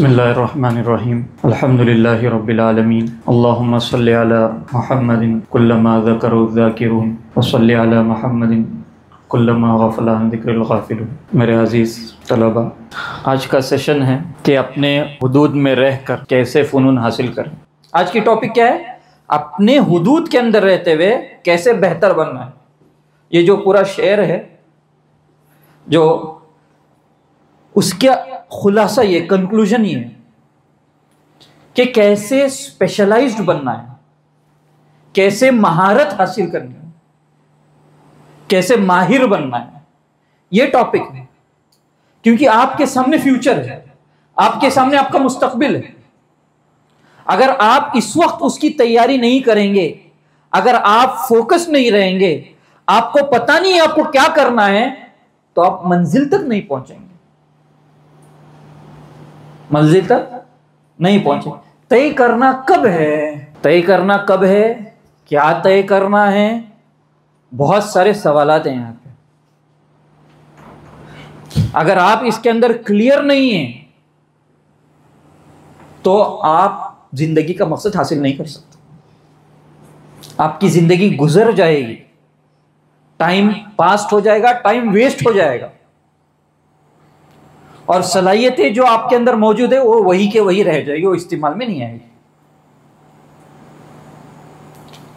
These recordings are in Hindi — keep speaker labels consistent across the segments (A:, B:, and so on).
A: बिस्मिल्लाहिर्रहमानिर्रहीम अल्हम्दुलिल्लाहि रब्बिल आलमीन अल्लाहुम्मा सल्लि अला मुहम्मदिन कुल्लमा ज़करु ज़ाकिरून व सल्लि अला मुहम्मदिन कुल्लमा गफ़ला अन ज़िक्रिल गाफ़िलून। मेरे अज़ीज़ तलबा, आज का सेशन है कि अपने हुदूद में रहकर कैसे फ़नून हासिल करें। आज की टॉपिक क्या है? अपने हुदूद के अंदर रहते हुए कैसे बेहतर बनना है। ये जो पूरा शेर है, जो उसका खुलासा, ये कंक्लूजन ये है कि कैसे स्पेशलाइज्ड बनना है, कैसे महारत हासिल करनी है, कैसे माहिर बनना है। ये टॉपिक है, क्योंकि आपके सामने फ्यूचर है, आपके सामने आपका मुस्तकबिल है। अगर आप इस वक्त उसकी तैयारी नहीं करेंगे, अगर आप फोकस नहीं रहेंगे, आपको पता नहीं है आपको क्या करना है, तो आप मंजिल तक नहीं पहुंचेंगे, मंजिल तक नहीं पहुंचे। तय करना कब है? तय करना कब है? क्या तय करना है? बहुत सारे सवालात हैं यहां पे। अगर आप इसके अंदर क्लियर नहीं हैं, तो आप जिंदगी का मकसद हासिल नहीं कर सकते। आपकी जिंदगी गुजर जाएगी, टाइम पास्ट हो जाएगा, टाइम वेस्ट हो जाएगा, और सलाहियतें जो आपके अंदर मौजूद है वो वही के वही रह जाएगी, वो इस्तेमाल में नहीं आएगी।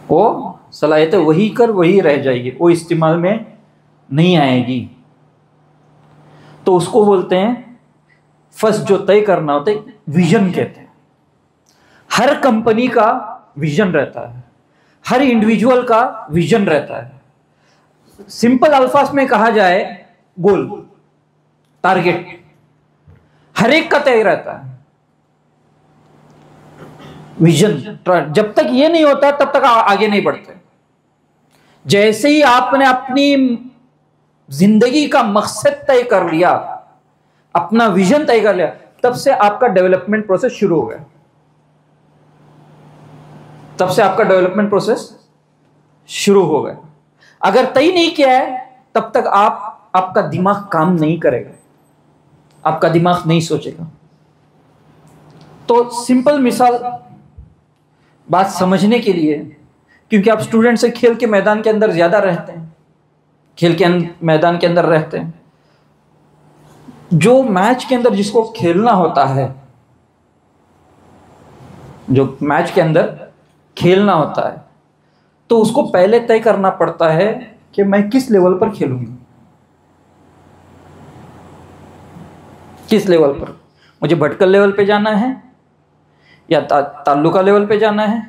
A: वो सलाहियतें वही कर वही रह जाएगी, वो इस्तेमाल में नहीं आएगी। तो उसको बोलते हैं, फर्स्ट जो तय करना होता है, विजन कहते हैं। हर कंपनी का विजन रहता है, हर इंडिविजुअल का विजन रहता है। सिंपल अल्फाज में कहा जाए, गोल, टारगेट हर एक का तय रहता है। विजन जब तक ये नहीं होता तब तक आगे नहीं बढ़ते। जैसे ही आपने अपनी जिंदगी का मकसद तय कर लिया, अपना विजन तय कर लिया, तब से आपका डेवलपमेंट प्रोसेस शुरू हो गया। तब से आपका डेवलपमेंट प्रोसेस शुरू हो गया। अगर तय नहीं किया है, तब तक आपका दिमाग काम नहीं करेगा, आपका दिमाग नहीं सोचेगा। तो सिंपल मिसाल बात समझने के लिए, क्योंकि आप स्टूडेंट से खेल के मैदान के अंदर ज्यादा रहते हैं, खेल के मैदान के अंदर रहते हैं। जो मैच के अंदर जिसको खेलना होता है, जो मैच के अंदर खेलना होता है, तो उसको पहले तय करना पड़ता है कि मैं किस लेवल पर खेलूंगा, किस लेवल पर। मुझे भटकल लेवल पे जाना है, या तालुका लेवल पे जाना है,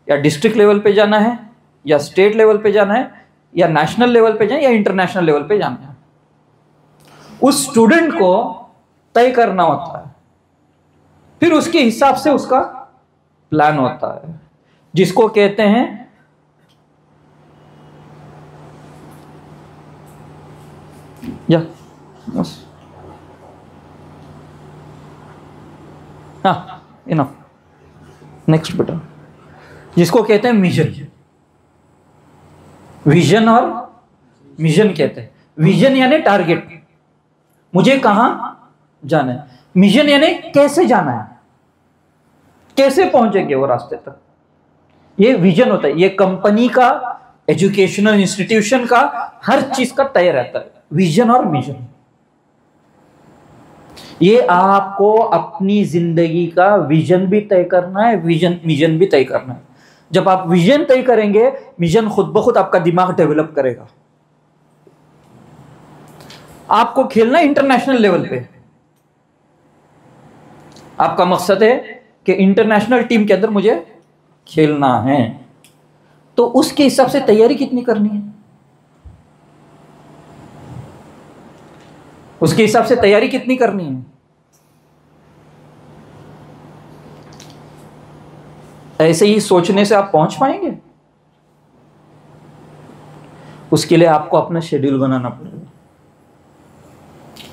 A: या डिस्ट्रिक्ट लेवल पे जाना है, या स्टेट लेवल पे जाना है, या नेशनल लेवल पे जाना है, या इंटरनेशनल लेवल पे जाना है। उस स्टूडेंट को तय करना होता है। फिर उसके हिसाब से उसका प्लान होता है, जिसको कहते हैं इनफ, नेक्स्ट बेटा, जिसको कहते हैं मिशन। विजन और मिशन कहते हैं। विजन यानी टारगेट, मुझे कहां जाना है। मिशन यानी कैसे जाना है, कैसे पहुंचेंगे वो रास्ते तक। ये विजन होता है। ये कंपनी का, एजुकेशनल इंस्टीट्यूशन का, हर चीज का तय रहता है, विजन और मिशन। ये आपको अपनी जिंदगी का विजन भी तय करना है, मिशन भी तय करना है। जब आप विजन तय करेंगे, मिशन खुद ब खुद आपका दिमाग डेवलप करेगा। आपको खेलना इंटरनेशनल लेवल पे, आपका मकसद है कि इंटरनेशनल टीम के अंदर मुझे खेलना है, तो उसके हिसाब से तैयारी कितनी करनी है, उसके हिसाब से तैयारी कितनी करनी है। ऐसे ही सोचने से आप पहुंच पाएंगे? उसके लिए आपको अपना शेड्यूल बनाना पड़ेगा,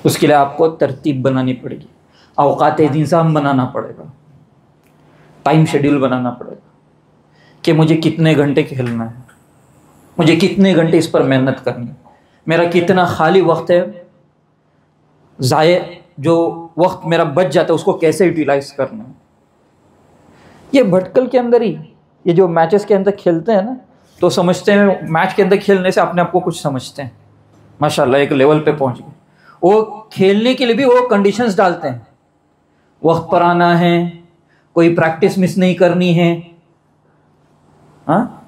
A: उसके लिए आपको तरतीब बनानी पड़ेगी, औकात इंतज़ाम बनाना पड़ेगा, टाइम शेड्यूल बनाना पड़ेगा कि मुझे कितने घंटे खेलना है, मुझे कितने घंटे इस पर मेहनत करनी है, मेरा कितना खाली वक्त है ज़ाये जो वक्त मेरा बच जाता है उसको कैसे यूटिलाइज करना है। ये भटकल के अंदर ही, ये जो मैचेस के अंदर खेलते हैं ना, तो समझते हैं मैच के अंदर खेलने से अपने आप को कुछ समझते हैं, माशाल्लाह एक लेवल पे पहुंच गए। वो खेलने के लिए भी वो कंडीशंस डालते हैं, वक्त पर आना है, कोई प्रैक्टिस मिस नहीं करनी है, हाँ,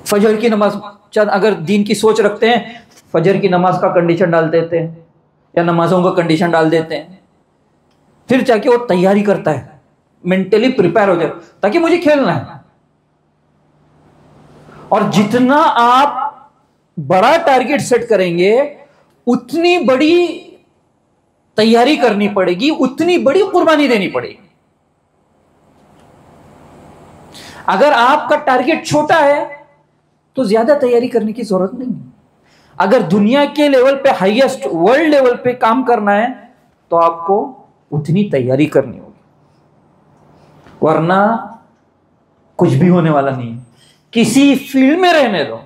A: फजर की नमाज, चल अगर दीन की सोच रखते हैं फजर की नमाज का कंडीशन डाल देते हैं या नमाजों का कंडीशन डाल देते हैं, फिर जाके वो तैयारी करता है, मेंटली प्रिपेयर हो जाए ताकि मुझे खेलना है। और जितना आप बड़ा टारगेट सेट करेंगे उतनी बड़ी तैयारी करनी पड़ेगी, उतनी बड़ी कुर्बानी देनी पड़ेगी। अगर आपका टारगेट छोटा है तो ज्यादा तैयारी करने की जरूरत नहीं है। अगर दुनिया के लेवल पे, हाईएस्ट वर्ल्ड लेवल पे काम करना है तो आपको उतनी तैयारी करनी होगी, वरना कुछ भी होने वाला नहीं है। किसी फील्ड में रहने दो,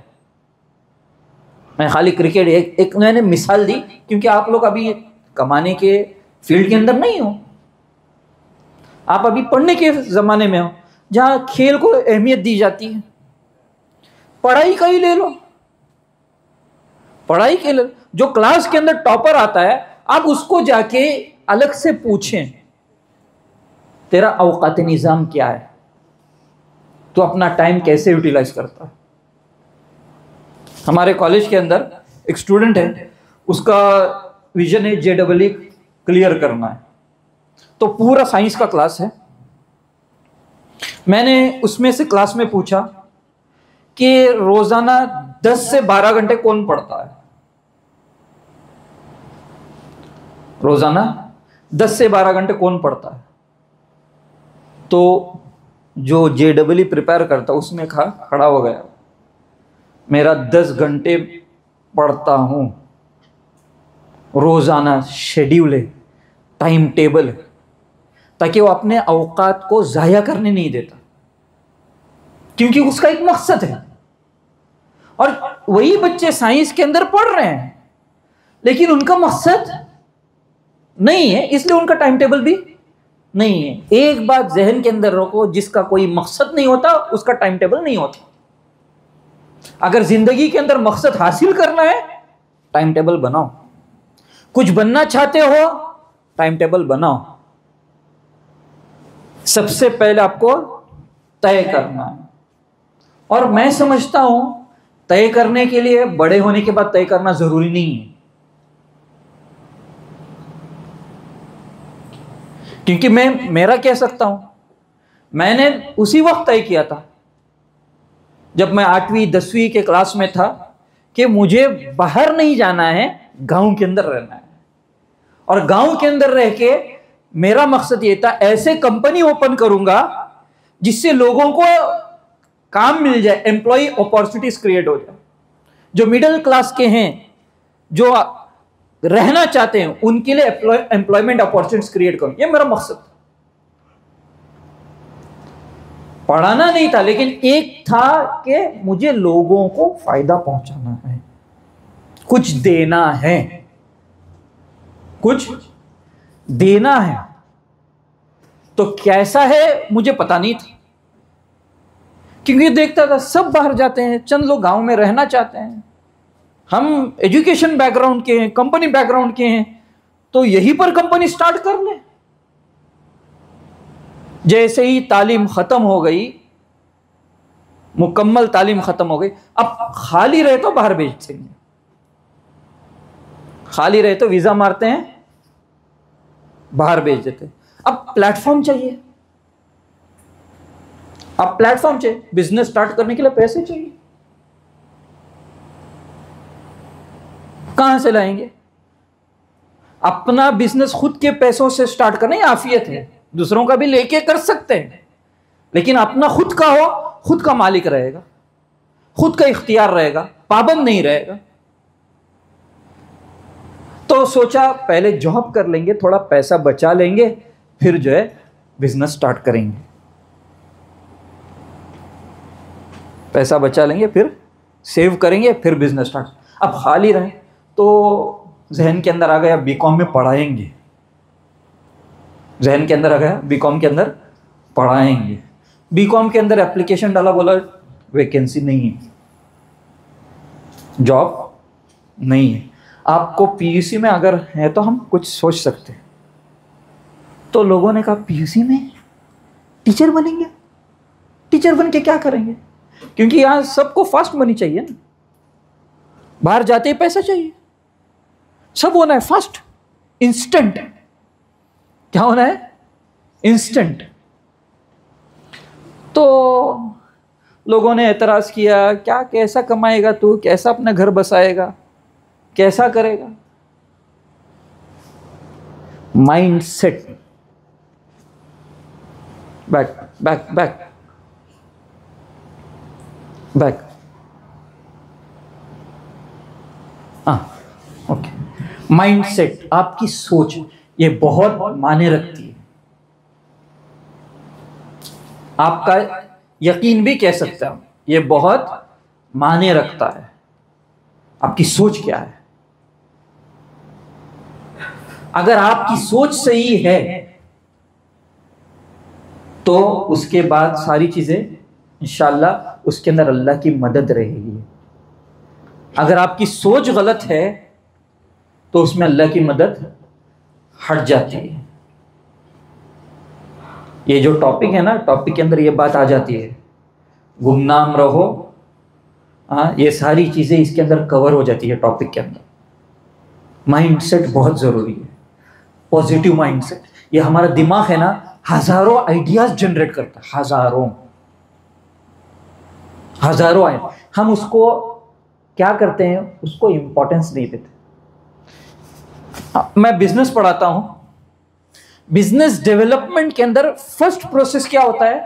A: मैं खाली क्रिकेट एक मैंने मिसाल दी क्योंकि आप लोग अभी कमाने के फील्ड के अंदर नहीं हो, आप अभी पढ़ने के जमाने में हो जहां खेल को अहमियत दी जाती है। पढ़ाई का ही ले लो, पढ़ाई के लिए जो क्लास के अंदर टॉपर आता है आप उसको जाके अलग से पूछें तेरा औकात निजाम क्या है, तो अपना टाइम कैसे यूटिलाइज करता है। हमारे कॉलेज के अंदर एक स्टूडेंट है, उसका विजन है JEE क्लियर करना है, तो पूरा साइंस का क्लास है। मैंने उसमें से क्लास में पूछा कि रोजाना 10 से 12 घंटे कौन पढ़ता है, रोजाना 10 से 12 घंटे कौन पढ़ता है। तो जो JEE प्रिपेयर करता उसमें खड़ा हो गया, मेरा 10 घंटे पढ़ता हूं रोजाना, शेड्यूल है, टाइम टेबल है, ताकि वो अपने औकात को जाया करने नहीं देता, क्योंकि उसका एक मकसद है। और वही बच्चे साइंस के अंदर पढ़ रहे हैं लेकिन उनका मकसद नहीं है, इसलिए उनका टाइम टेबल भी नहीं है। एक बात जहन के अंदर रखो, जिसका कोई मकसद नहीं होता उसका टाइम टेबल नहीं होता। अगर जिंदगी के अंदर मकसद हासिल करना है टाइम टेबल बनाओ, कुछ बनना चाहते हो टाइम टेबल बनाओ। सबसे पहले आपको तय करना है, और मैं समझता हूं तय करने के लिए बड़े होने के बाद तय करना जरूरी नहीं है, क्योंकि मैं मेरा कह सकता हूं, मैंने उसी वक्त तय किया था जब मैं 8वीं 10वीं के क्लास में था कि मुझे बाहर नहीं जाना है, गांव के अंदर रहना है। और गांव के अंदर रह के मेरा मकसद ये था, ऐसे कंपनी ओपन करूंगा जिससे लोगों को काम मिल जाए, एम्प्लॉय अपॉर्चुनिटीज क्रिएट हो जाए। जो मिडिल क्लास के हैं, जो रहना चाहते हैं, उनके लिए एम्प्लॉयमेंट अपॉर्चुनिटीज क्रिएट करूं, ये मेरा मकसद था। पढ़ाना नहीं था, लेकिन एक था कि मुझे लोगों को फायदा पहुंचाना है, कुछ देना है, कुछ देना है। तो कैसा है मुझे पता नहीं था, क्योंकि देखता था सब बाहर जाते हैं, चंद लोग गांव में रहना चाहते हैं। हम एजुकेशन बैकग्राउंड के हैं, कंपनी बैकग्राउंड के हैं, तो यहीं पर कंपनी स्टार्ट कर ले। जैसे ही तालीम खत्म हो गई, मुकम्मल तालीम खत्म हो गई, अब खाली रहे तो बाहर भेज देंगे, खाली रहे तो वीजा मारते हैं, बाहर भेज देते। अब प्लेटफॉर्म चाहिए, अब प्लेटफॉर्म चाहिए, बिजनेस स्टार्ट करने के लिए पैसे चाहिए, कहां से लाएंगे? अपना बिजनेस खुद के पैसों से स्टार्ट करना ही आफियत है, दूसरों का भी लेके कर सकते हैं, लेकिन अपना खुद का हो, खुद का मालिक रहेगा, खुद का इख्तियार रहेगा, पाबंद नहीं रहेगा। तो सोचा पहले जॉब कर लेंगे, थोड़ा पैसा बचा लेंगे, फिर जो है बिजनेस स्टार्ट करेंगे। पैसा बचा लेंगे, फिर सेव करेंगे, फिर बिजनेस स्टार्ट। अब खाली रहे तो जहन के अंदर आ गया बीकॉम में पढ़ाएंगे, जहन के अंदर आ गया बीकॉम के अंदर पढ़ाएंगे, बीकॉम के अंदर एप्लीकेशन डाला, बोला वैकेंसी नहीं है, जॉब नहीं है। आपको पीयूसी में अगर है तो हम कुछ सोच सकते हैं। तो लोगों ने कहा पीयूसी में टीचर बनेंगे, टीचर बन के क्या करेंगे? क्योंकि यहां सबको फास्ट मनी चाहिए ना, बाहर जाते ही पैसा चाहिए, सब होना है फास्ट, इंस्टेंट। क्या होना है? इंस्टेंट। तो लोगों ने एतराज किया, क्या कैसा कमाएगा तू, कैसा अपना घर बसाएगा, कैसा करेगा? Mind set, back back back back, okay. Mind set, आपकी सोच, ये बहुत मायने रखती है। आपका यकीन भी कह सकते हैं, ये बहुत मायने रखता है। आपकी सोच क्या है? अगर आपकी सोच सही है तो उसके बाद सारी चीजें इंशाअल्लाह उसके अंदर अल्लाह की मदद रहेगी। अगर आपकी सोच गलत है तो उसमें अल्लाह की मदद हट जाती है। ये जो टॉपिक है ना, टॉपिक के अंदर ये बात आ जाती है, गुमनाम रहो, ये सारी चीजें इसके अंदर कवर हो जाती है टॉपिक के अंदर। माइंडसेट बहुत जरूरी है, पॉजिटिव माइंडसेट। ये हमारा दिमाग है ना, हजारों आइडियाज जनरेट करता है, हजारों आइडिया। हम उसको क्या करते हैं, उसको इंपॉर्टेंस नहीं देते। मैं बिजनेस पढ़ाता हूं, बिजनेस डेवलपमेंट के अंदर फर्स्ट प्रोसेस क्या होता है?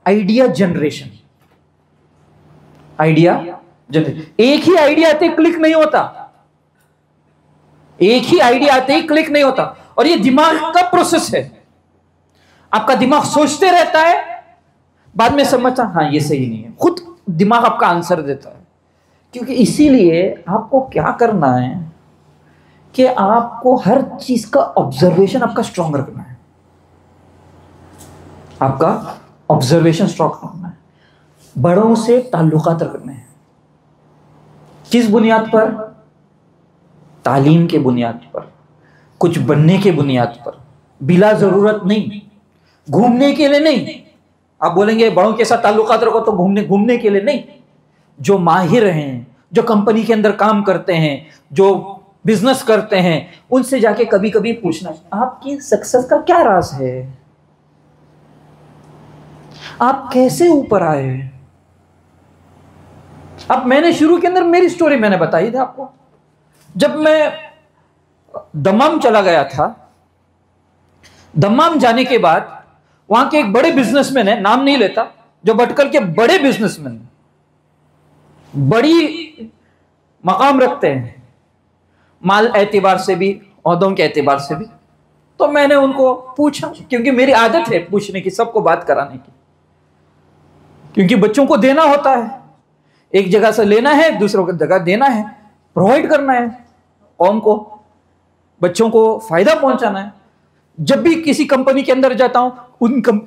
A: Idea generation. आइडिया जनरेशन, एक ही आइडिया आते क्लिक नहीं होता, एक ही आइडिया आते ही क्लिक नहीं होता। और ये दिमाग का प्रोसेस है। आपका दिमाग सोचते रहता है, बाद में समझता हाँ ये सही नहीं है, खुद दिमाग आपका आंसर देता है। क्योंकि इसीलिए आपको क्या करना है कि आपको हर चीज का ऑब्जर्वेशन आपका स्ट्रांग रखना है, आपका ऑब्जर्वेशन स्ट्रांग रखना है, बड़ों से ताल्लुकात रखने हैं। किस बुनियाद पर? तालीम के बुनियाद पर, कुछ बनने के बुनियाद पर, बिला जरूरत नहीं, घूमने के लिए नहीं। आप बोलेंगे बड़ों के साथ ताल्लुकात रखो तो घूमने के लिए नहीं। जो माहिर हैं, जो कंपनी के अंदर काम करते हैं, जो बिजनेस करते हैं, उनसे जाके कभी कभी पूछना आपकी सक्सेस का क्या राज है, आप कैसे ऊपर आए। अब मैंने शुरू के अंदर मेरी स्टोरी मैंने बताई थी आपको। जब मैं दमाम चला गया था, दमाम जाने के बाद वहां के एक बड़े बिजनेसमैन है, नाम नहीं लेता, जो भटकल के बड़े बिजनेसमैन, बड़ी मकाम रखते हैं, माल एतबार से भी, औहदों के एतबार से भी। तो मैंने उनको पूछा, क्योंकि मेरी आदत है पूछने की, सबको बात कराने की, क्योंकि बच्चों को देना होता है, एक जगह से लेना है, दूसरों की जगह देना है, प्रोवाइड करना है, कौम को, बच्चों को फायदा पहुंचाना है। जब भी किसी कंपनी के अंदर जाता हूं,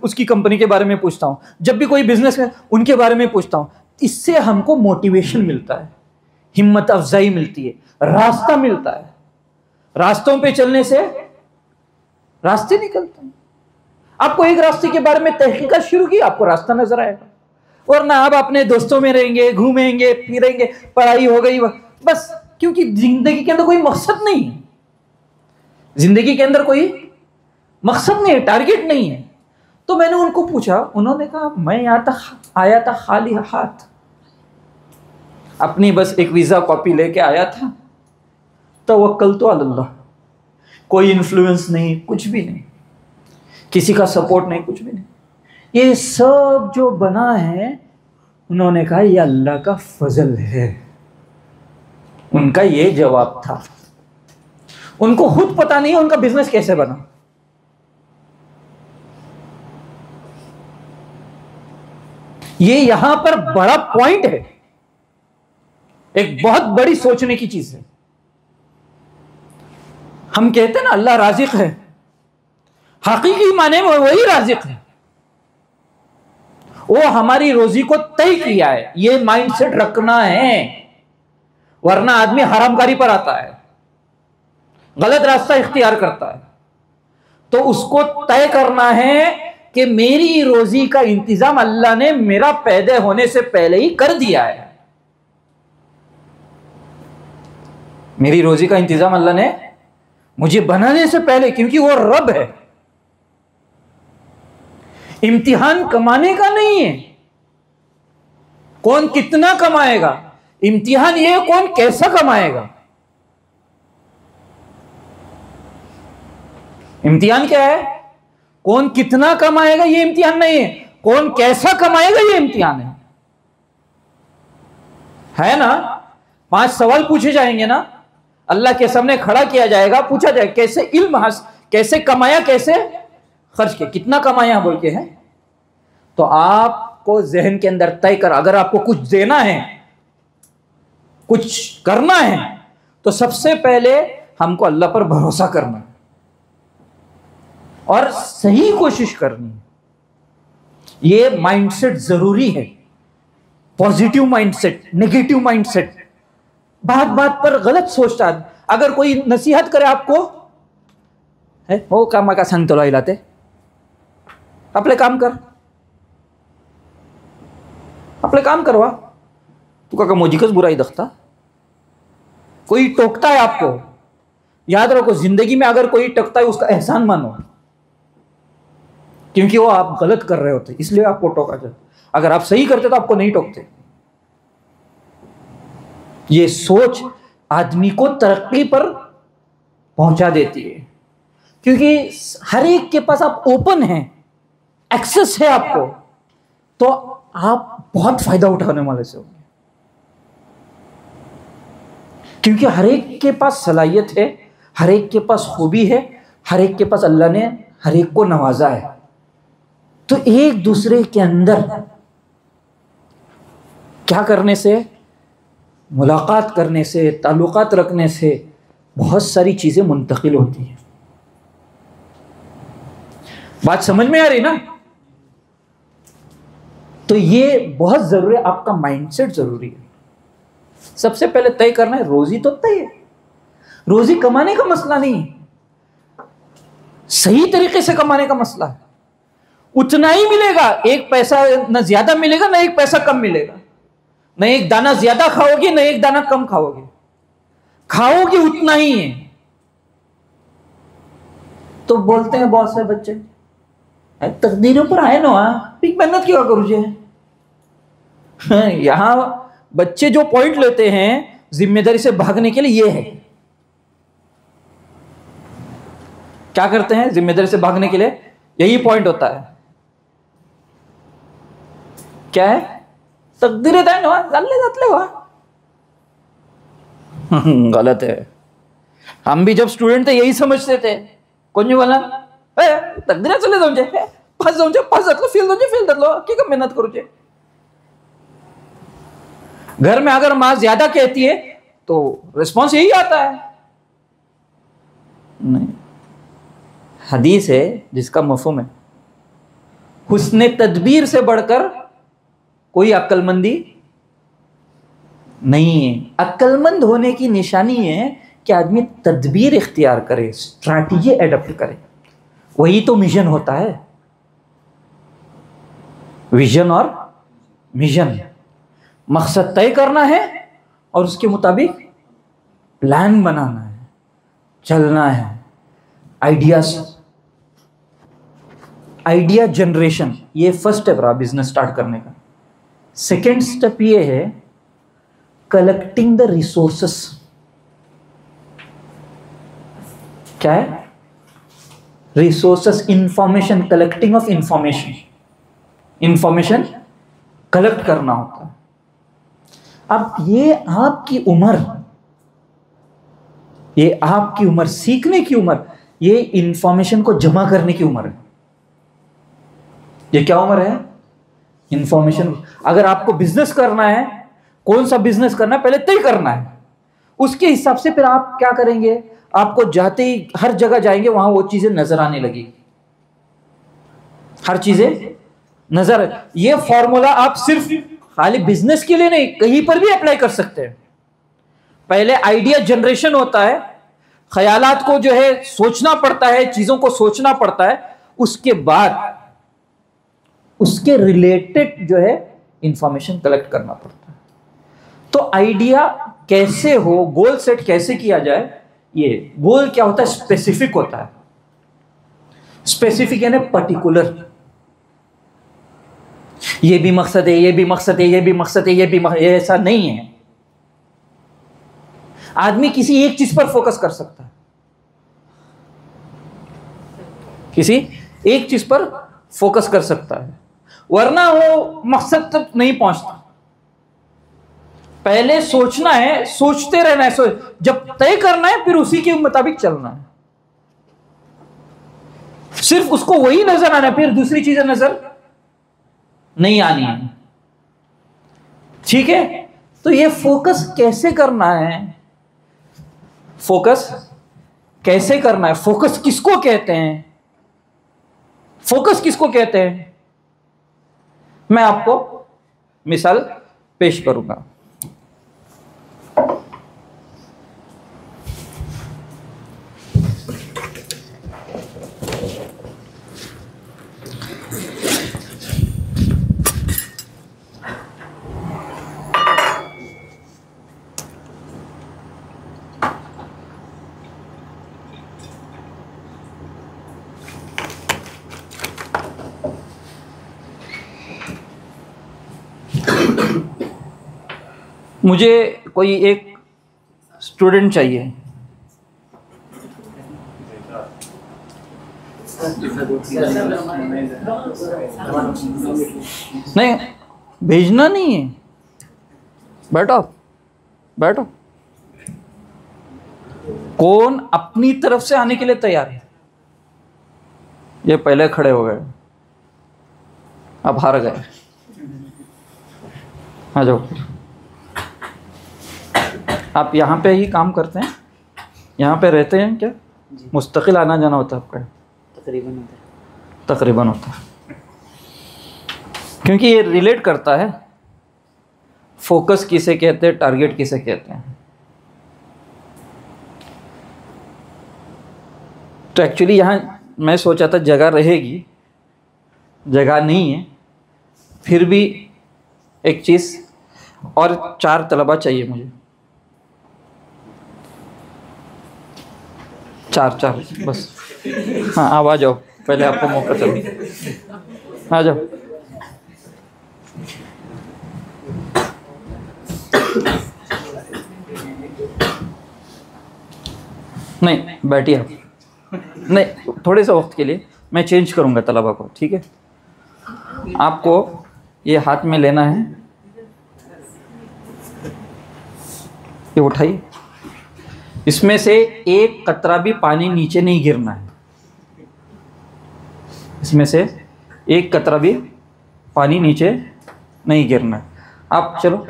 A: उसकी कंपनी के बारे में पूछता हूं, जब भी कोई बिजनेस है उनके बारे में पूछता हूं। इससे हमको मोटिवेशन मिलता है, हिम्मत अफजाई मिलती है, रास्ता मिलता है। रास्तों पे चलने से रास्ते निकलते हैं। आपको एक रास्ते के बारे में तहकीकात शुरू की, आपको रास्ता नजर आएगा। वरना आप अपने दोस्तों में रहेंगे, घूमेंगे फिरेंगे, पढ़ाई हो गई बस, क्योंकि जिंदगी के अंदर कोई मकसद नहीं है, जिंदगी के अंदर कोई मकसद नहीं है, टारगेट नहीं है। तो मैंने उनको पूछा, उन्होंने कहा मैं यहां तक आया था खाली हाथ, अपनी बस एक वीजा कॉपी लेके आया था, तवक्कल तो अल्लाह, कोई इन्फ्लुएंस नहीं, कुछ भी नहीं, किसी का सपोर्ट नहीं, कुछ भी नहीं। ये सब जो बना है, उन्होंने कहा ये अल्लाह का फजल है। उनका ये जवाब था। उनको खुद पता नहीं है उनका बिजनेस कैसे बना। ये यहां पर बड़ा पॉइंट है, एक बहुत बड़ी सोचने की चीज है। हम कहते हैं ना अल्लाह राज़िक है, हकीकी माने में वही राज़िक है, वो हमारी रोजी को तय किया है, ये माइंडसेट रखना है, वरना आदमी हरामकारी पर आता है, गलत रास्ता इख्तियार करता है। तो उसको तय करना है कि मेरी रोजी का इंतजाम अल्लाह ने मेरा पैदा होने से पहले ही कर दिया है, मेरी रोजी का इंतजाम अल्लाह ने मुझे बनाने से पहले, क्योंकि वो रब है। इम्तिहान कमाने का नहीं है, कौन कितना कमाएगा, इम्तिहान ये है कौन कैसा कमाएगा। इम्तिहान क्या है? कौन कितना कमाएगा ये इम्तिहान नहीं है, कौन कैसा कमाएगा ये इम्तिहान है ना। 5 सवाल पूछे जाएंगे ना, अल्लाह के सामने खड़ा किया जाएगा, पूछा जाएगा कैसे इल्म कैसे कमाया, कैसे खर्च किया, कितना कमाया बोल के है। तो आपको जहन के अंदर तय कर, अगर आपको कुछ देना है, कुछ करना है, तो सबसे पहले हमको अल्लाह पर भरोसा करना है और सही कोशिश करनी है। ये माइंडसेट जरूरी है, पॉजिटिव माइंडसेट, नेगेटिव माइंडसेट, बात बात पर गलत सोचता है। अगर कोई नसीहत करे आपको, है हो कामा का सांगतो लाते, आपले काम कर, आपले काम करवा, तू का मोजिकच बुराई दखता। कोई टोकता है आपको, याद रखो जिंदगी में अगर कोई टोकता है उसका एहसान मानो, क्योंकि वो आप गलत कर रहे होते इसलिए आपको टोका जाता। अगर आप सही करते तो आपको नहीं टोकते। ये सोच आदमी को तरक्की पर पहुंचा देती है, क्योंकि हर एक के पास आप ओपन हैं, एक्सेस है आपको, तो आप बहुत फायदा उठाने वाले से होंगे, क्योंकि हर एक के पास सलाहियत है, हर एक के पास खूबी है, हर एक के पास अल्लाह ने हर एक को नवाजा है। तो एक दूसरे के अंदर क्या करने से, मुलाकात करने से, ताल्लुकात रखने से बहुत सारी चीजें मुंतकिल होती हैं। बात समझ में आ रही ना। तो ये बहुत जरूरी है, आपका माइंडसेट जरूरी है। सबसे पहले तय करना है, रोजी तो तय है, रोजी कमाने का मसला नहीं, सही तरीके से कमाने का मसला है। उतना ही मिलेगा, एक पैसा न ज्यादा मिलेगा ना एक पैसा कम मिलेगा, न एक दाना ज्यादा खाओगे न एक दाना कम खाओगे, खाओगे उतना ही है। तो बोलते हैं बहुत से बच्चे, तकदीरों पर आए ना, एक मेहनत क्यों करूँ जे। यहां बच्चे जो पॉइंट लेते हैं जिम्मेदारी से भागने के लिए, ये है क्या करते हैं, जिम्मेदारी से भागने के लिए यही पॉइंट होता है। क्या है, तकदीरें तय ना जातले हुआ। गलत है। हम भी जब स्टूडेंट थे यही समझते थे, कोणी बोला तकदीरें चले जाऊंचे, पास जाऊंचे, पास जातलो, फेल जाऊंचे, फेल जातलो, की कम मेहनत करूचे। घर में अगर माँ ज्यादा कहती है तो रिस्पॉन्स यही आता है। नहीं, हदीस है जिसका मफहूम है, हुस्ने तदबीर से बढ़कर कोई अक्लमंदी नहीं है। अक्लमंद होने की निशानी है कि आदमी तदबीर इख्तियार करे, स्ट्रैटेजी एडप्ट करे, वही तो मिशन होता है। विजन और मिशन, मकसद तय करना है और उसके मुताबिक प्लान बनाना है, चलना है। आइडिया जनरेशन, ये फर्स्ट स्टेप रहा बिजनेस स्टार्ट करने का। सेकेंड स्टेप ये है कलेक्टिंग द रिसोर्सेस। क्या है, resources, information, collecting of information, information collect करना होता है। अब ये आपकी उम्र, सीखने की उम्र, ये इंफॉर्मेशन को जमा करने की उम्र है। ये क्या उम्र है, इंफॉर्मेशन। अगर आपको बिजनेस करना है, कौन सा बिजनेस करना है पहले तय करना है, उसके हिसाब से फिर आप क्या करेंगे, आपको जाते ही हर जगह जाएंगे वहां वो चीजें नजर आने लगी, हर चीजें नजर। ये फॉर्मूला आप सिर्फ खाली बिजनेस के लिए नहीं, कहीं पर भी अप्लाई कर सकते हैं। पहले आइडिया जनरेशन होता है, ख्यालात को जो है सोचना पड़ता है, चीजों को सोचना पड़ता है, उसके बाद उसके रिलेटेड जो है इंफॉर्मेशन कलेक्ट करना पड़ता है। तो आइडिया कैसे हो, गोल सेट कैसे किया जाए, ये गोल क्या होता है, स्पेसिफिक होता है। स्पेसिफिक यानी पर्टिकुलर, ये भी मकसद है, ये भी मकसद है, ये भी मकसद है, ये भी ये ऐसा नहीं है। आदमी किसी एक चीज पर फोकस कर सकता है, किसी एक चीज पर फोकस कर सकता है, वरना वो मकसद तक नहीं पहुंचता। पहले सोचना है, सोचते रहना है, जब तय करना है फिर उसी के मुताबिक चलना है। सिर्फ उसको वही नजर आना है, फिर दूसरी चीजें नजर नहीं आनी है। ठीक है, तो ये फोकस कैसे करना है, फोकस कैसे करना है, फोकस किसको कहते हैं, फोकस किसको कहते हैं, मैं आपको मिसाल पेश करूंगा। मुझे कोई एक स्टूडेंट चाहिए, नहीं भेजना नहीं है, बैठो बैठो। कौन अपनी तरफ से आने के लिए तैयार है? ये पहले खड़े हो गए, अब हार गए, आ जाओ। आप यहाँ पे ही काम करते हैं, यहाँ पे रहते हैं क्या? मुस्तकिल आना जाना होता है आपका? तकरीबन होता है, क्योंकि ये रिलेट करता है फोकस किसे कहते हैं, टारगेट किसे कहते हैं। तो एक्चुअली यहाँ मैं सोचा था जगह रहेगी, जगह नहीं है, फिर भी एक चीज़ और 4 तलबा चाहिए मुझे, 4 बस। हाँ आप आ जाओ, पहले आपको मौका चलो, आ जाओ। नहीं बैठिए आप, नहीं थोड़े से वक्त के लिए मैं चेंज करूंगा तलबा को, ठीक है? आपको ये हाथ में लेना है, ये उठाइए, इसमें से एक कतरा भी पानी नीचे नहीं गिरना है, इसमें से एक कतरा भी पानी नीचे नहीं गिरना है। आप चलो,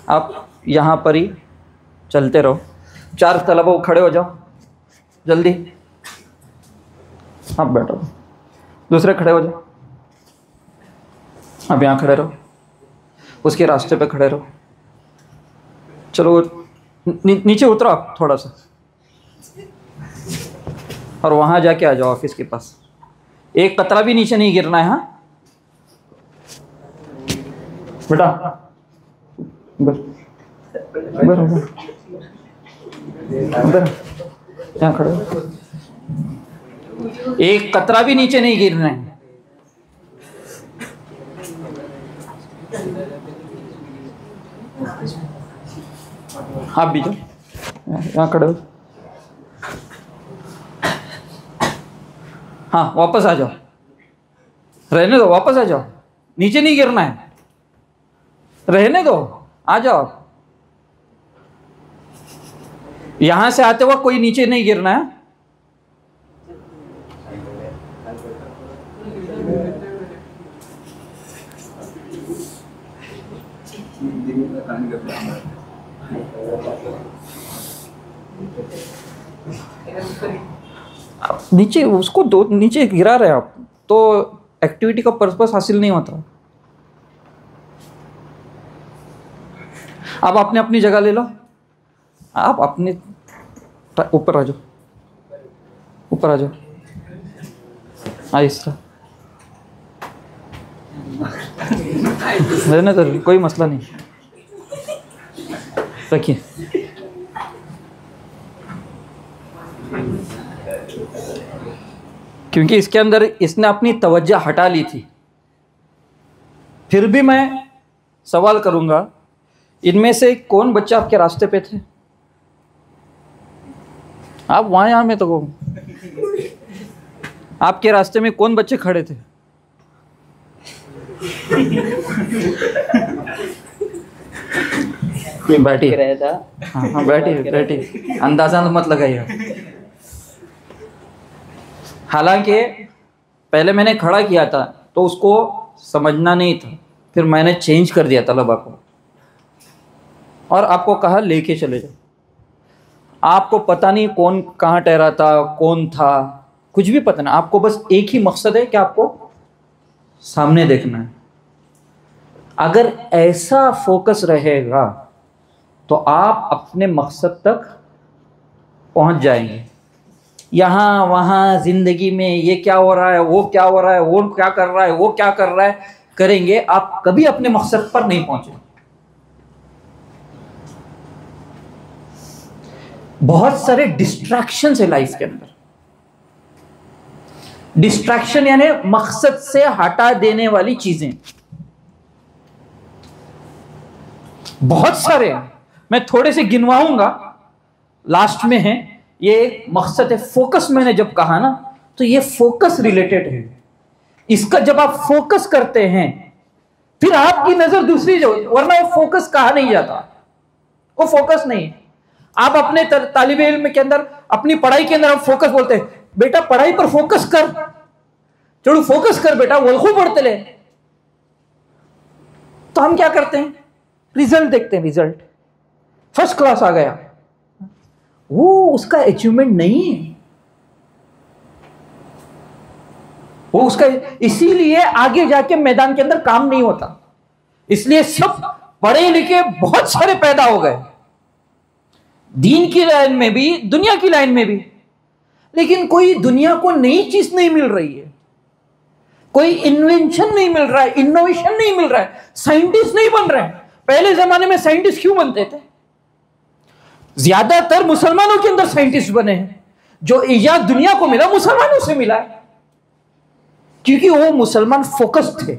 A: आप यहाँ पर ही चलते रहो। 4 तलबा खड़े हो जाओ जल्दी, आप बैठो, दूसरे खड़े हो जाओ, आप यहाँ खड़े रहो, उसके रास्ते पे खड़े रहो। चलो नीचे उतरो आप थोड़ा सा, और वहाँ जाके आ जाओ ऑफिस के पास। एक कतरा भी नीचे नहीं गिरना है, हाँ बेटा, यहाँ खड़े हो। एक कतरा भी नीचे नहीं गिरना है। आप भी जाओ, यहाँ खड़े हो। हाँ वापस आ जाओ, रहने दो, वापस आ जाओ, नीचे नहीं गिरना है, रहने दो, आ जाओ। यहां से आते वक्त कोई नीचे नहीं गिरना है। नीचे उसको दो नीचे गिरा रहे आप तो एक्टिविटी का पर्पस हासिल नहीं होता। आप अपने अपनी जगह ले लो, आप अपने ऊपर आ जाओ, ऊपर आ जाओ, आहिस्ता रहने दो, कोई मसला नहीं, रखिए। क्योंकि इसके अंदर इसने अपनी तवज्जो हटा ली थी। फिर भी मैं सवाल करूंगा, इनमें से कौन बच्चा आपके रास्ते पे थे? आप वहां यहां में तो आपके रास्ते में कौन बच्चे खड़े थे? बैठी, हाँ बैठी बैठी, अंदाजा मत लगाइए। हालांकि पहले मैंने खड़ा किया था तो उसको समझना नहीं था, फिर मैंने चेंज कर दिया तलबा को और आपको कहा लेके चले जाओ। आपको पता नहीं कौन कहाँ ठहरा था, कौन था, कुछ भी पता नहीं। आपको बस एक ही मकसद है कि आपको सामने देखना है। अगर ऐसा फोकस रहेगा तो आप अपने मकसद तक पहुंच जाएंगे। यहाँ वहाँ जिंदगी में ये क्या हो रहा है, वो क्या हो रहा है, वो क्या कर रहा है, वो क्या कर रहा है करेंगे, आप कभी अपने मकसद पर नहीं पहुंचे। बहुत सारे डिस्ट्रैक्शन है लाइफ के अंदर। डिस्ट्रैक्शन यानी मकसद से हटा देने वाली चीजें बहुत सारे हैं। मैं थोड़े से गिनवाऊंगा, लास्ट में है। ये एक मकसद है। फोकस मैंने जब कहा ना, तो ये फोकस रिलेटेड है। इसका जब आप फोकस करते हैं फिर आपकी नजर दूसरी जगह, वरना वो फोकस कहा नहीं जाता, वो फोकस नहीं। आप अपने तालिब इल्म के अंदर, अपनी पढ़ाई के अंदर आप फोकस बोलते हैं, बेटा पढ़ाई पर फोकस कर, चलो फोकस कर बेटा, वल्खू पढ़ते ले। तो हम क्या करते हैं, रिजल्ट देखते हैं, रिजल्ट फर्स्ट क्लास आ गया, वो उसका अचीवमेंट नहीं है, वो उसका, इसीलिए आगे जाके मैदान के अंदर काम नहीं होता। इसलिए सब पढ़े लिखे बहुत सारे पैदा हो गए, दीन की लाइन में भी, दुनिया की लाइन में भी, लेकिन कोई दुनिया को नई चीज नहीं मिल रही है, कोई इन्वेंशन नहीं मिल रहा है, इनोवेशन नहीं मिल रहा है, साइंटिस्ट नहीं बन रहे हैं। पहले जमाने में साइंटिस्ट क्यों बनते थे? ज्यादातर मुसलमानों के अंदर साइंटिस्ट बने हैं। जो इजाद दुनिया को मिला मुसलमानों से मिला है, क्योंकि वो मुसलमान फोकस थे।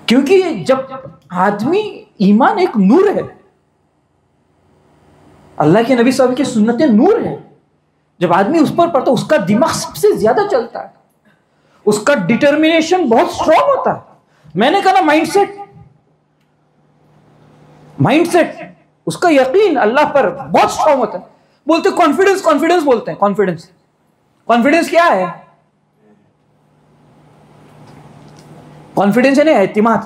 A: क्योंकि जब आदमी, ईमान एक नूर है, अल्लाह के नबी साहब की सुन्नतें नूर है। जब आदमी उस पर पड़ता है, उसका दिमाग सबसे ज्यादा चलता है, उसका डिटर्मिनेशन बहुत स्ट्रांग होता है। मैंने कहा ना, माइंडसेट, माइंडसेट, उसका यकीन अल्लाह पर बहुत स्ट्रांग होता है। बोलते कॉन्फिडेंस, कॉन्फिडेंस बोलते हैं, कॉन्फिडेंस। कॉन्फिडेंस क्या है? कॉन्फिडेंस है ना, एतिमाद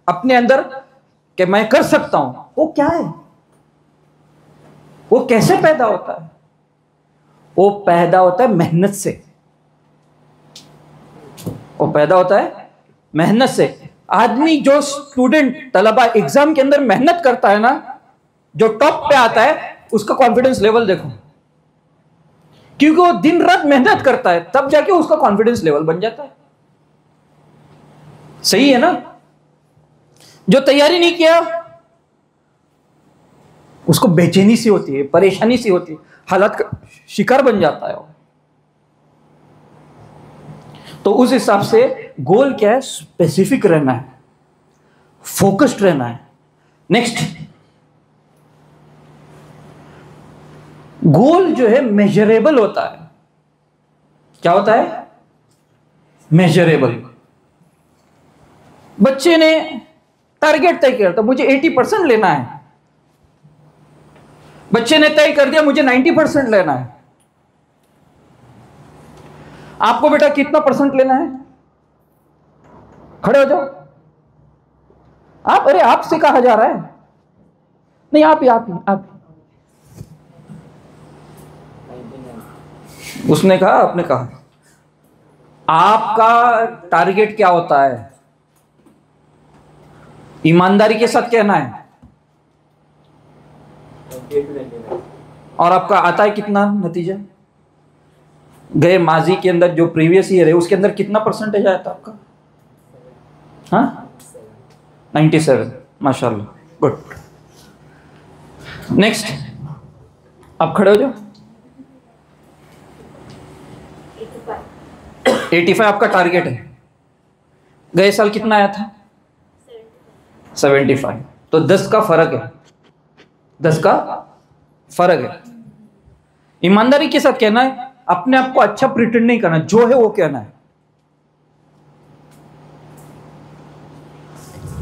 A: अपने अंदर कि मैं कर सकता हूं। वो क्या है? वो कैसे पैदा होता है? वो पैदा होता है मेहनत से। वो पैदा होता है मेहनत से। आदमी, जो स्टूडेंट, तलबा एग्जाम के अंदर मेहनत करता है ना, जो टॉप पे आता है, उसका कॉन्फिडेंस लेवल देखो, क्योंकि वो दिन रात मेहनत करता है, तब जाके उसका कॉन्फिडेंस लेवल बन जाता है। सही है ना? जो तैयारी नहीं किया, उसको बेचैनी सी होती है, परेशानी सी होती है, हालात का शिकार बन जाता है। तो उस हिसाब से गोल क्या है? स्पेसिफिक रहना है, फोकस्ड रहना है। नेक्स्ट, गोल जो है मेजरेबल होता है। क्या होता है? मेजरेबल। बच्चे ने टारगेट तय किया था, मुझे 80% लेना है। बच्चे ने तय कर दिया मुझे 90% लेना है। आपको बेटा कितना परसेंट लेना है? खड़े हो जाओ। आप, अरे आपसे कहा जा रहा है, नहीं आप ही। उसने कहा, आपने कहा, आपका टारगेट क्या होता है? ईमानदारी के साथ कहना है। और आपका आता है कितना नतीजा? गए माजी के अंदर जो प्रीवियस ईयर है उसके अंदर कितना परसेंटेज आया था आपका? हाँ, 97, माशाल्लाह, गुड। नेक्स्ट, आप खड़े हो जाओ। 85 आपका टारगेट है। गए साल कितना आया था? 75। तो 10 का फर्क है, 10 का फर्क है। ईमानदारी के साथ कहना है, अपने आप को अच्छा प्रिटेंड नहीं करना, जो है वो कहना है।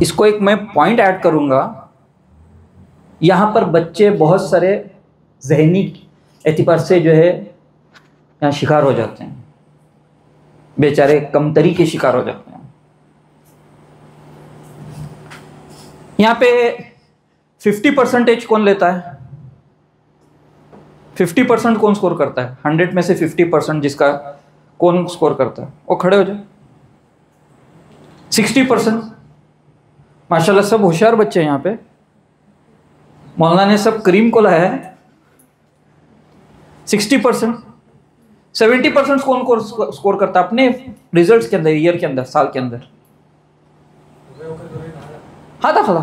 A: इसको एक मैं पॉइंट ऐड करूंगा, यहां पर बच्चे बहुत सारे जहनी एतबार से जो है यहां शिकार हो जाते हैं, बेचारे कमतरी के शिकार हो जाते हैं। यहां पे 50% कौन लेता है? 50% कौन स्कोर करता है? 100 में से 50% जिसका कौन स्कोर करता है? वो खड़े हो जाए। 60%, माशाल्लाह सब होशियार बच्चे हैं यहाँ पे। मौलाना ने सब करीम को लाया है। 60%, 70% कौन स्कोर करता है अपने रिजल्ट्स के अंदर, ईयर के अंदर, साल के अंदर? हाँ था खला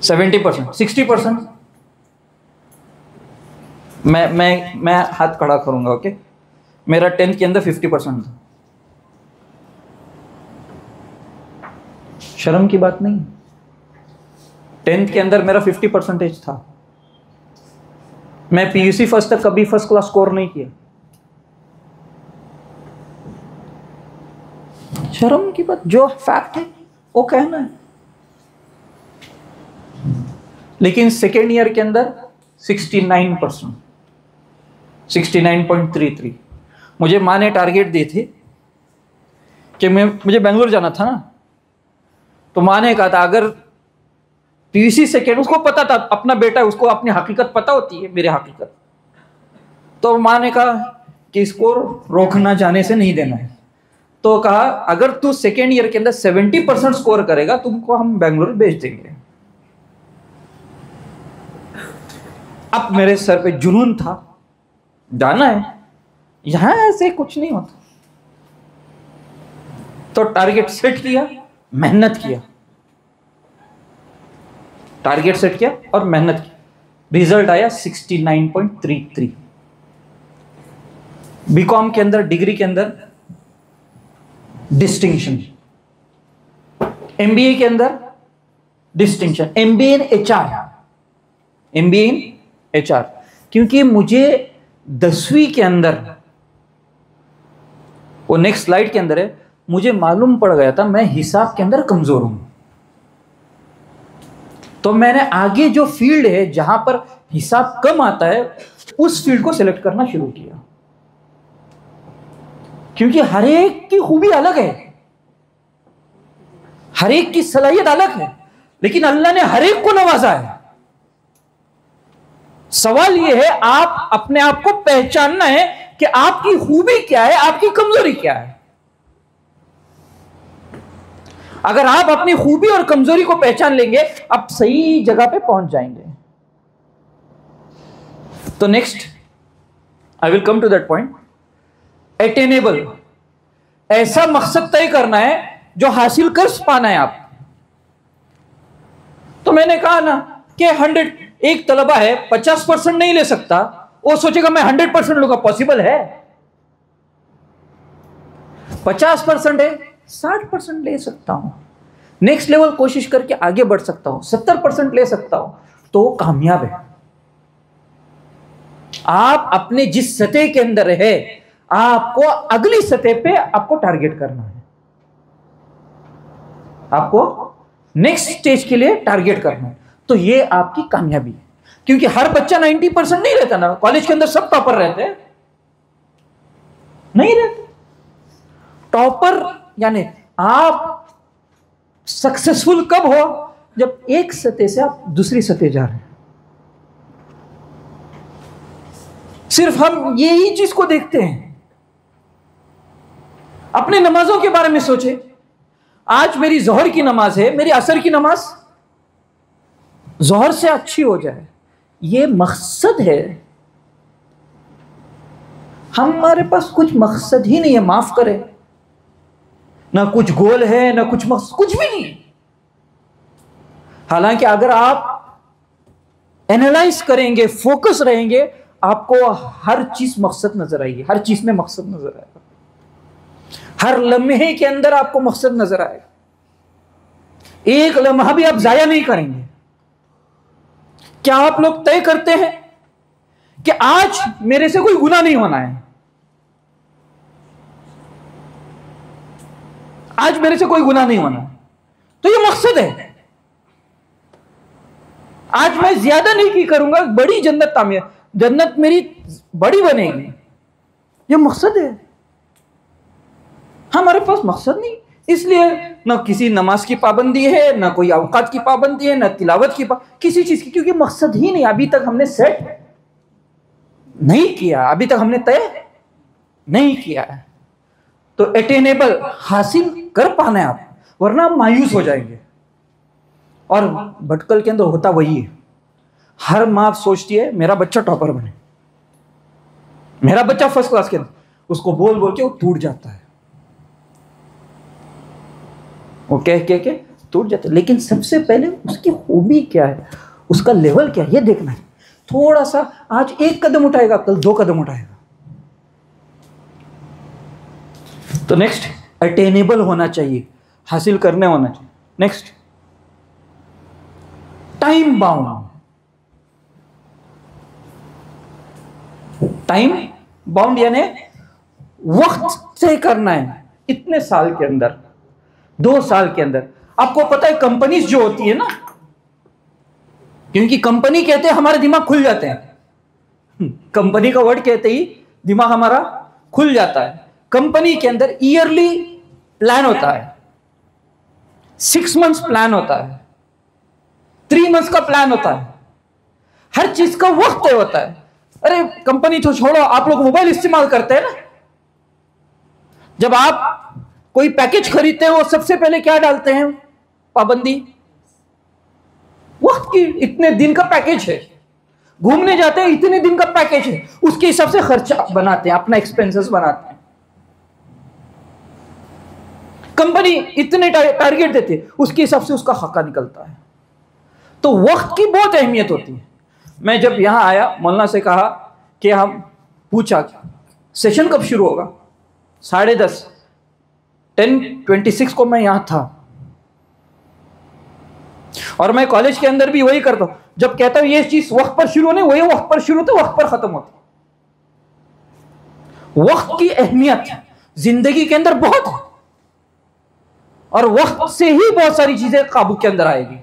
A: 70%, 60%। मैं हाथ खड़ा करूंगा, ओके? मेरा 10th के अंदर 50% था। शर्म की बात नहीं, 10th के अंदर मेरा 50% था। मैं पीयूसी फर्स्ट तक कभी फर्स्ट क्लास स्कोर नहीं किया। शर्म की बात, जो फैक्ट है वो कहना है। लेकिन सेकेंड ईयर के अंदर 69%, 69.33। मुझे माँ ने टारगेट दिए थे कि मुझे बेंगलोर जाना था ना, तो माँ ने कहा था अगर पीयूसी सेकेंड, उसको पता था अपना बेटा है, उसको अपनी हकीकत पता होती है, मेरी हकीकत। तो माँ ने कहा कि इसको रोकना जाने से नहीं देना है। तो कहा अगर तू सेकेंड ईयर के अंदर 70% स्कोर करेगा, तुमको हम बेंगलोर भेज देंगे। अब मेरे सर पे जुनून था, जाना है, यहां ऐसे कुछ नहीं होता। तो टारगेट सेट किया, मेहनत किया, टारगेट सेट किया और मेहनत की। रिजल्ट आया 69.33। बीकॉम के अंदर, डिग्री के अंदर डिस्टिंक्शन, एमबीए के अंदर distinction, MBA in HR, MBA in HR. क्योंकि मुझे 10वीं के अंदर, वो नेक्स्ट स्लाइड के अंदर है, मुझे मालूम पड़ गया था मैं हिसाब के अंदर कमजोर हूं। तो मैंने आगे जो फील्ड है जहां पर हिसाब कम आता है, उस फील्ड को सिलेक्ट करना शुरू किया। क्योंकि हर एक की खूबी अलग है, हर एक की सलाहियत अलग है, लेकिन अल्लाह ने हर एक को नवाजा है। सवाल यह है, आप अपने आप को पहचानना है कि आपकी खूबी क्या है, आपकी कमजोरी क्या है। अगर आप अपनी खूबी और कमजोरी को पहचान लेंगे, आप सही जगह पे पहुंच जाएंगे। तो next I will come to that point. Attainable, ऐसा मकसद तय करना है जो हासिल कर पाना है आप। तो मैंने कहा ना कि 100, एक तलबा है 50% नहीं ले सकता, वो सोचेगा मैं 100% लूंगा। पॉसिबल है? 50% है, 60% ले सकता हूं, नेक्स्ट लेवल कोशिश करके आगे बढ़ सकता हूं, 70% ले सकता हूं, तो वो कामयाब है। आप अपने जिस सतह के अंदर है, आपको अगली सतह पे आपको टारगेट करना है, आपको नेक्स्ट स्टेज के लिए टारगेट करना है। तो ये आपकी कामयाबी है। क्योंकि हर बच्चा 90% नहीं रहता ना। कॉलेज के अंदर सब टॉपर रहते हैं? नहीं रहते। टॉपर यानी आप सक्सेसफुल कब हो? जब एक सतह से आप दूसरी सतह जा रहे हैं। सिर्फ हम यही चीज को देखते हैं। अपने नमाजों के बारे में सोचे, आज मेरी जोहर की नमाज है, मेरी असर की नमाज जोहर से अच्छी हो जाए, ये मकसद है। हमारे पास कुछ मकसद ही नहीं है, माफ करें, ना कुछ गोल है ना कुछ मकसद, कुछ भी नहीं। हालांकि अगर आप एनालाइज करेंगे, फोकस रहेंगे, आपको हर चीज मकसद नजर आएगी, हर चीज में मकसद नजर आएगा, हर लम्हे के अंदर आपको मकसद नजर आएगा। एक लम्हा भी आप जाया नहीं करेंगे। क्या आप लोग तय करते हैं कि आज मेरे से कोई गुनाह नहीं होना है, आज मेरे से कोई गुनाह नहीं होना है, तो ये मकसद है। आज मैं ज्यादा नहीं की करूंगा, बड़ी जन्नत तामिया, जन्नत मेरी बड़ी बनेगी, ये मकसद है। हमारे पास मकसद नहीं, इसलिए ना किसी नमाज की पाबंदी है, ना कोई औकात की पाबंदी है, ना तिलावत की किसी चीज की, क्योंकि मकसद ही नहीं, अभी तक हमने सेट नहीं किया, अभी तक हमने तय नहीं किया है। तो अटेनेबल हासिल कर पाना है आप, वरना आप मायूस हो जाएंगे। और भटकल के अंदर होता वही है, हर माँ सोचती है मेरा बच्चा टॉपर बने, मेरा बच्चा फर्स्ट क्लास के अंदर, उसको बोल बोल के वो टूट जाता है, वो कह के टूट जाता है। लेकिन सबसे पहले उसकी खूबी क्या है, उसका लेवल क्या है, ये देखना है। थोड़ा सा आज एक कदम उठाएगा, कल 2 कदम उठाएगा। तो नेक्स्ट, अटेनेबल होना चाहिए, हासिल करने होना चाहिए। Next, time bound. Time bound यानी वक्त से करना है, इतने साल के अंदर, 2 साल के अंदर। आपको पता है कंपनीज जो होती है ना, क्योंकि कंपनी कहते हैं हमारे दिमाग खुल जाते हैं, कंपनी का वर्ड कहते ही दिमाग हमारा खुल जाता है। कंपनी के अंदर ईयरली प्लान होता है, 6 मंथ्स प्लान होता है, 3 मंथ्स का प्लान होता है, हर चीज का वक्त तय होता है। अरे कंपनी तो छोड़ो, आप लोग मोबाइल इस्तेमाल करते हैं ना, जब आप कोई पैकेज खरीदते हैं वो सबसे पहले क्या डालते हैं, पाबंदी, वक्त की, इतने दिन का पैकेज है। घूमने जाते हैं, इतने दिन का पैकेज है, उसके हिसाब से खर्चा बनाते हैं, अपना एक्सपेंसेस बनाते हैं। कंपनी इतने टारगेट देती है, उसके हिसाब से उसका हक्का निकलता है। तो वक्त की बहुत अहमियत होती है। मैं जब यहां आया, मौलाना से कहा कि हम पूछा सेशन कब शुरू होगा, 10:30, 10:26 को मैं यहां था। और मैं कॉलेज के अंदर भी वही करता हूं, जब कहता हूं ये चीज वक्त पर शुरू होने, वही वक्त पर शुरू होती, वक्त पर खत्म होती। वक्त की अहमियत जिंदगी के अंदर बहुत है, और वक्त से ही बहुत सारी चीजें काबू के अंदर आएगी।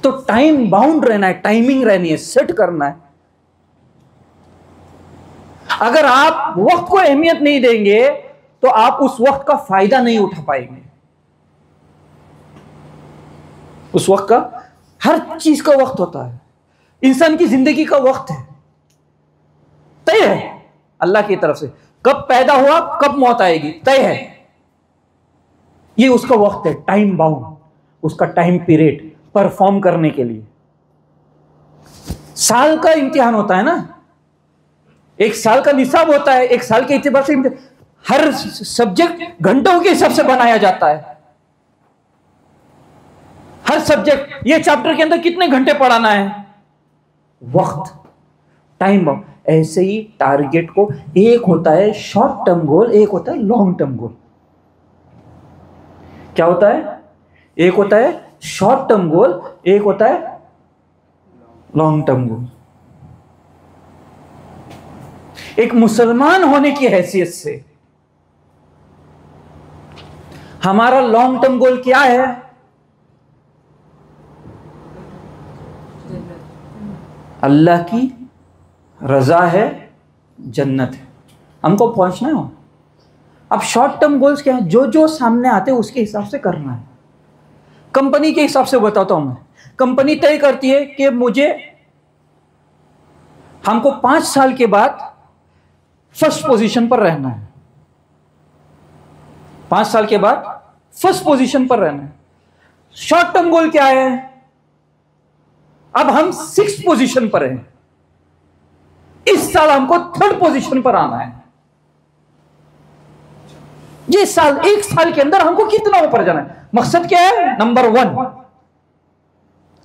A: तो टाइम बाउंड रहना है, टाइमिंग रहनी है, सेट करना है। अगर आप वक्त को अहमियत नहीं देंगे तो आप उस वक्त का फायदा नहीं उठा पाएंगे। उस वक्त का, हर चीज का वक्त होता है, इंसान की जिंदगी का वक्त है, तय है अल्लाह की तरफ से। कब पैदा हुआ, कब मौत आएगी, तय है, ये उसका वक्त है, टाइम बाउंड, उसका टाइम पीरियड परफॉर्म करने के लिए। साल का इम्तिहान होता है ना, 1 साल का निसाब होता है, 1 साल के एतबार से हर सब्जेक्ट घंटों के हिसाब से बनाया जाता है। हर सब्जेक्ट, ये चैप्टर के अंदर कितने घंटे पढ़ाना है, वक्त, टाइम बाउंड। ऐसे ही टारगेट को, एक होता है शॉर्ट टर्म गोल, एक होता है लॉन्ग टर्म गोल। क्या होता है, एक होता है शॉर्ट टर्म गोल, एक होता है लॉन्ग टर्म गोल। एक मुसलमान होने की हैसियत से हमारा लॉन्ग टर्म गोल क्या है, अल्लाह की रजा है, जन्नत है, हमको पहुंचना है। अब शॉर्ट टर्म गोल्स क्या है? जो जो सामने आते हैं उसके हिसाब से करना है। कंपनी के हिसाब से बताता हूं मैं। कंपनी तय करती है कि हमको 5 साल के बाद फर्स्ट पोजीशन पर रहना है, 5 साल के बाद फर्स्ट पोजीशन पर रहना है। शॉर्ट टर्म गोल क्या है? अब हम 6th पोजीशन पर हैं, इस साल हमको 3rd पोजीशन पर आना है। ये साल, 1 साल के अंदर हमको कितना ऊपर जाना है? मकसद क्या है? नंबर 1।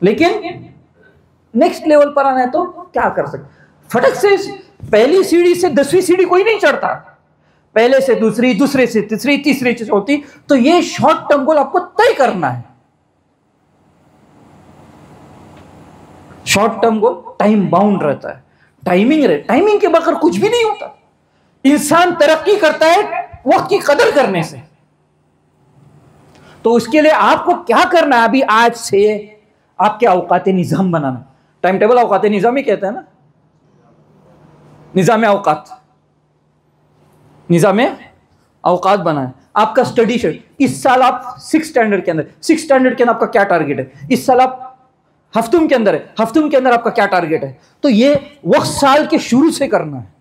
A: लेकिन नेक्स्ट लेवल पर आना है तो क्या कर सकते? फटक से पहली सीढ़ी से 10वीं सीढ़ी कोई नहीं चढ़ता, पहले से दूसरी, दूसरे से तीसरी, तीसरी से चौथी। तो ये शॉर्ट टर्म गोल आपको तय करना है। Short term goal time bound रहता है, टाइमिंग रहे, टाइमिंग के बगैर कुछ भी नहीं होता। इंसान तरक्की करता है वक्त की कदर करने से। तो उसके लिए आपको क्या करना है? अभी आज से आपके औकाते निजाम बनाना। टाइम टेबल औकाते निजाम ही कहते हैं ना, निजाम औकात, निजाम औकात बनाए। आपका स्टडी शेड्यूल, इस साल आप 6 स्टैंडर्ड के अंदर, 6 स्टैंडर्ड के अंदर आपका क्या टारगेट है? इस साल आप हफ्तुम के अंदर है, हफ्तुम के अंदर आपका क्या टारगेट है? तो ये वक्त साल के शुरू से करना है,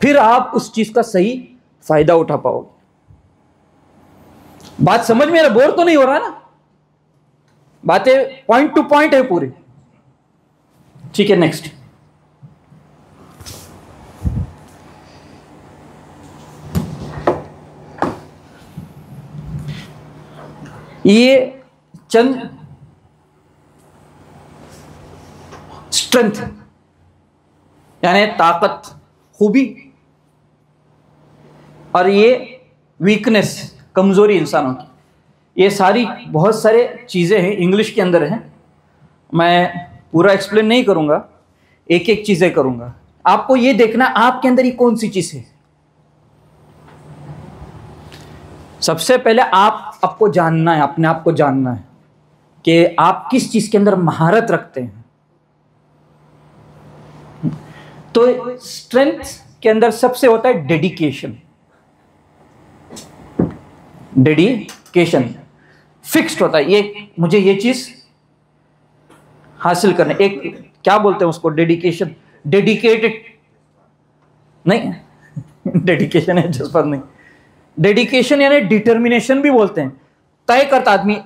A: फिर आप उस चीज का सही फायदा उठा पाओगे। बात समझ में आ रहा? बोर तो नहीं हो रहा ना? बातें पॉइंट टू पॉइंट है पूरी। ठीक है, नेक्स्ट। ये चंद स्ट्रेंथ यानी ताकत, खूबी, और ये वीकनेस, कमजोरी इंसानों की, ये सारी बहुत सारे चीजें हैं, इंग्लिश के अंदर हैं। मैं पूरा एक्सप्लेन नहीं करूंगा, एक एक चीजें करूंगा। आपको ये देखना आपके अंदर ये कौन सी चीज है। सबसे पहले आपको जानना है, अपने आप को जानना है कि आप किस चीज के अंदर महारत रखते हैं। तो स्ट्रेंथ के अंदर सबसे होता है डेडिकेशन। डेडिकेशन फिक्स्ड होता है, ये मुझे ये चीज हासिल करना। एक क्या बोलते हैं उसको? डेडिकेशन, डेडिकेटेड नहीं, डेडिकेशन है जज्बात नहीं, डेडिकेशन यानी डिटर्मिनेशन भी बोलते हैं। तय करता आदमी,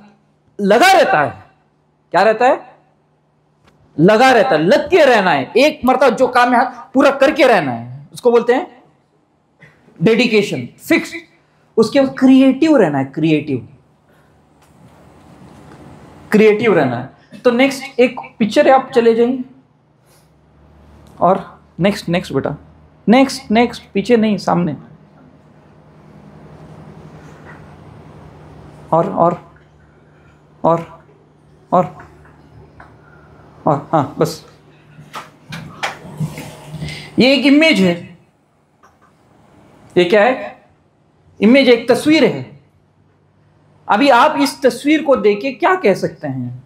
A: लगा रहता है। क्या रहता है? लगा रहता है, लग के रहना है, एक मरतबा जो काम है पूरा करके रहना है, उसको बोलते हैं डेडिकेशन, फिक्स्ड। उसके बाद क्रिएटिव रहना है, क्रिएटिव रहना है। तो नेक्स्ट एक पिक्चर है, आप चले जाइए, और नेक्स्ट बेटा, नेक्स्ट, पीछे नहीं, सामने, और हाँ, बस। ये एक इमेज है। ये क्या है? इमेज, एक तस्वीर है। अभी आप इस तस्वीर को देख के क्या कह सकते हैं?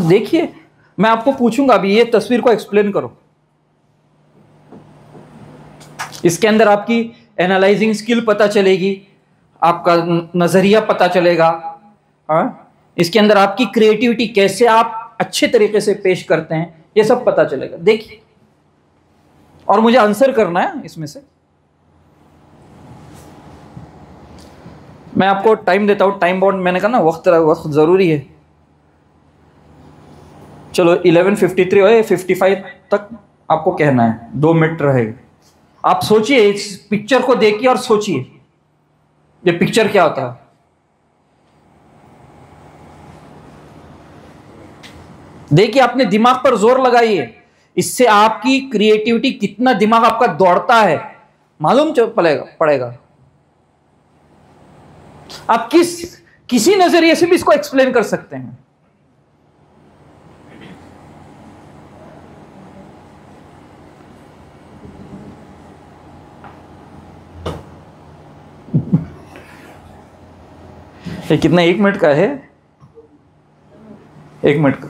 A: देखिए, मैं आपको पूछूंगा अभी, ये तस्वीर को एक्सप्लेन करो। इसके अंदर आपकी एनालाइजिंग स्किल पता चलेगी, आपका नजरिया पता चलेगा, इसके अंदर आपकी क्रिएटिविटी, कैसे आप अच्छे तरीके से पेश करते हैं, ये सब पता चलेगा। देखिए, और मुझे आंसर करना है इसमें से। मैं आपको टाइम देता हूं, टाइम बाउंड, मैंने कहा ना वक्त जरूरी है। चलो 11:53 और 55 तक आपको कहना है, 2 मिनट रहेगा। आप सोचिए इस पिक्चर को देखिए और सोचिए ये पिक्चर क्या होता है। देखिए, अपने दिमाग पर जोर लगाइए, इससे आपकी क्रिएटिविटी, कितना दिमाग आपका दौड़ता है मालूम पड़ेगा। आप किसी नजरिए से भी इसको एक्सप्लेन कर सकते हैं। ये कितना, 1 मिनट का है? 1 मिनट का।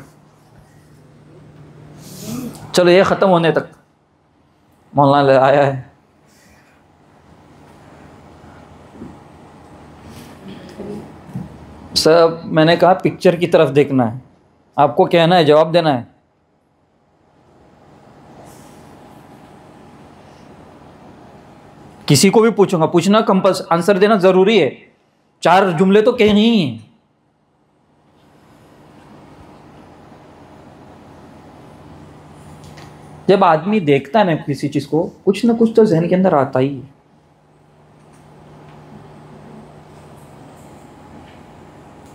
A: चलो ये ख़त्म होने तक मौलाना आया है। सब मैंने कहा पिक्चर की तरफ देखना है, आपको कहना है, जवाब देना है। किसी को भी पूछूंगा, पूछना कंपल्स, आंसर देना जरूरी है। 4 जुमले तो कहने ही हैं। जब आदमी देखता है ना किसी चीज को, कुछ ना कुछ तो जहन के अंदर आता ही है।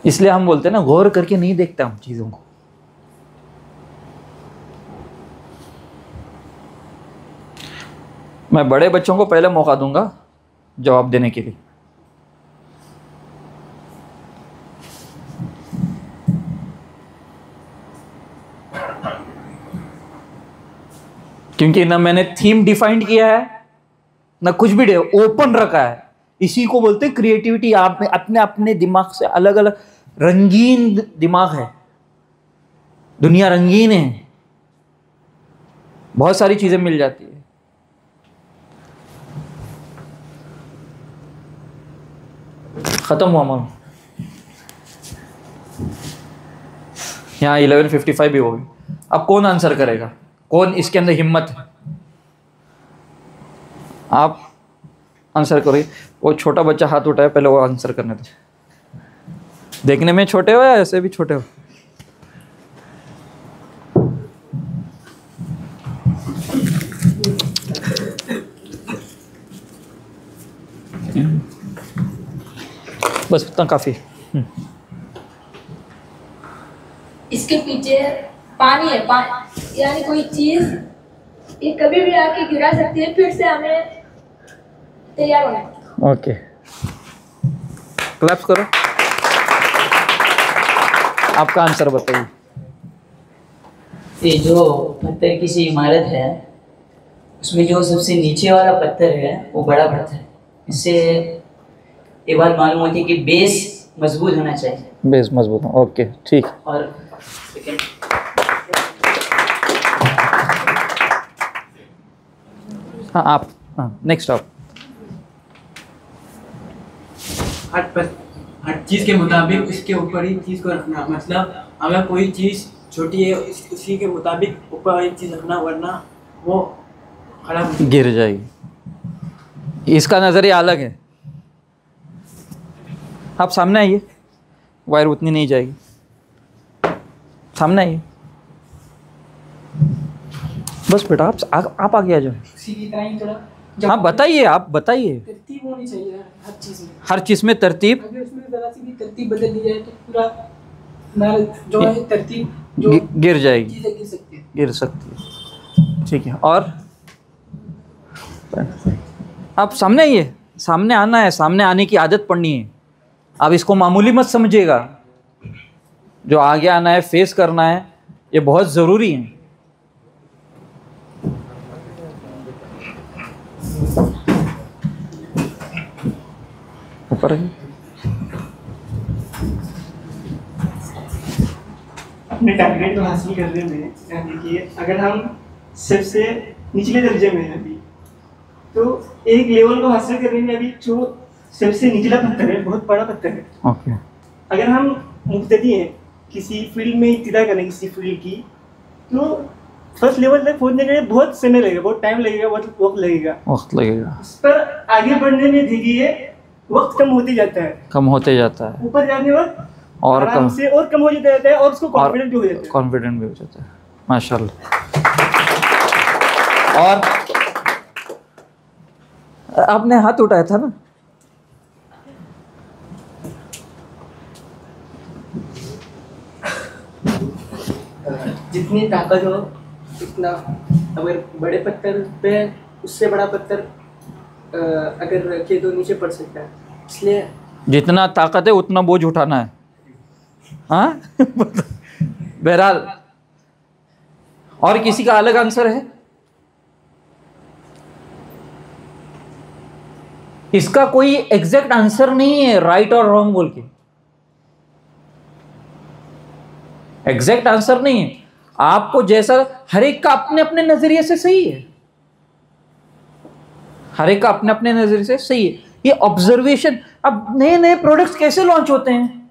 A: इसलिए हम बोलते हैं ना, गौर करके नहीं देखते हम चीजों को। मैं बड़े बच्चों को पहले मौका दूंगा जवाब देने के लिए। क्योंकि ना मैंने थीम डिफाइंड किया है, ना कुछ भी ओपन रखा है। इसी को बोलते हैं क्रिएटिविटी। आप में अपने अपने दिमाग से अलग अलग रंगीन दिमाग है, दुनिया रंगीन है, बहुत सारी चीजें मिल जाती है। खत्म हुआ मालूम, यहाँ 11:55 भी होगी। अब कौन आंसर करेगा? कौन इसके अंदर हिम्मत है? आप आंसर करो। वो छोटा बच्चा हाथ उठाया, पहले वो आंसर करने दो। देखने में छोटे हो या ऐसे भी छोटे हो? बस इतना काफी।
B: इसके पीछे पानी है, यानी कोई चीज ये कभी भी आके गिरा सकती है, फिर से हमें तैयार होना है।
A: ओके, क्लैप्स करो। आपका आंसर बताइए।
C: ये जो पत्थर की सी इमारत है, उसमें जो सबसे नीचे वाला पत्थर है वो बड़ा पत्थर है। इससे ये बात मालूम होती है कि बेस मजबूत होना चाहिए।
A: बेस मजबूत, ओके ठीक।
C: और
A: हाँ आप, हाँ नेक्स्ट आप।
D: हर चीज़ के मुताबिक उसके ऊपर ही चीज़ को रखना। मतलब अगर कोई चीज़ छोटी है, उसी के मुताबिक ऊपर एक चीज़ रखना, वरना वो खराब
A: गिर जाएगी। इसका नज़रिया अलग है। आप सामने आइए, वायर उतनी नहीं जाएगी। सामने आइए बस बेटा, आप आगे आ जाओ।
D: उसी की तरह ही थोड़ा।
A: हाँ बताइए, आप बताइए।
D: तरतीब होनी चाहिए हर चीज़ में।
A: हर चीज़ में तरतीब।
D: अगर उसमें ज़रा सी भी तरतीब बदल दी जाए तो पूरा जो है तरतीब जो
A: गिर जाएगी,
D: चीज़ें गिर सकती है।
A: गिर सकती है। ठीक है, और आप सामने आइए। सामने आना है, सामने आने की आदत पड़नी है। आप इसको मामूली मत समझिएगा। जो आगे आना है, फेस करना है, ये बहुत ज़रूरी है। ऊपर है।
E: अपने टारगेट को हासिल करने में, यानी कि अगर हम सबसे निचले दर्जे में हैं अभी, तो एक लेवल को हासिल करने में अभी जो सबसे निचला पत्थर है, बहुत बड़ा पत्थर है।
A: ओके।
E: अगर हम मुब्तदी हैं किसी फील्ड में, इब्तिदा करें किसी फील्ड की, तो फर्स्ट लेवल तक पहुंचने के लिए बहुत समय लगेगा, बहुत टाइम लगेगा, बहुत वक्त लगेगा।
A: वक्त लगेगा।
E: उस पर आगे बढ़ने में देखिए वक्त कम होते जाता है,
A: कम होते जाता है,
E: ऊपर जाने वक्त
A: और
E: आराम
A: कम
E: से और कम हो जाता है, और उसको कॉन्फिडेंट भी हो जाता है।
A: कॉन्फिडेंट भी हो जाता है। माशाल्लाह। और आपने हाथ उठाया था ना?
D: जितनी ताकत हो उतना, अगर बड़े पत्थर पे उससे बड़ा पत्थर अगर रखे तो नीचे पड़ सकता है, इसलिए
A: जितना ताकत है उतना बोझ उठाना है। हाँ बहरहाल, और किसी का अलग आंसर है? इसका कोई एग्जैक्ट आंसर नहीं है, राइट और रॉन्ग बोल के। एग्जैक्ट आंसर नहीं है। आपको जैसा, हर एक का अपने अपने नजरिए से सही है, हर एक का अपने अपने नजरिए से सही है। ये ऑब्जर्वेशन। अब नए नए प्रोडक्ट्स कैसे लॉन्च होते हैं?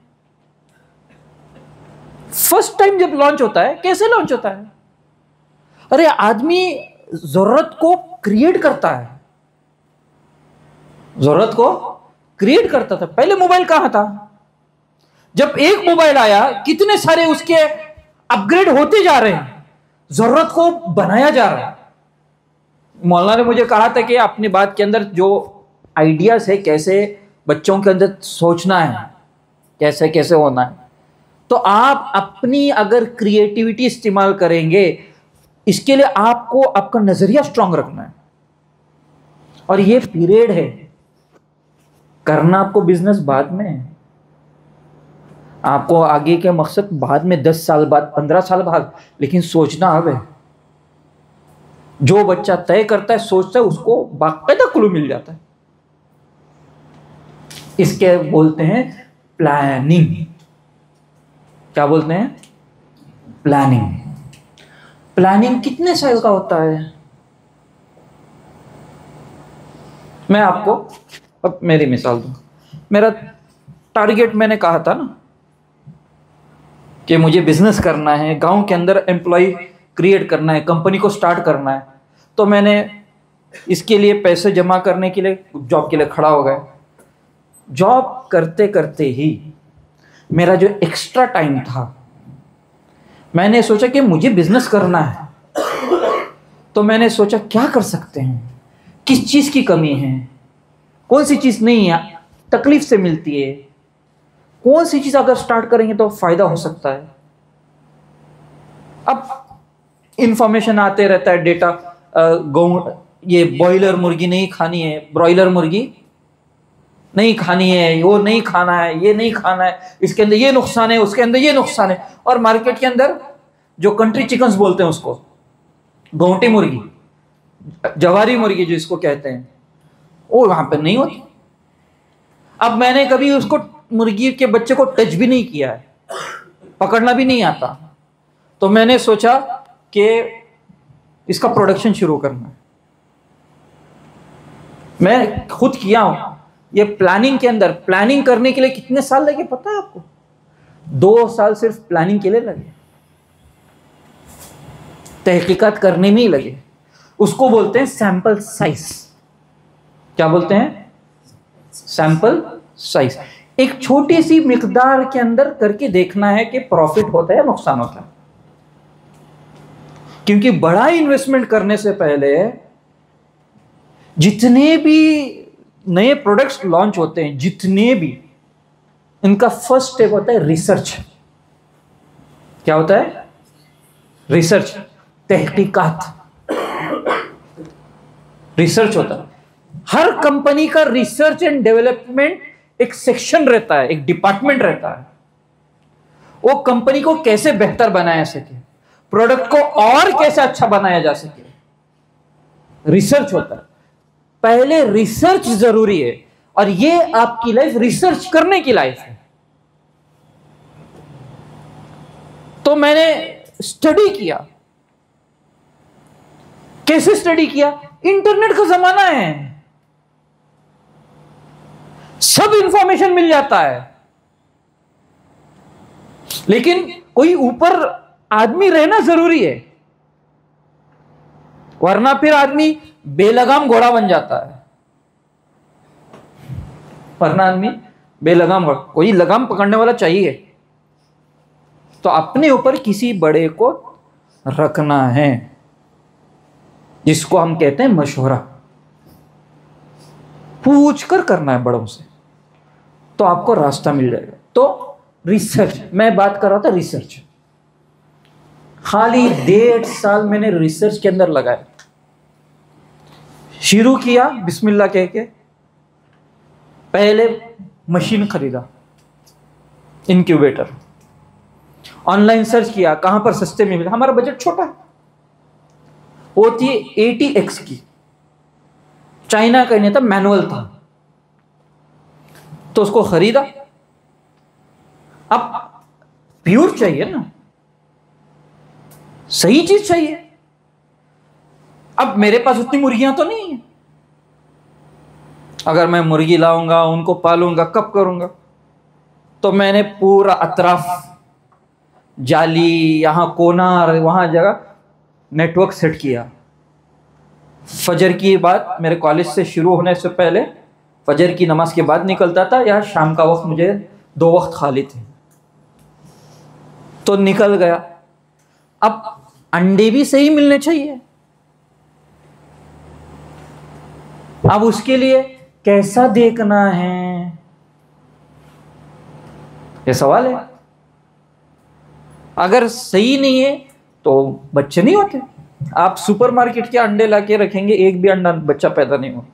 A: फर्स्ट टाइम जब लॉन्च होता है, कैसे लॉन्च होता है? अरे आदमी जरूरत को क्रिएट करता है, जरूरत को क्रिएट करता था। पहले मोबाइल कहां था? जब एक मोबाइल आया, कितने सारे उसके अपग्रेड होते जा रहे हैं, जरूरत को बनाया जा रहा है। मौलाना ने मुझे कहा था कि अपनी बात के अंदर जो आइडियाज है, कैसे बच्चों के अंदर सोचना है, कैसे कैसे होना है, तो आप अपनी अगर क्रिएटिविटी इस्तेमाल करेंगे, इसके लिए आपको आपका नजरिया स्ट्रांग रखना है। और ये पीरियड है, करना आपको बिजनेस बाद में है, आपको आगे के मकसद बाद में, 10 साल बाद, 15 साल बाद, लेकिन सोचना अब है। जो बच्चा तय करता है, सोचता है, उसको बाकायदा क्लू मिल जाता है। इसके बोलते हैं प्लानिंग। क्या बोलते हैं? प्लानिंग। प्लानिंग कितने साल का होता है? मैं आपको अब मेरी मिसाल दूं। मेरा टारगेट, मैंने कहा था ना कि मुझे बिजनेस करना है, गांव के अंदर एम्प्लॉय क्रिएट करना है, कंपनी को स्टार्ट करना है। तो मैंने इसके लिए पैसे जमा करने के लिए जॉब के लिए खड़ा हो गया। जॉब करते करते ही मेरा जो एक्स्ट्रा टाइम था, मैंने सोचा कि मुझे बिजनेस करना है। तो मैंने सोचा क्या कर सकते हैं, किस चीज़ की कमी है, कौन सी चीज़ नहीं है, तकलीफ से मिलती है, कौन सी चीज़ अगर स्टार्ट करेंगे तो फ़ायदा हो सकता है। अब इंफॉर्मेशन आते रहता है, डेटा, ये बॉयलर मुर्गी नहीं खानी है, ब्रॉयलर मुर्गी नहीं खानी है, वो नहीं खाना है, ये नहीं खाना है, इसके अंदर ये नुकसान है, उसके अंदर ये नुकसान है। और मार्केट के अंदर जो कंट्री चिकन्स बोलते हैं उसको, गोंटी मुर्गी, जवारी मुर्गी जो इसको कहते हैं, वो वहां पर नहीं होती। अब मैंने कभी उसको, मुर्गी के बच्चे को टच भी नहीं किया है, पकड़ना भी नहीं आता। तो मैंने सोचा कि इसका प्रोडक्शन शुरू करना है। मैं खुद किया हूं ये प्लानिंग के अंदर। प्लानिंग करने के लिए कितने साल लगे पता है आपको? 2 साल सिर्फ प्लानिंग के लिए लगे, तहकीकात करने में ही लगे। उसको बोलते हैं सैंपल साइज। क्या बोलते हैं? Sample size. एक छोटी सी मिकदार के अंदर करके देखना है कि प्रॉफिट होता है या नुकसान होता है। क्योंकि बड़ा इन्वेस्टमेंट करने से पहले जितने भी नए प्रोडक्ट्स लॉन्च होते हैं, जितने भी, इनका फर्स्ट स्टेप होता है रिसर्च। क्या होता है? रिसर्च, तहकीकात, रिसर्च होता है। हर कंपनी का रिसर्च एंड डेवलपमेंट एक सेक्शन रहता है, एक डिपार्टमेंट रहता है। वो कंपनी को कैसे बेहतर बनाया सके, प्रोडक्ट को और कैसे अच्छा बनाया जा सके, रिसर्च होता है। पहले रिसर्च जरूरी है, और ये आपकी लाइफ रिसर्च करने की लाइफ है। तो मैंने स्टडी किया। कैसे स्टडी किया? इंटरनेट का जमाना है, सब इंफॉर्मेशन मिल जाता है। लेकिन कोई ऊपर आदमी रहना जरूरी है, वरना फिर आदमी बेलगाम घोड़ा बन जाता है। वरना आदमी बेलगाम घोड़ा, कोई लगाम पकड़ने वाला चाहिए। तो अपने ऊपर किसी बड़े को रखना है, जिसको हम कहते हैं मशवरा। पूछ कर करना है बड़ों से, तो आपको रास्ता मिल जाएगा। तो रिसर्च, मैं बात कर रहा था रिसर्च। खाली 1.5 साल मैंने रिसर्च के अंदर लगाया। शुरू किया बिस्मिल्लाह कह के। पहले मशीन खरीदा, इंक्यूबेटर, ऑनलाइन सर्च किया कहां पर सस्ते में मिले। हमारा बजट छोटा है, वो थी 80X की, चाइना का नहीं था, मैनुअल था। तो उसको खरीदा। अब प्योर चाहिए ना, सही चीज चाहिए। अब मेरे पास उतनी मुर्गियां तो नहीं है, अगर मैं मुर्गी लाऊंगा उनको पालूंगा कब करूंगा? तो मैंने पूरा अतराफ जाली, यहां कोना, वहां जगह नेटवर्क सेट किया। फजर की बात मेरे कॉलेज से शुरू होने से पहले फजर की नमाज के बाद निकलता था, या शाम का वक्त मुझे 2 वक्त खाली थे, तो निकल गया। अब अंडे भी सही मिलने चाहिए। अब उसके लिए कैसा देखना है, ये सवाल है। अगर सही नहीं है तो बच्चे नहीं होते। आप सुपरमार्केट के अंडे लाके रखेंगे, एक भी अंडा बच्चा पैदा नहीं हो।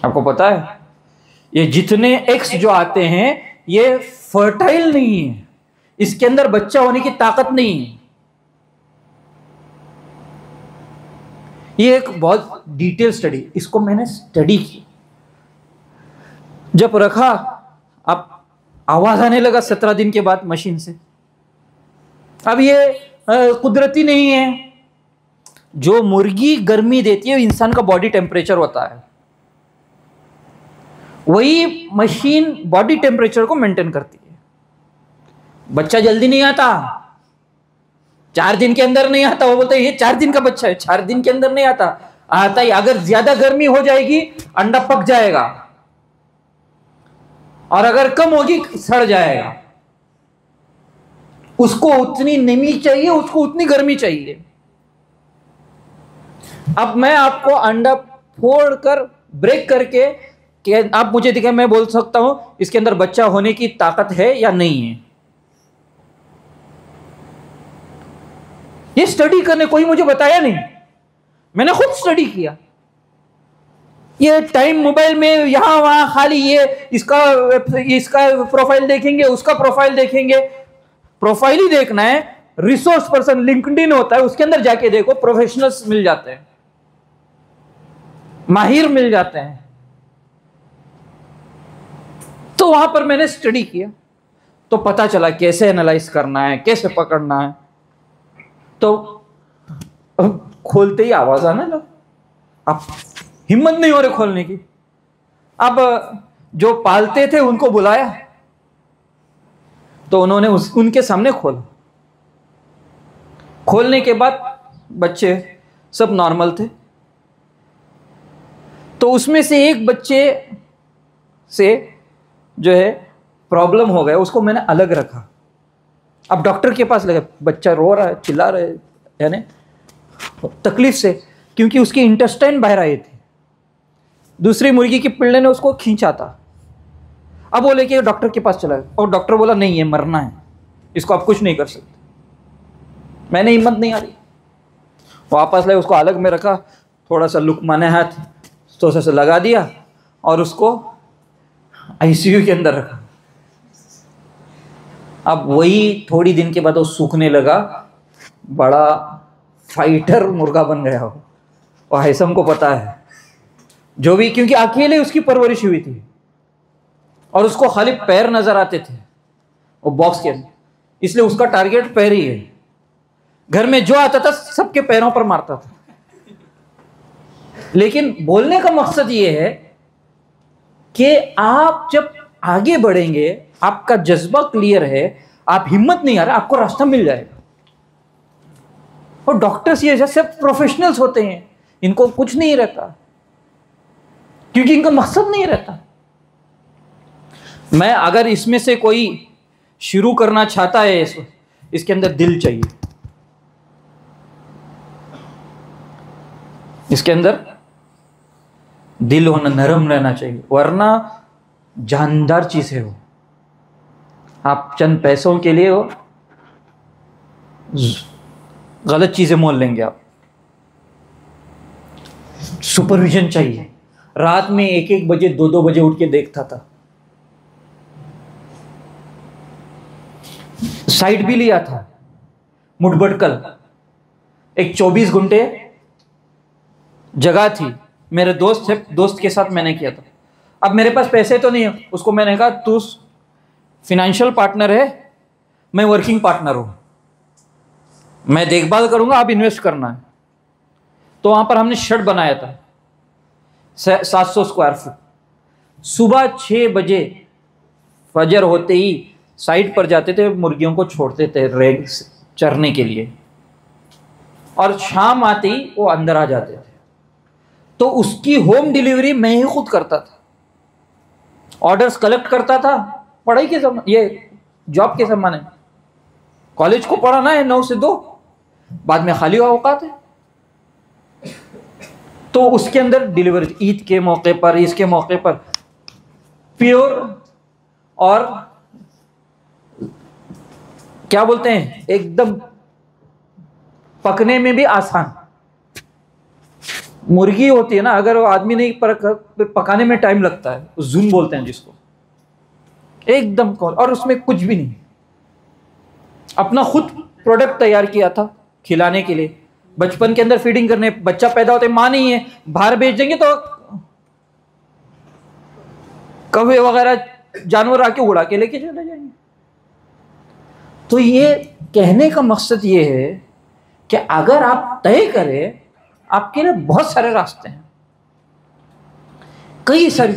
A: आपको पता है ये जितने एग्स जो आते हैं ये फर्टाइल नहीं है, इसके अंदर बच्चा होने की ताकत नहीं है। ये एक बहुत डिटेल स्टडी, इसको मैंने स्टडी की। जब रखा, अब आवाज आने लगा 17 दिन के बाद मशीन से। अब ये कुदरती नहीं है। जो मुर्गी गर्मी देती है इंसान का बॉडी टेम्परेचर होता है, वही मशीन बॉडी टेम्परेचर को मेंटेन करती है। बच्चा जल्दी नहीं आता, 4 दिन के अंदर नहीं आता। वो बोलते हैं ये 4 दिन का बच्चा है, 4 दिन के अंदर नहीं आता ही। अगर ज्यादा गर्मी हो जाएगी अंडा पक जाएगा, और अगर कम होगी सड़ जाएगा। उसको उतनी नमी चाहिए, उसको उतनी गर्मी चाहिए। अब मैं आपको अंडा फोड़कर ब्रेक करके कि आप मुझे दिखाएं, मैं बोल सकता हूं इसके अंदर बच्चा होने की ताकत है या नहीं है। ये स्टडी करने कोई मुझे बताया नहीं, मैंने खुद स्टडी किया। ये टाइम मोबाइल में यहां वहां खाली ये इसका प्रोफाइल देखेंगे, उसका प्रोफाइल देखेंगे। प्रोफाइल ही देखना है, रिसोर्स पर्सन लिंक्डइन होता है, उसके अंदर जाके देखो, प्रोफेशनल्स मिल जाते हैं, माहिर मिल जाते हैं। तो वहां पर मैंने स्टडी किया, तो पता चला कैसे एनालाइज करना है, कैसे पकड़ना है। तो खोलते ही आवाज आने लगा, अब हिम्मत नहीं हो रही खोलने की। अब जो पालते थे उनको बुलाया, तो उन्होंने उनके सामने खोला। खोलने के बाद बच्चे सब नॉर्मल थे। तो उसमें से एक बच्चे से जो है प्रॉब्लम हो गया, उसको मैंने अलग रखा। अब डॉक्टर के पास लगा, बच्चा रो रहा है, चिल्ला रहा है, यानी तकलीफ से, क्योंकि उसकी इंटेस्टाइन बाहर आई थी। दूसरी मुर्गी की पिल्ले ने उसको खींचा था। अब वो लेके डॉक्टर के पास चला गया, और डॉक्टर बोला नहीं, ये मरना है, इसको आप कुछ नहीं कर सकते। मैंने हिम्मत नहीं आ रही, वापस लाए, उसको अलग में रखा, थोड़ा सा लुकमाने हाथ तो से लगा दिया, और उसको आईसीयू के अंदर रखा। अब वही थोड़ी दिन के बाद वो सूखने लगा, बड़ा फाइटर मुर्गा बन गया हो। और हैसम को पता है जो भी, क्योंकि अकेले उसकी परवरिश हुई थी, और उसको खाली पैर नजर आते थे वो बॉक्स के अंदर, इसलिए उसका टारगेट पैर ही है। घर में जो आता था सबके पैरों पर मारता था। लेकिन बोलने का मकसद ये है कि आप जब आगे बढ़ेंगे, आपका जज्बा क्लियर है, आप हिम्मत नहीं आ रहा, आपको रास्ता मिल जाएगा। और डॉक्टर्स ये जैसे प्रोफेशनल्स होते हैं, इनको कुछ नहीं रहता, क्योंकि इनका मकसद नहीं रहता। मैं अगर इसमें से कोई शुरू करना चाहता है, इसके अंदर दिल चाहिए, इसके अंदर दिल होना, नरम रहना चाहिए, वरना जानदार चीज है वो। आप चंद पैसों के लिए वो गलत चीजें मोल लेंगे आप। सुपरविजन चाहिए। रात में 1-1 बजे 2-2 बजे उठ के देखता था। साइट भी लिया था मुठभटकल, एक 24 घंटे जगह थी, मेरे दोस्त थे, दोस्त के साथ मैंने किया था। अब मेरे पास पैसे तो नहीं है, उसको मैंने कहा तू फाइनेंशियल पार्टनर है, मैं वर्किंग पार्टनर हूं, मैं देखभाल करूंगा, आप इन्वेस्ट करना है। तो वहां पर हमने शेड बनाया था 700 स्क्वायर फुट। सुबह 6 बजे फजर होते ही साइड पर जाते थे, मुर्गियों को छोड़ते थे रेग चरने के लिए, और शाम आते ही वो अंदर आ जाते थे। तो उसकी होम डिलीवरी मैं ही खुद करता था, ऑर्डर्स कलेक्ट करता था। पढ़ाई के समय, ये जॉब के ज़माने, कॉलेज को पढ़ाना है 9 से 2, बाद में खाली औकात है, तो उसके अंदर डिलीवरी ईद के मौके पर, इसके मौके पर प्योर और क्या बोलते हैं एकदम पकने में भी आसान मुर्गी होती है ना। अगर वो आदमी नहीं पकाने में टाइम लगता है, जून बोलते हैं जिसको, एकदम कॉल, और उसमें कुछ भी नहीं। अपना खुद प्रोडक्ट तैयार किया था खिलाने के लिए। बचपन के अंदर फीडिंग करने, बच्चा पैदा होते मां नहीं है, बाहर भेज देंगे तो कौवे वगैरह जानवर आके उड़ा के लेके चले जाएंगे। तो ये कहने का मकसद ये है कि अगर आप तय करें, आपके लिए बहुत सारे रास्ते हैं, कई सारे,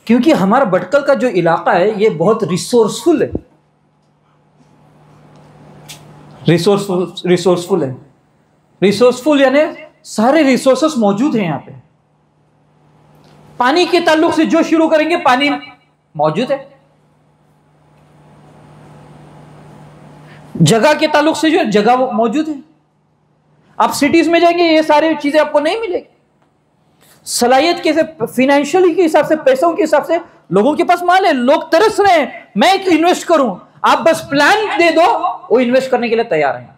A: क्योंकि हमारा भटकल का जो इलाका है ये बहुत रिसोर्सफुल है, रिसोर्सफुल यानी सारे रिसोर्सेस मौजूद हैं यहाँ पे। पानी के ताल्लुक से जो शुरू करेंगे, पानी मौजूद है। जगह के ताल्लुक से जो जगह मौजूद है। आप सिटीज में जाएंगे, ये सारी चीजें आपको नहीं मिलेगी। सलाहियत के, फिनेंशियली के हिसाब से, पैसों के हिसाब से लोगों के पास माल है, लोग तरस रहे हैं मैं इन्वेस्ट करूं। आप बस प्लान दे दो, वो इन्वेस्ट करने के लिए तैयार हैं।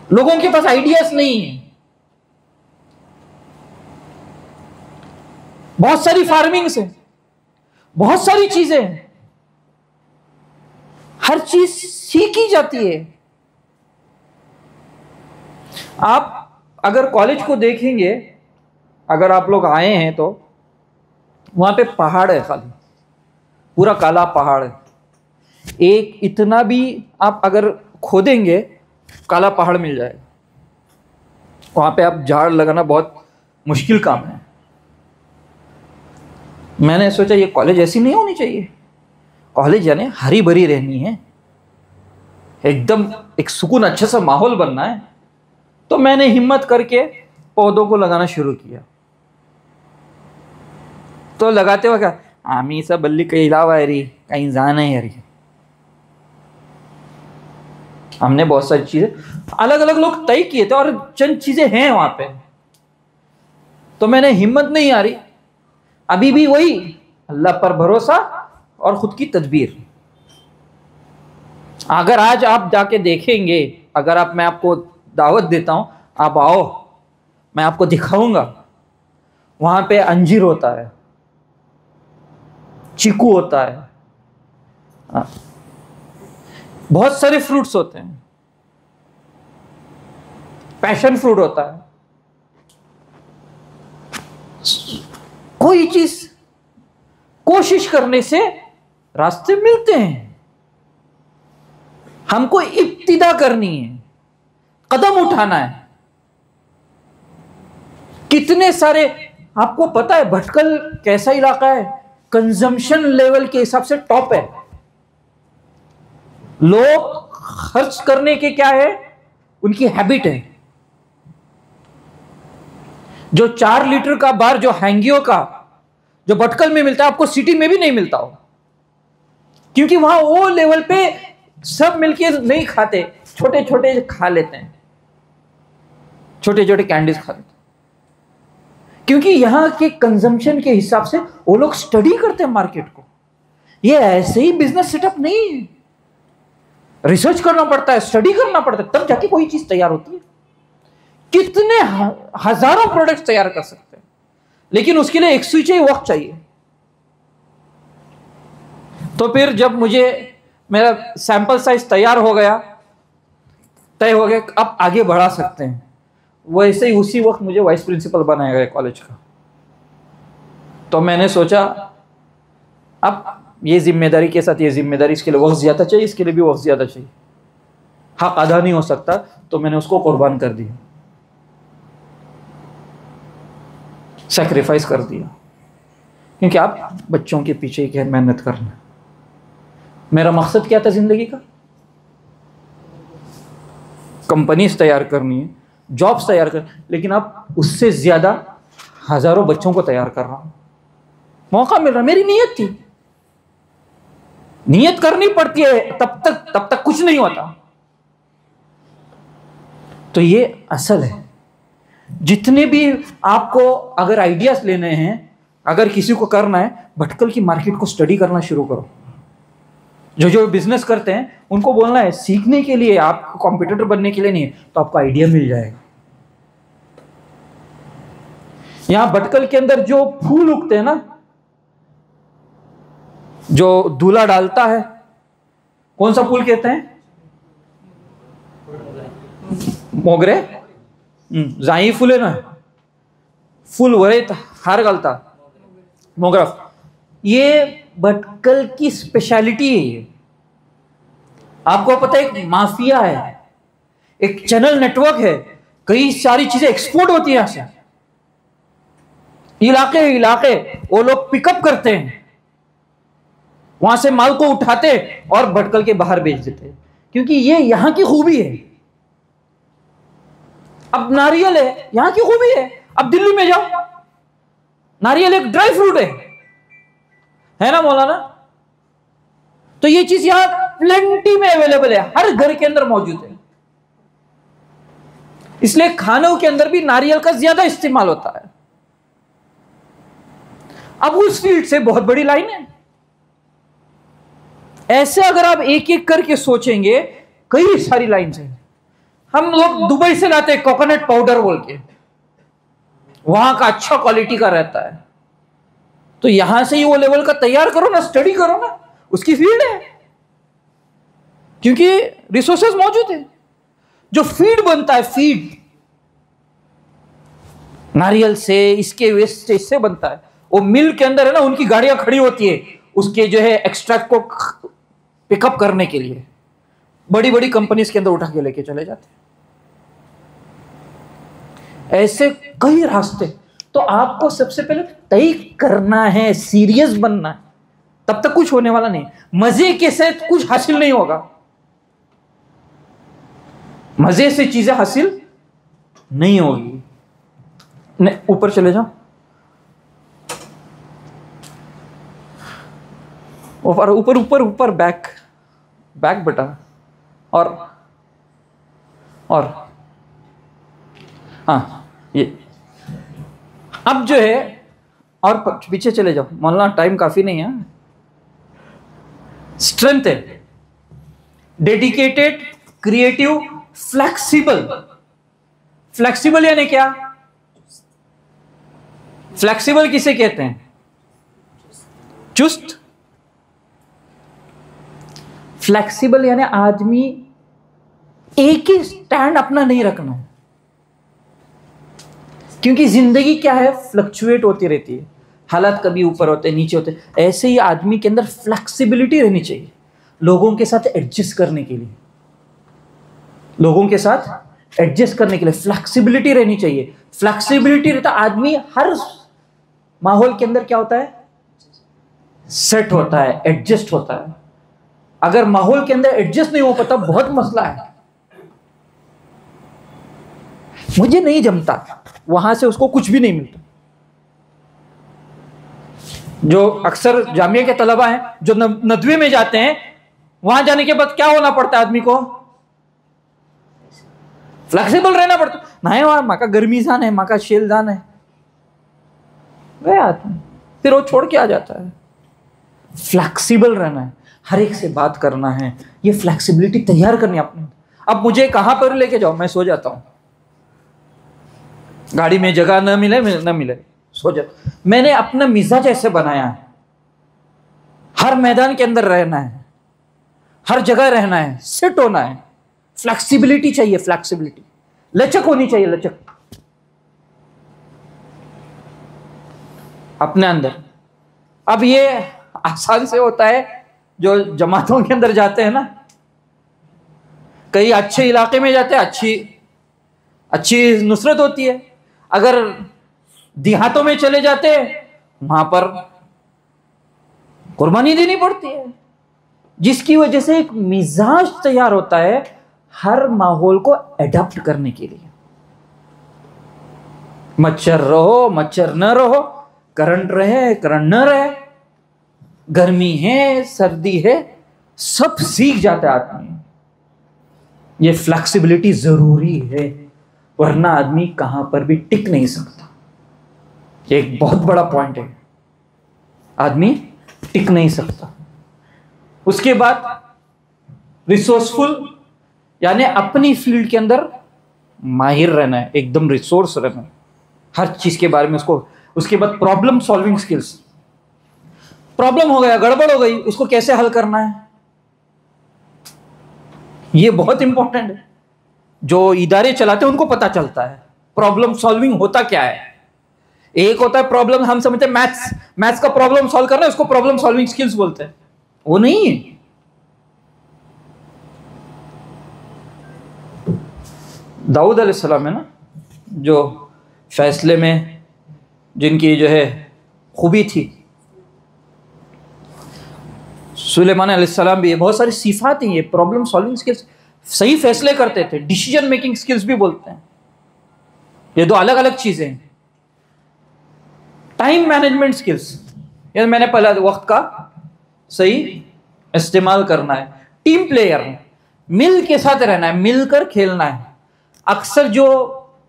A: लोगों के पास आइडियाज नहीं है। बहुत सारी फार्मिंग से बहुत सारी चीजें हैं, हर चीज सीखी जाती है। आप अगर कॉलेज को देखेंगे, अगर आप लोग आए हैं तो वहां पे पहाड़ है, खाली पूरा काला पहाड़ है। एक इतना भी आप अगर खोदेंगे, काला पहाड़ मिल जाएगा। वहां पे आप झाड़ लगाना बहुत मुश्किल काम है। मैंने सोचा ये कॉलेज ऐसी नहीं होनी चाहिए। कॉलेज यानी हरी भरी रहनी है, एकदम एक सुकून, अच्छा सा माहौल बनना है। तो मैंने हिम्मत करके पौधों को लगाना शुरू किया। तो लगाते वक्त आमी सा बल्ली कहीं इलावा है रही, कहीं जाना है रही। हमने बहुत सारी चीजें अलग अलग लोग तय किए थे, और चंद चीजें हैं वहां पे। तो मैंने हिम्मत नहीं आ रही, अभी भी वही अल्लाह पर भरोसा और खुद की तदबीर। अगर आज आप जाके देखेंगे, अगर आप, मैं आपको दावत देता हूं, आप आओ, मैं आपको दिखाऊंगा। वहां पे अंजीर होता है, चीकू होता है, बहुत सारे फ्रूट्स होते हैं, पैशन फ्रूट होता है। कोई चीज कोशिश करने से रास्ते मिलते हैं। हमको इब्तिदा करनी है, कदम उठाना है। कितने सारे, आपको पता है भटकल कैसा इलाका है, कंजम्पशन लेवल के हिसाब से टॉप है। लोग खर्च करने के क्या है, उनकी हैबिट है। जो 4 लीटर का बार जो हैंगियो का जो भटकल में मिलता है, आपको सिटी में भी नहीं मिलता हो, क्योंकि वहां वो लेवल पे सब मिलके नहीं खाते, छोटे छोटे खा लेते हैं, छोटे छोटे कैंडीज खा लेते हैं। क्योंकि यहां के कंजम्पशन के हिसाब से वो लोग स्टडी करते हैं मार्केट को। ये ऐसे ही बिजनेस सेटअप नहीं है, रिसर्च करना पड़ता है, स्टडी करना पड़ता है, तब जाके कोई चीज तैयार होती है। कितने हजारों प्रोडक्ट्स तैयार कर सकते हैं, लेकिन उसके लिए एक स्विच ही वक्त चाहिए। तो फिर जब मुझे मेरा सैंपल साइज तैयार हो गया, तय हो गया, अब आगे बढ़ा सकते हैं, वैसे ही उसी वक्त मुझे वाइस प्रिंसिपल बनाया गया कॉलेज का। तो मैंने सोचा अब ये जिम्मेदारी के साथ, ये जिम्मेदारी, इसके लिए वक्त ज्यादा चाहिए, इसके लिए भी वक्त ज्यादा चाहिए। हक अदा नहीं हो सकता तो मैंने उसको कुर्बान कर दिया, सैक्रिफाइस कर दिया, क्योंकि आप बच्चों के पीछे क्या मेहनत करना। मेरा मकसद क्या था जिंदगी का? कंपनीज तैयार करनी है, जॉब्स तैयार कर, लेकिन अब उससे ज्यादा हजारों बच्चों को तैयार कर रहा हूं। मौका मिल रहा, मेरी नीयत थी, नियत करनी पड़ती है, तब तक कुछ नहीं होता। तो ये असल है। जितने भी आपको अगर आइडियाज लेने हैं, अगर किसी को करना है, भटकल की मार्केट को स्टडी करना शुरू करो। जो बिजनेस करते हैं उनको बोलना है सीखने के लिए, आपको कॉम्पिटिटर बनने के लिए नहीं, तो आपको आइडिया मिल जाएगा। यहां भटकल के अंदर जो फूल उगते हैं ना, जो दूल्हा डालता है, कौन सा फूल कहते हैं? मोगरे, जाई फूल है ना, फूल वरे हार गलता मोगरा। ये भटकल की स्पेशलिटी है। ये आपको पता है, एक माफिया है, एक चैनल नेटवर्क है, कई सारी चीजें एक्सपोर्ट होती है यहां से, इलाके वो लोग पिकअप करते हैं, वहां से माल को उठाते और भटकल के बाहर बेच देते, क्योंकि ये यहां की खूबी है। अब नारियल है, यहां की खूबी है। अब दिल्ली में जाओ, नारियल एक ड्राई फ्रूट है ना मौलाना? तो ये चीज यहां प्लेंटी में अवेलेबल है, हर घर के अंदर मौजूद है। इसलिए खानों के अंदर भी नारियल का ज्यादा इस्तेमाल होता है। अब उस फील्ड से बहुत बड़ी लाइन है। ऐसे अगर आप एक एक करके सोचेंगे, कई सारी लाइन है। हम लोग दुबई से लाते हैं कोकोनट पाउडर बोल के, वहां का अच्छा क्वालिटी का रहता है, तो यहां से ही वो लेवल का तैयार करो ना, स्टडी करो ना, उसकी फील्ड है, क्योंकि रिसोर्सेज मौजूद है। जो फीड बनता है, फीड नारियल से, इसके वेस्ट से, इससे बनता है। वो मिल के अंदर है ना, उनकी गाड़ियां खड़ी होती है उसके जो है एक्सट्रैक्ट को पिकअप करने के लिए, बड़ी बड़ी कंपनीज के अंदर उठा के लेके चले जाते हैं। ऐसे कई रास्ते। तो आपको सबसे पहले तय करना है, सीरियस बनना है, तब तक कुछ होने वाला नहीं। मजे के साथ कुछ हासिल नहीं होगा, मजे से चीजें हासिल नहीं होगी। ऊपर चले जाओ, ऊपर ऊपर ऊपर ऊपर, बैक बैक बेटा, और हाँ, ये अब जो है, और पीछे चले जाओ मौलाना, टाइम काफी नहीं है। स्ट्रेंथ है, डेडिकेटेड, क्रिएटिव, फ्लेक्सिबल। फ्लेक्सिबल यानी क्या? फ्लेक्सिबल किसे कहते हैं? चुस्त। फ्लेक्सिबल यानी आदमी एक ही स्टैंड अपना नहीं रखना है, क्योंकि जिंदगी क्या है, फ्लक्चुएट होती रहती है, हालात कभी ऊपर होते हैं, नीचे होते हैं। ऐसे ही आदमी के अंदर फ्लेक्सिबिलिटी रहनी चाहिए, लोगों के साथ एडजस्ट करने के लिए, लोगों के साथ एडजस्ट करने के लिए फ्लेक्सिबिलिटी रहनी चाहिए। फ्लेक्सिबिलिटी रहता, आदमी हर माहौल के अंदर क्या होता है, सेट होता है, एडजस्ट होता है। अगर माहौल के अंदर एडजस्ट नहीं हो पाता, बहुत मसला है। मुझे नहीं जमता, वहां से उसको कुछ भी नहीं मिलता। जो अक्सर जामिया के तलबा हैं जो नदवे में जाते हैं, वहां जाने के बाद क्या होना पड़ता है आदमी को? फ्लेक्सिबल रहना पड़ता। नहीं वहां माँ का गर्मी जान है, माँ का शेल जान है, गए आदमी, फिर वो छोड़ के आ जाता है। फ्लेक्सिबल रहना है, हर एक से बात करना है, ये फ्लेक्सिबिलिटी तैयार करनी है अपने। अब मुझे कहां पर लेके जाओ, मैं सो जाता हूं, गाड़ी में जगह न मिले सो जाता। मैंने अपना मिजाज ऐसे बनाया है, हर मैदान के अंदर रहना है, हर जगह रहना है, सेट होना है। फ्लेक्सिबिलिटी चाहिए, फ्लेक्सिबिलिटी, लचक होनी चाहिए, लचक अपने अंदर। अब ये आसान से होता है जो जमातों के अंदर जाते हैं ना, कहीं अच्छे इलाके में जाते हैं, अच्छी अच्छी नुसरत होती है। अगर देहातों में चले जाते हैं, वहां पर कुर्बानी देनी पड़ती है, जिसकी वजह से एक मिजाज तैयार होता है हर माहौल को एडॉप्ट करने के लिए। मच्छर रहो, मच्छर न रहो, करंट रहे, करंट न रहे, गर्मी है, सर्दी है, सब सीख जाता है आदमी। ये फ्लेक्सिबिलिटी जरूरी है, वरना आदमी कहां पर भी टिक नहीं सकता। ये एक बहुत बड़ा पॉइंट है, आदमी टिक नहीं सकता। उसके बाद रिसोर्सफुल, यानी अपनी फील्ड के अंदर माहिर रहना है, एकदम रिसोर्स रहना है हर चीज के बारे में उसको। उसके बाद प्रॉब्लम सॉल्विंग स्किल्स, प्रॉब्लम हो गया, गड़बड़ हो गई, उसको कैसे हल करना है, ये बहुत इंपॉर्टेंट है। जो इदारे चलाते हैं उनको पता चलता है प्रॉब्लम सॉल्विंग होता क्या है। एक होता है प्रॉब्लम, हम समझते हैं मैथ्स का प्रॉब्लम सॉल्व करना है, उसको प्रॉब्लम सॉल्विंग स्किल्स बोलते हैं, वो नहीं है। दाऊद अलैहिस्सलाम है ना, जो फैसले में जिनकी जो है खूबी थी, सुलेमान अलैहिस्सलाम भी, बहुत सारी सिफात हैं, ये प्रॉब्लम सॉल्विंग स्किल्स, सही फैसले करते थे, डिसीजन मेकिंग स्किल्स भी बोलते हैं। ये दो अलग अलग चीजें हैं। टाइम मैनेजमेंट स्किल्स, यानी मैंने पहला वक्त का सही इस्तेमाल करना है। टीम प्लेयर, मिल के साथ रहना है, मिलकर खेलना है। अक्सर जो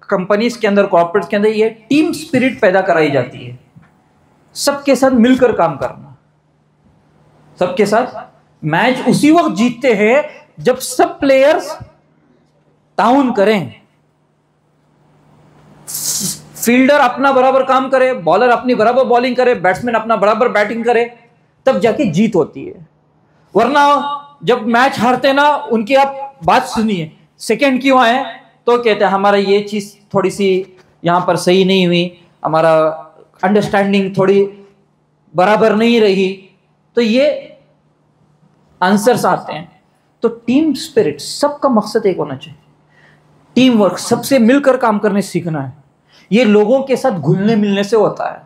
A: कंपनीज के अंदर, कॉर्पोरेट्स के अंदर ये टीम स्पिरिट पैदा कराई जाती है, सबके साथ मिलकर काम करना, सबके साथ। मैच उसी वक्त जीतते हैं जब सब प्लेयर्स ताउन करें, फील्डर अपना बराबर काम करे, बॉलर अपनी बराबर बॉलिंग करे, बैट्समैन अपना बराबर बैटिंग करे, तब जाके जीत होती है। वरना जब मैच हारते ना, उनकी आप बात सुनिए, सेकंड क्यों आए तो कहते हैं हमारा ये चीज थोड़ी सी यहां पर सही नहीं हुई, हमारा अंडरस्टैंडिंग थोड़ी बराबर नहीं रही, तो ये आंसर्स आते हैं। तो टीम स्पिरिट, सबका मकसद एक होना चाहिए, टीम वर्क, सबसे मिलकर काम करने सीखना है। ये लोगों के साथ घुलने मिलने से होता है,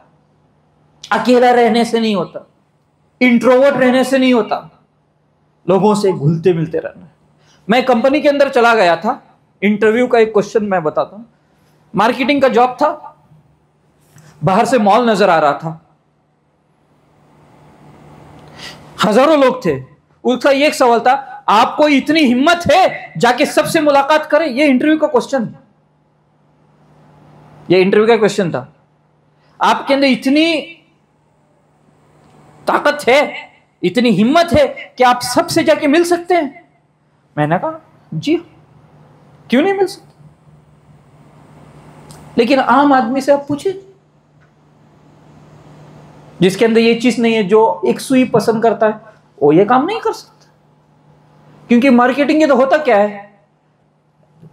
A: अकेला रहने से नहीं होता, इंट्रोवर्ट रहने से नहीं होता, लोगों से घुलते मिलते रहना है। मैं कंपनी के अंदर चला गया था, इंटरव्यू का एक क्वेश्चन मैं बताता हूं। मार्केटिंग का जॉब था, बाहर से मॉल नजर आ रहा था, हजारों लोग थे। उसका एक सवाल था, आपको इतनी हिम्मत है जाके सबसे मुलाकात करें? ये इंटरव्यू का क्वेश्चन, ये इंटरव्यू का क्वेश्चन था। आपके अंदर इतनी ताकत है, इतनी हिम्मत है कि आप सबसे जाके मिल सकते हैं? मैंने कहा जी, क्यों नहीं मिल सकते? लेकिन आम आदमी से आप पूछे, जिसके अंदर ये चीज नहीं है, जो एक सुई पसंद करता है, वो ये काम नहीं कर सकता। क्योंकि मार्केटिंग ये तो होता क्या है,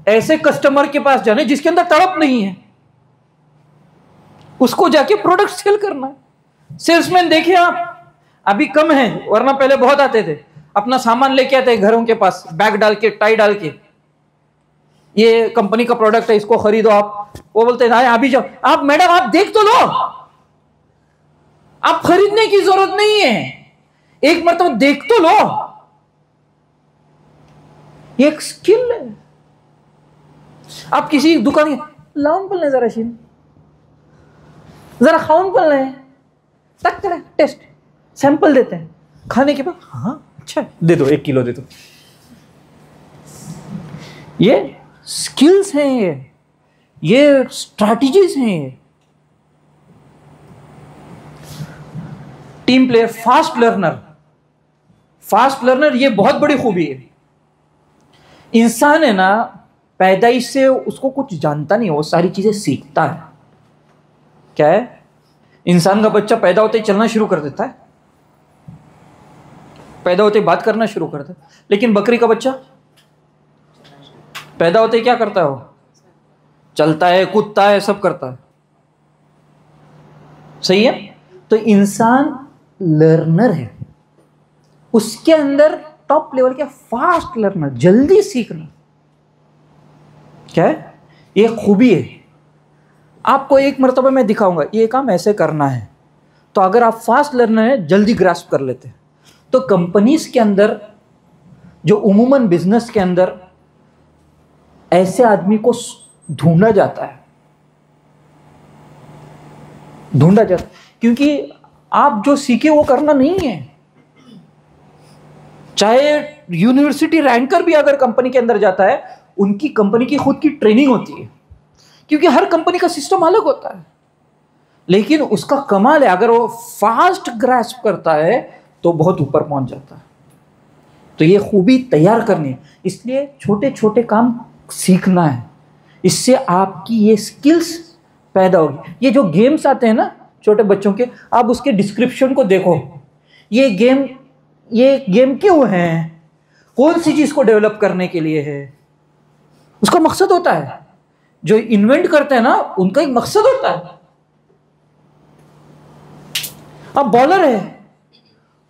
A: ऐसे कस्टमर के पास जाने जिसके अंदर तड़प नहीं है, उसको जाके प्रोडक्ट सेल करना है। सेल्समैन देखिए आप, अभी कम है, वरना पहले बहुत आते थे, अपना सामान लेके आते घरों के पास, बैग डाल के, टाई डाल के, ये कंपनी का प्रोडक्ट है, इसको खरीदो आप। वो बोलते हैं अभी जाओ, आप मैडम आप देख तो लो, आप खरीदने की जरूरत नहीं है, एक मरतबा देख तो लो। ये एक स्किल है। आप किसी दुकान के लाउन पर जरा शीन, जरा खाउन पर ले, तक करें, टेस्ट सैंपल देते हैं, खाने के बाद हाँ अच्छा दे दो, 1 किलो दे दो। ये स्किल्स हैं, ये स्ट्रैटेजीज हैं। Team player, fast learner, fast learner ये बहुत बड़ी खूबी है। इंसान है ना, पैदाइश से उसको कुछ जानता नहीं, वो सारी चीजें सीखता है। क्या है, इंसान का बच्चा पैदा होते ही चलना शुरू कर देता है, पैदा होते ही बात करना शुरू करता है। लेकिन बकरी का बच्चा पैदा होते ही क्या करता है, वो चलता है, कूदता है, सब करता है। सही है। तो इंसान लर्नर है, उसके अंदर टॉप लेवल के फास्ट लर्नर, जल्दी सीखना क्या है, ये खूबी है। आपको एक मरतबा मैं दिखाऊंगा ये काम ऐसे करना है, तो अगर आप फास्ट लर्नर हैं, जल्दी ग्रास्प कर लेते हैं। तो कंपनीज के अंदर, जो उमूमन बिजनेस के अंदर, ऐसे आदमी को ढूंढा जाता है, क्योंकि आप जो सीखे वो करना नहीं है। चाहे यूनिवर्सिटी रैंकर भी अगर कंपनी के अंदर जाता है, उनकी कंपनी की खुद की ट्रेनिंग होती है, क्योंकि हर कंपनी का सिस्टम अलग होता है। लेकिन उसका कमाल है, अगर वो फास्ट ग्रास्प करता है तो बहुत ऊपर पहुंच जाता है। तो ये खूबी तैयार करनी है, इसलिए छोटे छोटे काम सीखना है, इससे आपकी ये स्किल्स पैदा होगी। ये जो गेम्स आते हैं ना छोटे बच्चों के, आप उसके डिस्क्रिप्शन को देखो, ये गेम क्यों है, कौन सी चीज को डेवलप करने के लिए है, उसका मकसद होता है। जो इन्वेंट करते हैं ना, उनका एक मकसद होता है। अब बॉलर है,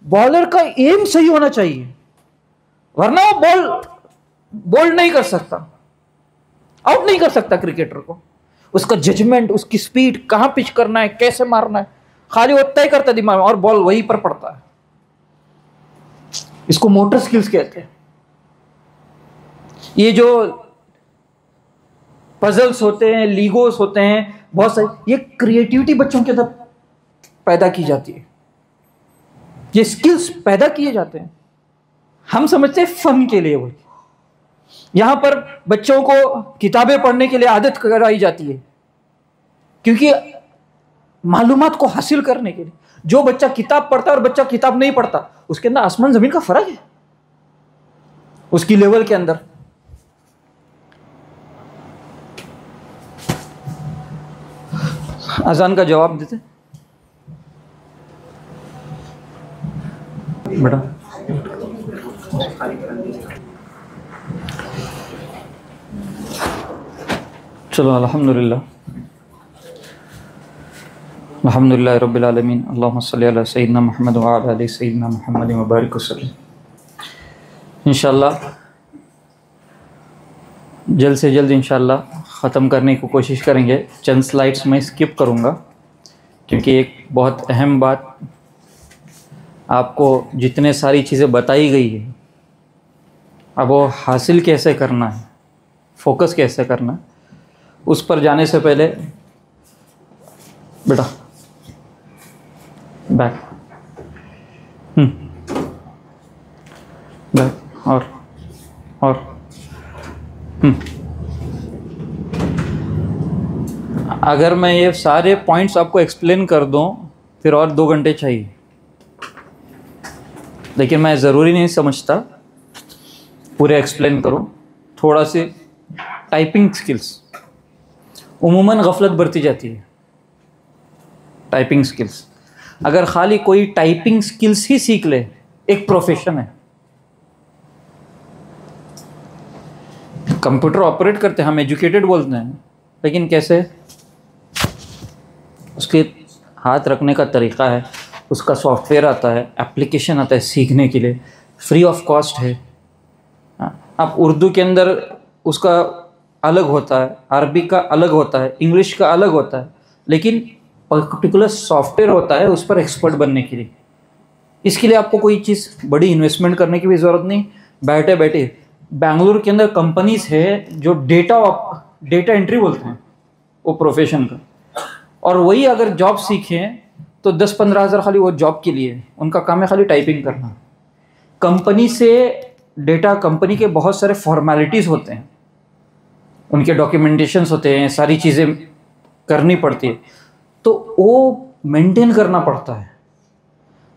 A: बॉलर का एम सही होना चाहिए, वरना वो बॉल नहीं कर सकता, आउट नहीं कर सकता क्रिकेटर को। उसका जजमेंट, उसकी स्पीड, कहां पिच करना है, कैसे मारना है, खाली वो तय करता है दिमाग में, और बॉल वहीं पर पड़ता है। इसको मोटर स्किल्स कहते हैं। ये जो पजल्स होते हैं, लीगोस होते हैं, बहुत सारे, ये क्रिएटिविटी बच्चों के अंदर पैदा की जाती है, ये स्किल्स पैदा किए जाते हैं। हम समझते हैं फन के लिए, वो यहां पर बच्चों को किताबें पढ़ने के लिए आदत कराई जाती है, क्योंकि मालूमात को हासिल करने के लिए। जो बच्चा किताब पढ़ता है और बच्चा किताब नहीं पढ़ता, उसके अंदर आसमान जमीन का फर्क है, उसकी लेवल के अंदर। अजान का जवाब देते बेटा। चलो, अल्हम्दुलिल्लाह रब्बिल आलमीन, अल्लाहुम्मा सल्ली अला सय्यिदिना मुहम्मद व अला आलि सय्यिदिना मुहम्मद व बारिक वसल्लम। इंशाअल्लाह जल्द से जल्द इंशाअल्लाह ख़त्म करने की कोशिश करेंगे। चंद स्लाइड्स में स्किप करूँगा, क्योंकि एक बहुत अहम बात, आपको जितने सारी चीज़ें बताई गई है, अब वो हासिल कैसे करना है, फोकस कैसे करना है, उस पर जाने से पहले बेटा बैक बैक और अगर मैं ये सारे पॉइंट्स आपको एक्सप्लेन कर दूं फिर और 2 घंटे चाहिए, लेकिन मैं ज़रूरी नहीं समझता पूरे एक्सप्लेन करूं। थोड़ा सी टाइपिंग स्किल्स, उमूमन गफलत बरती जाती है टाइपिंग स्किल्स। अगर खाली कोई टाइपिंग स्किल्स ही सीख ले, एक प्रोफेशन है। कंप्यूटर ऑपरेट करते हैं, हम एजुकेटेड बोलते हैं, लेकिन कैसे, उसके हाथ रखने का तरीक़ा है, उसका सॉफ्टवेयर आता है, एप्लीकेशन आता है सीखने के लिए, फ्री ऑफ कॉस्ट है। अब उर्दू के अंदर उसका अलग होता है, अरबी का अलग होता है, इंग्लिश का अलग होता है, लेकिन पर्टिकुलर सॉफ्टवेयर होता है उस पर एक्सपर्ट बनने के लिए। इसके लिए आपको कोई चीज़ बड़ी इन्वेस्टमेंट करने की भी ज़रूरत नहीं। बैठे बैठे बेंगलुरु के अंदर कंपनीज है जो डेटा एंट्री बोलते हैं वो प्रोफेशन का, और वही अगर जॉब सीखें तो 10-15 हज़ार खाली वो जॉब के लिए, उनका काम है खाली टाइपिंग करना। कंपनी से डेटा, कंपनी के बहुत सारे फॉर्मेलिटीज़ होते हैं, उनके डॉक्यूमेंटेशंस होते हैं, सारी चीज़ें करनी पड़ती है, तो वो मेंटेन करना पड़ता है।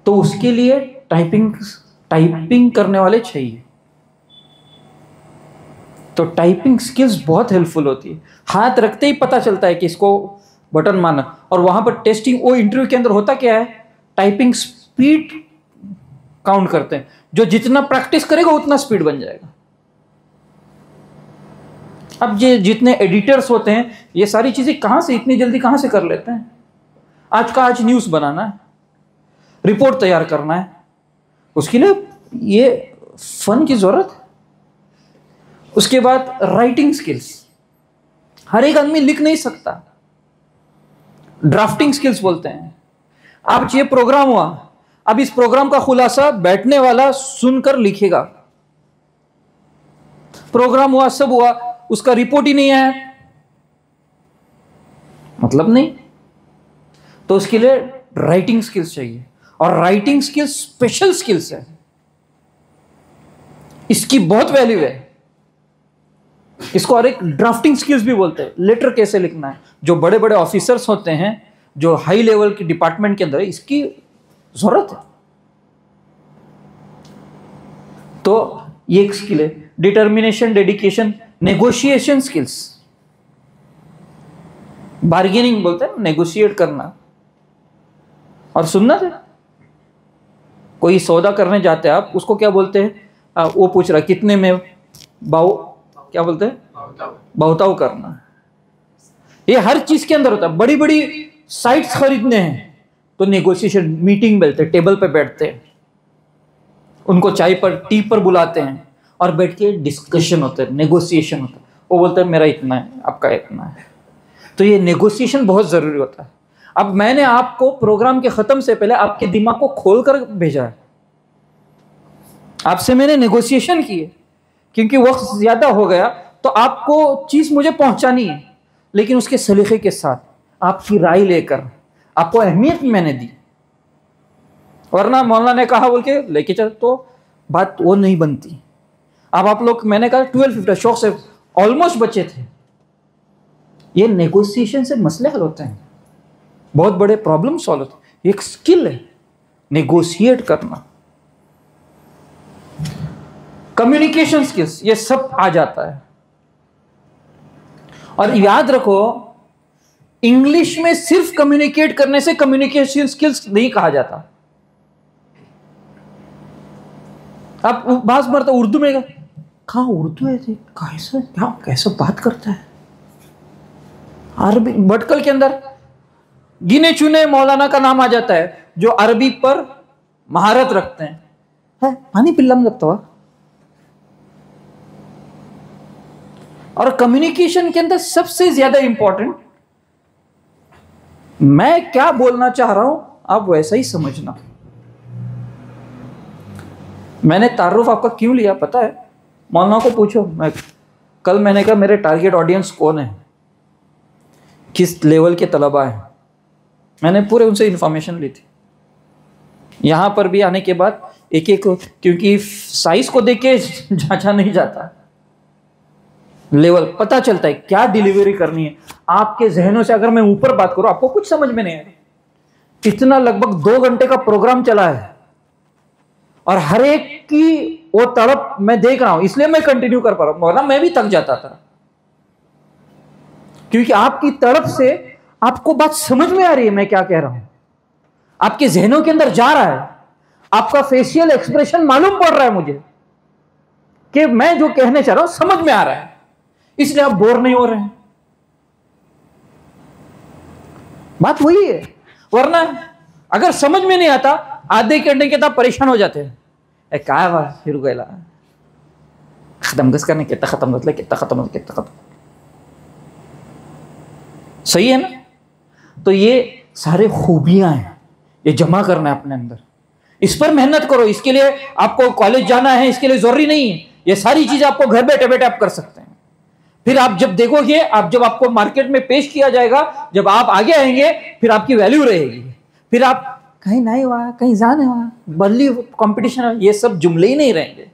A: तो उसके लिए टाइपिंग करने वाले चाहिए। तो टाइपिंग स्किल्स बहुत हेल्पफुल होती है। हाथ रखते ही पता चलता है कि इसको बटन मारना, और वहाँ पर टेस्टिंग, वो इंटरव्यू के अंदर होता क्या है, टाइपिंग स्पीड काउंट करते हैं, जो जितना प्रैक्टिस करेगा उतना स्पीड बन जाएगा। अब ये जितने एडिटर्स होते हैं, ये सारी चीज़ें कहाँ से इतनी जल्दी कहाँ से कर लेते हैं। आज का आज न्यूज़ बनाना है, रिपोर्ट तैयार करना है, उसके लिए ये फन की जरूरत है। उसके बाद राइटिंग स्किल्स, हर एक आदमी लिख नहीं सकता। ड्राफ्टिंग स्किल्स बोलते हैं। अब ये प्रोग्राम हुआ, अब इस प्रोग्राम का खुलासा बैठने वाला सुनकर लिखेगा। प्रोग्राम हुआ, सब हुआ, उसका रिपोर्ट ही नहीं आया, मतलब नहीं। तो उसके लिए राइटिंग स्किल्स चाहिए, और राइटिंग स्किल्स स्पेशल स्किल्स है, इसकी बहुत वैल्यू है। इसको और एक ड्राफ्टिंग स्किल्स भी बोलते हैं। लेटर कैसे लिखना है, जो बड़े बड़े ऑफिसर्स होते हैं, जो हाई लेवल के डिपार्टमेंट के अंदर है, इसकी जरूरत है। तो ये एक स्किल है। Determination, dedication, negotiation skills, bargaining बोलते हैं, नेगोशिएट करना और सुनना है। कोई सौदा करने जाते हैं आप, उसको क्या बोलते हैं, वो पूछ रहा कितने में, क्या बोलते हैं, बहुताव करना। ये हर चीज के अंदर होता है। बड़ी बड़ी साइट्स खरीदने हैं तो नेगोशिएशन, मीटिंग बोलते हैं, टेबल पे बैठते हैं, उनको चाय पर, टी पर बुलाते हैं और बैठ के डिस्कशन होता है, नेगोशिएशन होता है। वो बोलते हैं मेरा इतना है, आपका इतना है। तो ये नेगोशिएशन बहुत जरूरी होता है। अब मैंने आपको प्रोग्राम के खत्म से पहले आपके दिमाग को खोल कर भेजा है, आपसे मैंने नेगोशिएशन की है, क्योंकि वक्त ज्यादा हो गया तो आपको चीज मुझे पहुंचानी है, लेकिन उसके सलीके के साथ, आपकी राय लेकर, आपको अहमियत मैंने दी। वरना मौलाना ने कहा बोल के लेके चल, तो बात वो नहीं बनती। अब आप लोग, मैंने कहा 12-15 शौक से ऑलमोस्ट बचे थे। ये नेगोशिएशन से मसले हल होते हैं, बहुत बड़े प्रॉब्लम सॉल्व होते हैं। एक स्किल है नेगोशिएट करना। कम्युनिकेशन स्किल्स, ये सब आ जाता है। और याद रखो, इंग्लिश में सिर्फ कम्युनिकेट करने से कम्युनिकेशन स्किल्स नहीं कहा जाता। आप बात मरता उर्दू में, कहा उर्दू है, कैसे क्या कैसे बात करता है। अरबी भटकल के अंदर गिने चुने मौलाना का नाम आ जाता है जो अरबी पर महारत रखते हैं। है पानी पिल्ला में लगता हुआ। और कम्युनिकेशन के अंदर सबसे ज्यादा इंपॉर्टेंट, मैं क्या बोलना चाह रहा हूं आप वैसा ही समझना। मैंने तारुफ आपका क्यों लिया पता है? मौलाना को पूछो। मैंने कहा मेरे टारगेट ऑडियंस कौन है, किस लेवल के तलबा है, मैंने पूरे उनसे इंफॉर्मेशन ली थी। यहां पर भी आने के बाद एक एक, क्योंकि साइज को देख के जांचा नहीं जाता, लेवल पता चलता है क्या डिलीवरी करनी है। आपके जहनों से अगर मैं ऊपर बात करूं, आपको कुछ समझ में नहीं आएगा। इतना लगभग 2 घंटे का प्रोग्राम चला है और हर एक की वो तड़प मैं देख रहा हूं, इसलिए मैं कंटिन्यू कर पा रहा हूं, वरना मैं भी थक जाता था। क्योंकि आपकी तड़प से आपको बात समझ में आ रही है मैं क्या कह रहा हूं, आपके जहनों के अंदर जा रहा है, आपका फेशियल एक्सप्रेशन मालूम पड़ रहा है मुझे कि मैं जो कहने चाह रहा हूं समझ में आ रहा है, इसलिए आप बोर नहीं हो रहे हैं। बात वही है। वरना अगर समझ में नहीं आता, आधे घंटे के तब परेशान हो जाते हैं। काय बात फिर गया खत्म कस करने, कितना खत्म मतलब कितना खत्म, कितना खत्म, सही है ना? तो ये सारे खूबियां हैं, ये जमा करना है अपने अंदर। इस पर मेहनत करो। इसके लिए आपको कॉलेज जाना है, इसके लिए जरूरी नहीं है। ये सारी चीजें आपको घर बैठे बैठे आप कर सकते हैं। फिर आप जब देखोगे, जब आपको मार्केट में पेश किया जाएगा, जब आप आगे आएंगे, फिर आपकी वैल्यू रहेगी। फिर आप कहीं नहीं हुआ, कहीं जाने हुआ, बल्ली कंपटीशन है, ये सब जुमले ही नहीं रहेंगे।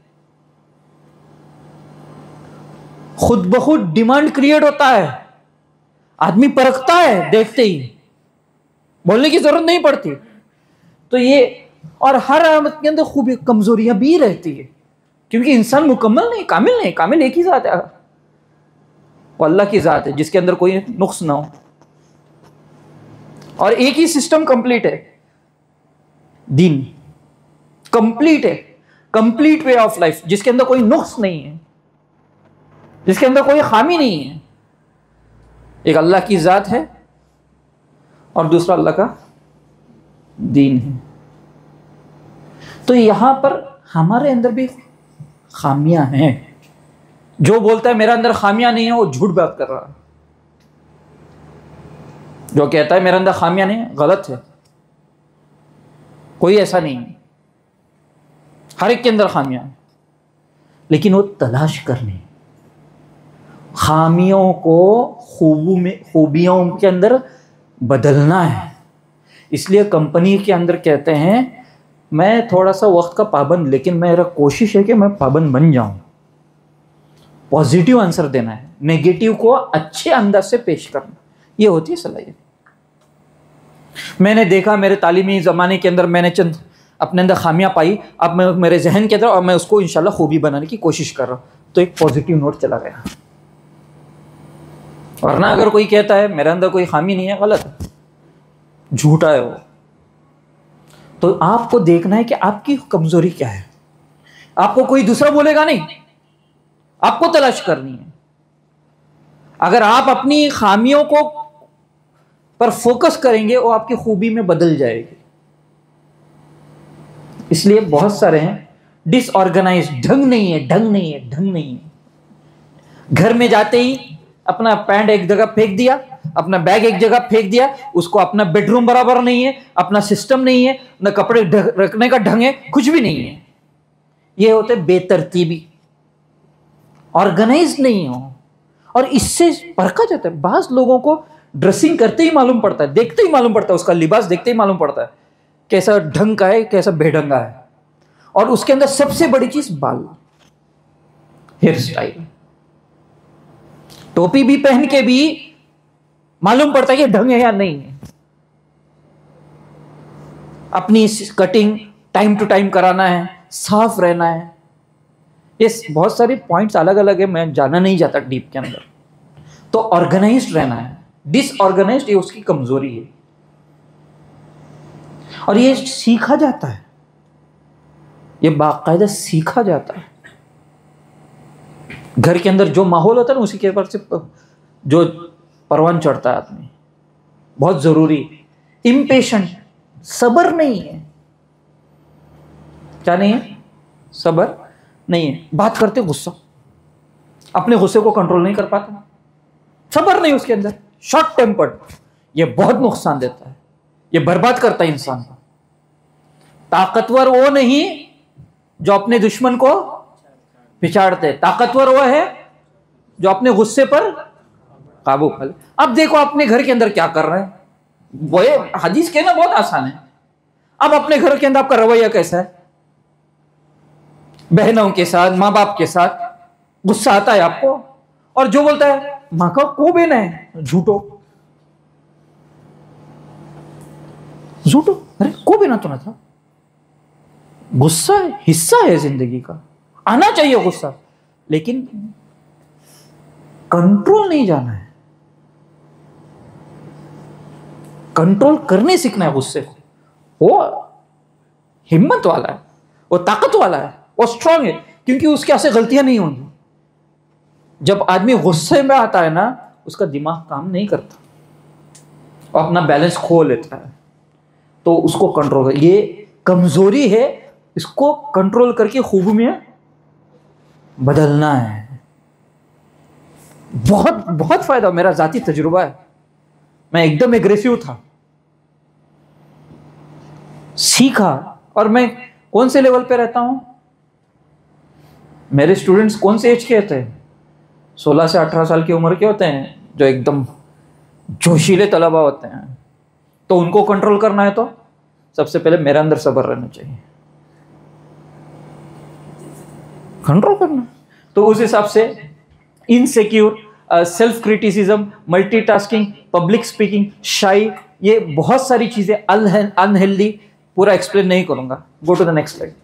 A: खुद ब खुद डिमांड क्रिएट होता है, आदमी परखता है देखते ही, बोलने की जरूरत नहीं पड़ती। तो ये, और हर आमद के अंदर खूबी कमजोरियां भी रहती है, क्योंकि इंसान मुकम्मल नहीं, कामिल नहीं। कामिल एक ही जात है, वो अल्लाह की जात है जिसके अंदर कोई नुक्स ना हो, और एक ही सिस्टम कंप्लीट है। दीन कंप्लीट है, कंप्लीट वे ऑफ लाइफ, जिसके अंदर कोई नुक्स नहीं है, जिसके अंदर कोई खामी नहीं है। एक अल्लाह की जात है और दूसरा अल्लाह का दीन है। तो यहां पर हमारे अंदर भी खामियां हैं। जो बोलता है मेरे अंदर खामियां नहीं है वो झूठ बात कर रहा है। जो कहता है मेरे अंदर खामियां नहीं है गलत है। कोई ऐसा नहीं है, हर एक के अंदर खामियां हैं, लेकिन वो तलाश करनी, खामियों को खूबियों के अंदर बदलना है। इसलिए कंपनी के अंदर कहते हैं मैं थोड़ा सा वक्त का पाबंद, लेकिन मेरा कोशिश है कि मैं पाबंद बन जाऊं। पॉजिटिव आंसर देना है, नेगेटिव को अच्छे अंदाज से पेश करना, ये होती है सलाहियत। मैंने देखा मेरे तालीमी ज़माने के अंदर मैंने चंद अपने अंदर खामियां पाई, अब मैं मेरे जहन के अंदर और मैं उसको इंशाल्लाह खूबी बनाने की कोशिश कर रहा हूं, तो एक पॉजिटिव नोट चला गया। वरना अगर कोई कहता है मेरे अंदर कोई खामी नहीं है, गलत है, झूठा है वो। तो आपको देखना है कि आपकी कमजोरी क्या है। आपको कोई दूसरा बोलेगा नहीं, आपको तलाश करनी है। अगर आप अपनी खामियों को पर फोकस करेंगे वो आपकी खूबी में बदल जाएगी। इसलिए बहुत सारे हैं डिसऑर्गेनाइज, ढंग नहीं है, ढंग नहीं है, ढंग नहीं है। घर में जाते ही अपना पैंट एक जगह फेंक दिया, अपना बैग एक जगह फेंक दिया, उसको अपना बेडरूम बराबर नहीं है, अपना सिस्टम नहीं है, न कपड़े रखने का ढंग है, कुछ भी नहीं है। ये होते बेतरतीबी, ऑर्गेनाइज नहीं हो। और इससे परखा जाता है। बास लोगों को ड्रेसिंग करते ही मालूम पड़ता है, देखते ही मालूम पड़ता है, उसका लिबास देखते ही मालूम पड़ता है कैसा ढंग का है, कैसा बेढंगा है। और उसके अंदर सबसे बड़ी चीज बाल, हेयर स्टाइल। टोपी भी पहन के भी मालूम पड़ता है कि ढंग है या नहीं है। अपनी कटिंग टाइम टू टाइम कराना है, साफ रहना है। ये बहुत सारी पॉइंट्स अलग अलग है, मैं जाना नहीं जाता डीप के अंदर। तो ऑर्गेनाइज्ड रहना है। डिसऑर्गेनाइज्ड ये उसकी कमजोरी है, और ये सीखा जाता है, ये बाकायदा सीखा जाता है। घर के अंदर जो माहौल होता है ना, उसी के ऊपर से जो परवान चढ़ता है आदमी, बहुत जरूरी। इम्पेशेंट, सब्र नहीं है। क्या नहीं है? सब्र नहीं है। बात करते गुस्सा, अपने गुस्से को कंट्रोल नहीं कर पाता, सब्र नहीं उसके अंदर, शॉर्ट टेम्पर्ड। ये बहुत नुकसान देता है, ये बर्बाद करता है इंसान को। ताकतवर वो नहीं जो अपने दुश्मन को पिछाड़ते, ताकतवर वो है जो अपने गुस्से पर काबू कर ले। अब देखो अपने घर के अंदर क्या कर रहे हैं, वो हदीस कहना बहुत आसान है। अब अपने घर के अंदर आपका रवैया कैसा है, बहनों के साथ, माँ बाप के साथ गुस्सा आता है आपको, और जो बोलता है माँ का को बहन है, झूठो झूठो, अरे को बहना तो ना था। गुस्सा है, हिस्सा है जिंदगी का, आना चाहिए गुस्सा, लेकिन कंट्रोल नहीं जाना है। कंट्रोल करने सीखना है गुस्से को। वो हिम्मत वाला है, वो ताकत वाला है, वो स्ट्रांग है, क्योंकि उसके ऐसे गलतियां नहीं होंगी। जब आदमी गुस्से में आता है ना, उसका दिमाग काम नहीं करता और अपना बैलेंस खो लेता है, तो उसको कंट्रोल कर। ये कमजोरी है, इसको कंट्रोल करके खूबी में बदलना है। बहुत बहुत फायदा, मेरा जाती तजुर्बा है। मैं एकदम एग्रेसिव था, सीखा। और मैं कौन से लेवल पे रहता हूं, मेरे स्टूडेंट्स कौन से एज के होते हैं, 16 से 18 साल की उम्र के होते हैं, जो एकदम जोशीले तलबा होते हैं। तो उनको कंट्रोल करना है तो सबसे पहले मेरे अंदर सब्र रहना चाहिए, कंट्रोल करना। तो उस हिसाब से insecure, self criticism, multitasking, public speaking, शाई, ये बहुत सारी चीजें अनहेल्दी, पूरा एक्सप्लेन नहीं करूंगा। Go to the next slide.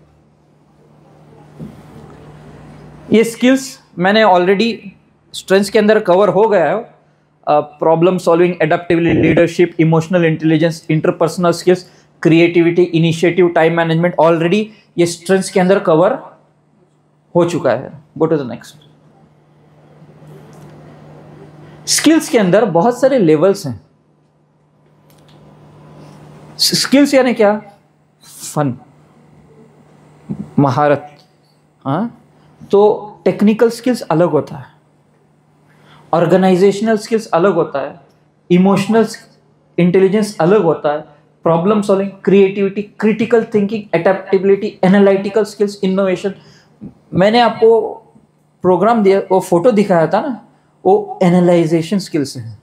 A: ये स्किल्स मैंने ऑलरेडी स्ट्रेंथ्स के अंदर कवर हो गया है। Problem solving, adaptability, leadership, emotional intelligence, interpersonal skills, creativity, initiative, time management, already ये स्ट्रेंथ्स के अंदर कवर हो चुका है। Go to the next. Skills के अंदर बहुत सारे लेवल्स हैं। स्किल्स यानी क्या? फन, महारत, हाँ, तो टेक्निकल स्किल्स अलग होता है, ऑर्गेनाइजेशनल स्किल्स अलग होता है, इमोशनल इंटेलिजेंस अलग होता है, problem solving, creativity, critical thinking, adaptability, analytical skills, innovation. मैंने आपको प्रोग्राम दिया, वो फोटो दिखाया था ना, वो एनालाइजेशन स्किल्स है।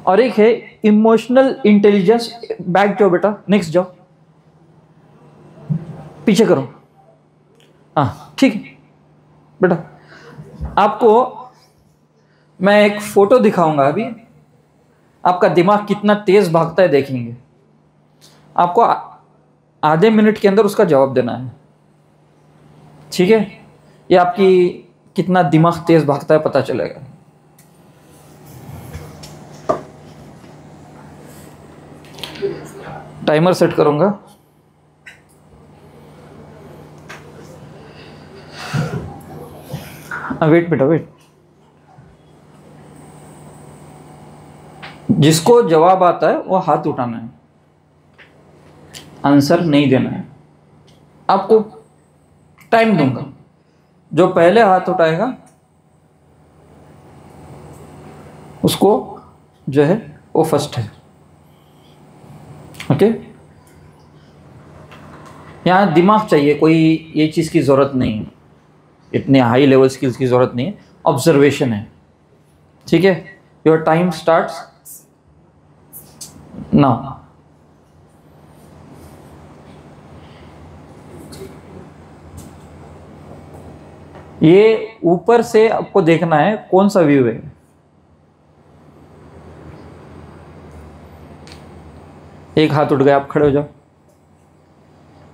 A: और एक है इमोशनल इंटेलिजेंस। बैक जाओ बेटा, नेक्स्ट जाओ, पीछे करो। हाँ ठीक है बेटा, आपको मैं एक फोटो दिखाऊंगा अभी, आपका दिमाग कितना तेज भागता है देखेंगे। आपको आधे मिनट के अंदर उसका जवाब देना है, ठीक है? ये आपकी कितना दिमाग तेज भागता है पता चलेगा। टाइमर सेट करूंगा। वेट बेटा वेट। जिसको जवाब आता है वो हाथ उठाना है, आंसर नहीं देना है। आपको टाइम दूंगा, जो पहले हाथ उठाएगा उसको जो है वो फर्स्ट है। ओके, यहाँ दिमाग चाहिए, कोई ये चीज़ की ज़रूरत नहीं है, इतने हाई लेवल स्किल्स की ज़रूरत नहीं है, ऑब्जर्वेशन है, ठीक है? Your time starts now. ये ऊपर से आपको देखना है कौन सा व्यू है। एक हाथ उठ गया, आप खड़े हो जाओ।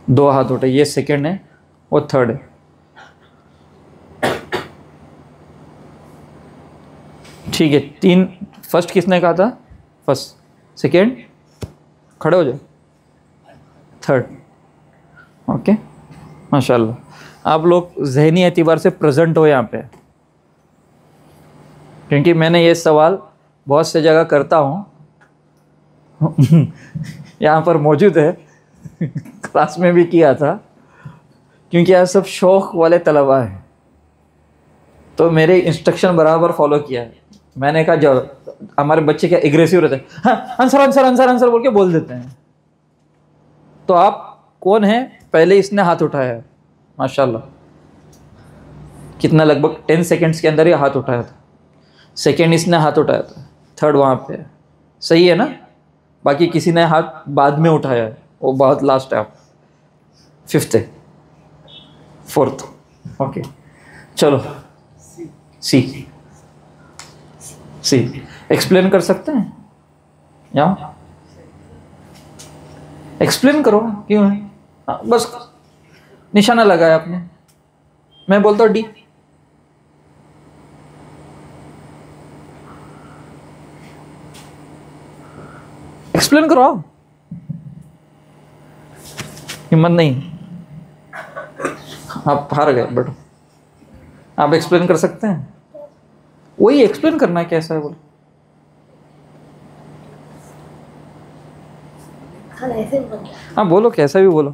A: दो हाथ उठे, ये सेकंड है, वो थर्ड है। ठीक है, तीन। फर्स्ट किसने कहा था? फर्स्ट, सेकंड, खड़े हो जाओ, थर्ड। ओके, माशाल्लाह आप लोग ज़हनी एतबार से प्रेजेंट हो यहाँ पे, क्योंकि मैंने ये सवाल बहुत से जगह करता हूँ यहाँ पर मौजूद है क्लास में भी किया था, क्योंकि यहाँ सब शौक वाले तलबा हैं, तो मेरे इंस्ट्रक्शन बराबर फॉलो किया है। मैंने कहा जो हमारे बच्चे क्या एग्रेसिव रहते हैं, हाँ आंसर आंसर आंसर आंसर बोल के बोल देते हैं। तो आप कौन है? पहले इसने हाथ उठाया है, माशाल्लाह। कितना? लगभग 10 सेकेंड्स के अंदर ही हाथ उठाया था। सेकेंड इसने हाथ उठाया था, थर्ड वहाँ पे है, सही है ना? बाकी किसी ने हाथ बाद में उठाया है, वो बहुत लास्ट है। आप फिफ्थ है, फोर्थ। ओके चलो, सी सी एक्सप्लेन कर सकते हैं? यहाँ एक्सप्लेन करो क्यों है। हाँ, बस निशाना लगाया आपने, मैं बोलता हूँ डी। एक्सप्लेन करो, आप हिम्मत नहीं, आप हार गए। बैठो, आप एक्सप्लेन कर सकते हैं? वही एक्सप्लेन करना है कैसा है, बोलो। हाँ बोलो, कैसा भी बोलो।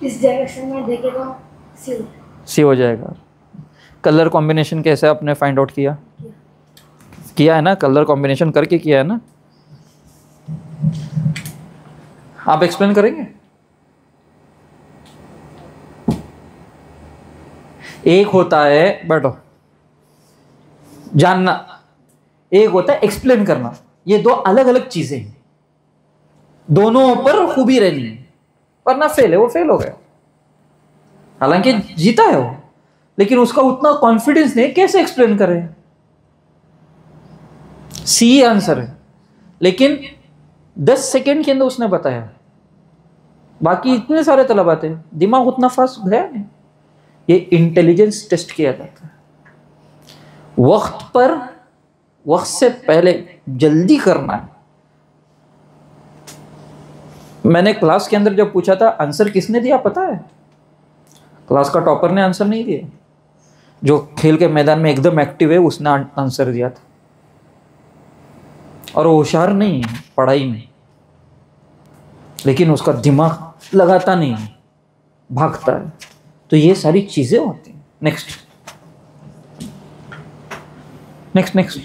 B: इस डायरेक्शन में देखे तो
A: सी हो जाएगा। कलर कॉम्बिनेशन कैसे आपने फाइंड आउट किया? किया है ना, कलर कॉम्बिनेशन करके किया है ना। आप एक्सप्लेन करेंगे? एक होता है बैठो जानना, एक होता है एक्सप्लेन करना। ये दो अलग अलग चीजें हैं, दोनों पर खूबी रहनी है, वरना फेल है, वो फेल हो गया। हालांकि जीता है वो, लेकिन उसका उतना कॉन्फिडेंस नहीं, कैसे एक्सप्लेन करे। सी आंसर है, लेकिन 10 सेकेंड के अंदर उसने बताया। बाकी इतने सारे तलब आते हैं, दिमाग उतना फास्ट गया नहीं। ये इंटेलिजेंस टेस्ट किया जाता है, वक्त पर, वक्त से पहले जल्दी करना है। मैंने क्लास के अंदर जब पूछा था आंसर किसने दिया पता है? क्लास का टॉपर ने आंसर नहीं दिया, जो खेल के मैदान में एकदम एक्टिव है उसने आंसर दिया था। और वो होशियार नहीं है पढ़ाई में, लेकिन उसका दिमाग लगाता नहीं है। भागता है। तो ये सारी चीजें होती हैं। Next next next.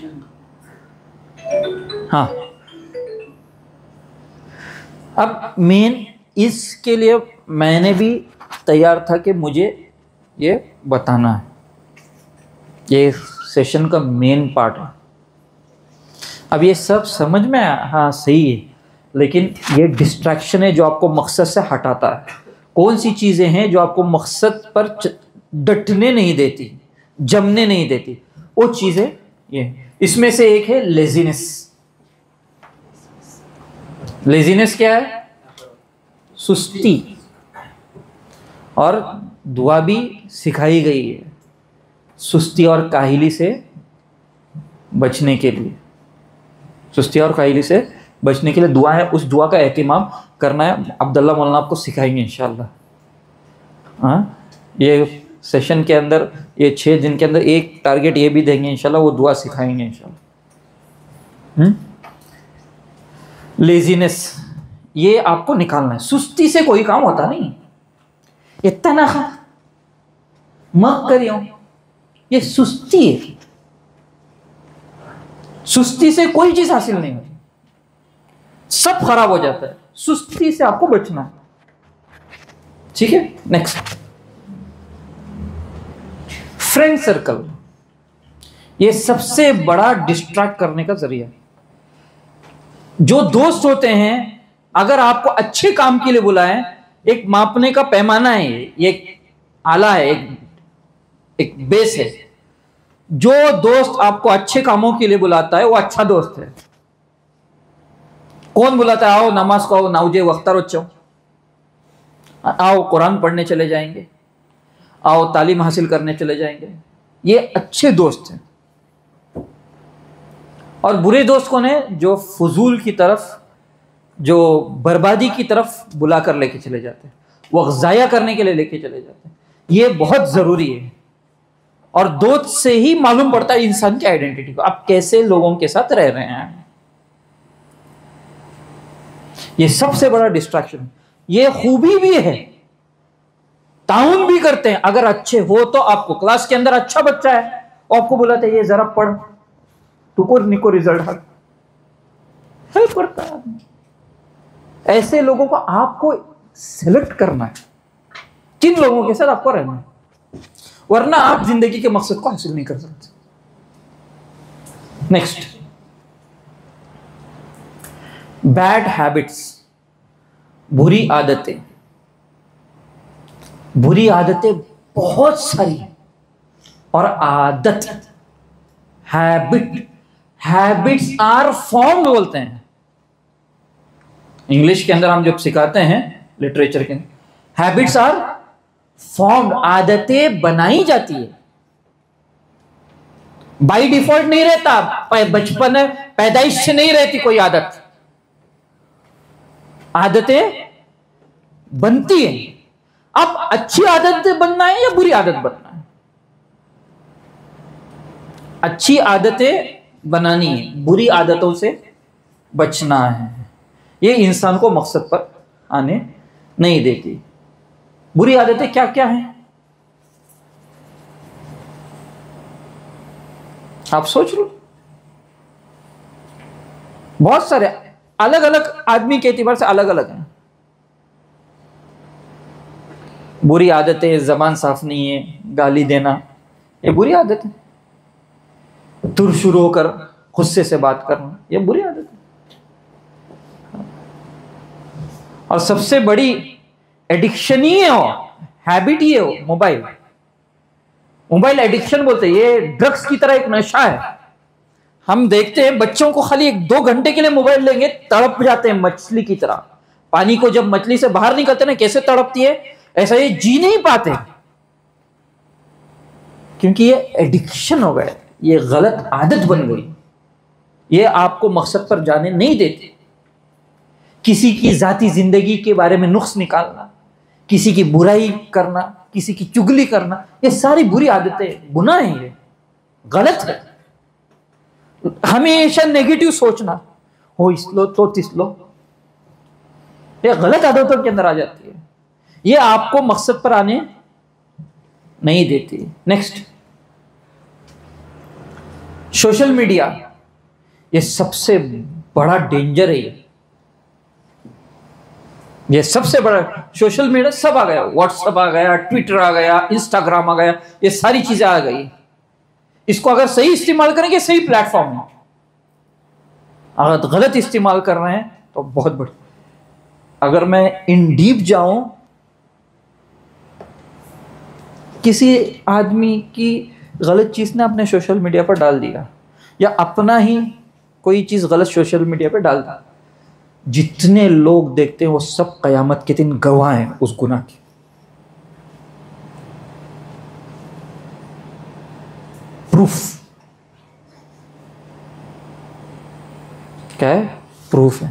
A: हाँ, अब मेन इसके लिए मैंने भी तैयार था कि मुझे ये बताना है, ये सेशन का मेन पार्ट है। अब ये सब समझ में आया? हाँ सही है, लेकिन ये डिस्ट्रैक्शन है जो आपको मकसद से हटाता है। कौन सी चीज़ें हैं जो आपको मकसद पर डटने नहीं देती, जमने नहीं देती? वो चीज़ें ये, इसमें से एक है लेजीनेस। लेजीनेस क्या है? सुस्ती। और दुआ भी सिखाई गई है सुस्ती और काहिली से बचने के लिए। सुस्ती और काहिली से बचने के लिए दुआ है, उस दुआ का एहतिमाम करना है। अब्दुल्ला मौलाना आपको सिखाएंगे इंशाल्लाह। हाँ, ये सेशन के अंदर, ये 6 दिन के अंदर एक टारगेट ये भी देंगे इंशाल्लाह, वो दुआ सिखाएंगे इंशाल्लाह। लेजीनेस, ये आपको निकालना है। सुस्ती से कोई काम होता नहीं, इतना मत करियो, ये सुस्ती है। सुस्ती से कोई चीज हासिल नहीं होती, सब खराब हो जाता है। सुस्ती से आपको बचना है, ठीक है। नेक्स्ट, फ्रेंड सर्कल, ये सबसे बड़ा डिस्ट्रैक्ट करने का जरिया है। जो दोस्त होते हैं, अगर आपको अच्छे काम के लिए बुलाएं, एक मापने का पैमाना है, ये एक आला है, एक बेस है। जो दोस्त आपको अच्छे कामों के लिए बुलाता है वो अच्छा दोस्त है। कौन बुलाता है? आओ नमाज को, आओ नाउजे वक्ता रोचो, आओ कुरान पढ़ने चले जाएंगे, आओ तालीम हासिल करने चले जाएंगे, ये अच्छे दोस्त हैं। और बुरे दोस्त कौन है? जो फजूल की तरफ, जो बर्बादी की तरफ बुला कर लेके चले जाते हैं, वक्त ज़ाया करने के लिए लेके चले जाते हैं। ये बहुत ज़रूरी है। और दोस्त से ही मालूम पड़ता है इंसान की आइडेंटिटी को, आप कैसे लोगों के साथ रह रहे हैं। ये सबसे बड़ा डिस्ट्रैक्शन। ये खूबी भी है, ताउन भी करते हैं। अगर अच्छे हो तो आपको, क्लास के अंदर अच्छा बच्चा है और आपको बुलाते हैं ये जरा पढ़, टुकुर निको रिजल्ट हल, हेल्प करता है। ऐसे लोगों को आपको सिलेक्ट करना है, किन लोगों के साथ आपको रहना है, वरना आप जिंदगी के मकसद को हासिल नहीं कर सकते। नेक्स्ट, बैड हैबिट्स, बुरी आदतें। बुरी आदतें बहुत सारी, और आदत, हैबिट्स आर फॉर्म्ड बोलते हैं इंग्लिश के अंदर। हम जब सिखाते हैं लिटरेचर के, हैबिट्स आर फॉर्म्ड, आदतें बनाई जाती है। बाय डिफॉल्ट नहीं रहता, बचपन में पैदाइश से नहीं रहती कोई आदत, आदतें बनती है। अब अच्छी आदत बनना है या बुरी आदत बनना है? अच्छी आदतें बनानी है, बुरी आदतों से बचना है। ये इंसान को मकसद पर आने नहीं देती। बुरी आदतें क्या क्या हैं? आप सोच लो, बहुत सारे, अलग अलग आदमी के एतबार से अलग अलग हैं। बुरी आदतें, जबान साफ नहीं है, गाली देना, ये बुरी आदत है। तुरशुर होकर गुस्से से बात करना, ये बुरी आदत है। और सबसे बड़ी एडिक्शन ही है, हैबिट ही है वो मोबाइल। मोबाइल एडिक्शन बोलते हैं, ये ड्रग्स की तरह एक नशा है। हम देखते हैं बच्चों को खाली 1-2 घंटे के लिए मोबाइल लेंगे, तड़प जाते हैं मछली की तरह। पानी को जब मछली से बाहर निकलते ना, कैसे तड़पती है, ऐसा ये जी नहीं पाते, क्योंकि ये एडिक्शन हो गया, ये गलत आदत बन गई। ये आपको मकसद पर जाने नहीं देते। किसी की जाती जिंदगी के बारे में नुक्स निकालना, किसी की बुराई करना, किसी की चुगली करना, ये सारी बुरी आदतें, गुनाह है, ये गलत है। हमेशा नेगेटिव सोचना, हो इस लो तो तिस लो, ये गलत आदतों के अंदर आ जाती है। ये आपको मकसद पर आने नहीं देती। नेक्स्ट, सोशल मीडिया, ये सबसे बड़ा डेंजर है। ये सबसे बड़ा सोशल मीडिया, सब आ गया, व्हाट्सएप आ गया, ट्विटर आ गया, इंस्टाग्राम आ गया, ये सारी चीजें आ गई। इसको अगर सही इस्तेमाल करेंगे, सही प्लेटफॉर्म है, अगर गलत इस्तेमाल कर रहे हैं तो बहुत बड़ी। अगर मैं इन डीप जाऊं, किसी आदमी की गलत चीज ने अपने सोशल मीडिया पर डाल दिया, या अपना ही कोई चीज गलत सोशल मीडिया पर डाल दी, जितने लोग देखते हैं वो सब कयामत के दिन गवाह हैं उस गुनाह के। प्रूफ क्या है? प्रूफ है।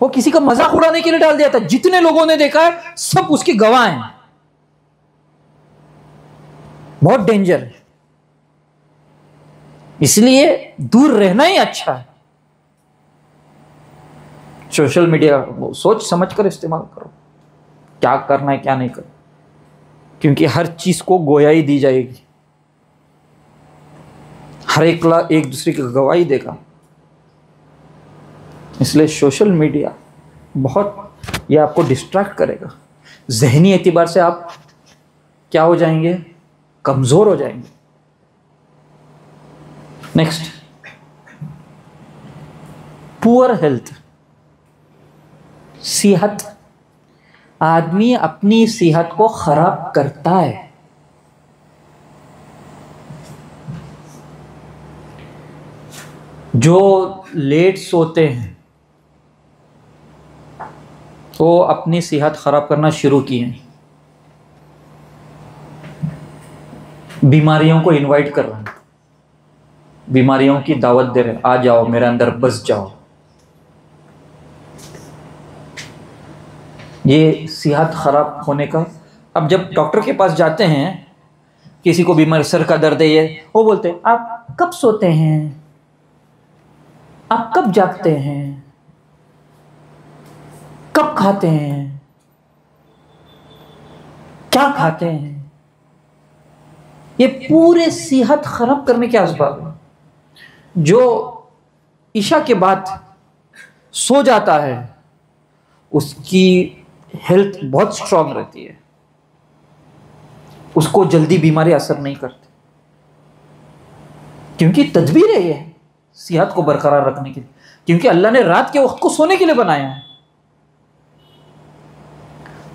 A: वो किसी का मजाक उड़ाने के लिए डाल दिया था, जितने लोगों ने देखा है सब उसके गवाह हैं। बहुत डेंजर है, इसलिए दूर रहना ही अच्छा है। सोशल मीडिया सोच समझ कर इस्तेमाल करो, क्या करना है क्या नहीं करना, क्योंकि हर चीज को गोयाई दी जाएगी, हर एक दूसरे की गवाही देगा। इसलिए सोशल मीडिया बहुत, ये आपको डिस्ट्रैक्ट करेगा। जहनी एतबार से आप क्या हो जाएंगे? कमजोर हो जाएंगे। नेक्स्ट, पुअर हेल्थ, सेहत। आदमी अपनी सेहत को खराब करता है। जो लेट सोते हैं वो अपनी सेहत खराब करना शुरू किए, बीमारियों को इनवाइट कर रहे हैं, बीमारियों की दावत दे रहे हैं, आ जाओ मेरे अंदर बस जाओ। ये सेहत खराब होने का। अब जब डॉक्टर के पास जाते हैं, किसी को बीमारी, सर का दर्द है, ये वो बोलते हैं आप कब सोते हैं, आप कब जागते हैं, कब खाते हैं, क्या खाते हैं। ये पूरे सेहत खराब करने के असबाब हैं। जो ईशा के बाद सो जाता है उसकी हेल्थ बहुत स्ट्रांग रहती है, उसको जल्दी बीमारी असर नहीं करती, क्योंकि तदबीर है ये सेहत को बरकरार रखने के लिए, क्योंकि अल्लाह ने रात के वक्त को सोने के लिए बनाया है।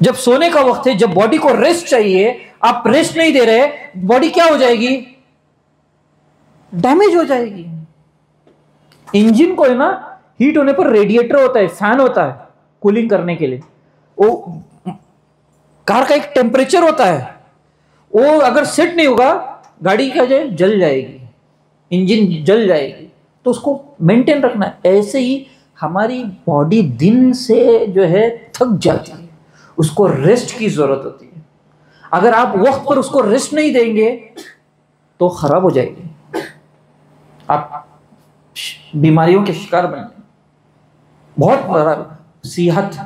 A: जब सोने का वक्त है, जब बॉडी को रेस्ट चाहिए, आप रेस्ट नहीं दे रहे, बॉडी क्या हो जाएगी? डैमेज हो जाएगी। इंजन को है ना, हीट होने पर रेडिएटर होता है, फैन होता है कूलिंग करने के लिए। वो कार का एक टेम्परेचर होता है, वो अगर सेट नहीं होगा गाड़ी क्या जाए, जल जाएगी, इंजन जल जाएगी। तो उसको मेंटेन रखना है। ऐसे ही हमारी बॉडी दिन से जो है थक जाती है, उसको रेस्ट की जरूरत होती है। अगर आप वक्त पर उसको रेस्ट नहीं देंगे तो खराब हो जाएगी, आप बीमारियों के शिकार बनेंगे। बहुत बड़ा सेहत,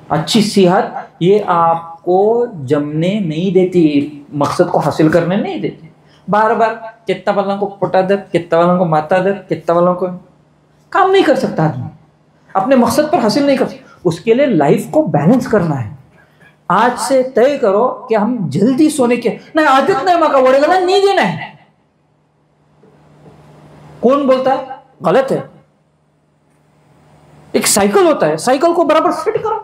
A: अच्छी सेहत ये आपको जमने नहीं देती, मकसद को हासिल करने नहीं देती। बार बार कितना वालों को पुटा दर, कितना वालों को माता दर, कितना वालों को काम नहीं कर सकता आदमी, अपने मकसद पर हासिल नहीं कर सकता। उसके लिए लाइफ को बैलेंस करना है। आज से तय करो कि हम जल्दी सोने के ना, आदत नहीं मका बढ़ेगा ना, नींद देना है। कौन बोलता है? गलत है। एक साइकिल होता है, साइकिल को बराबर सेट करो,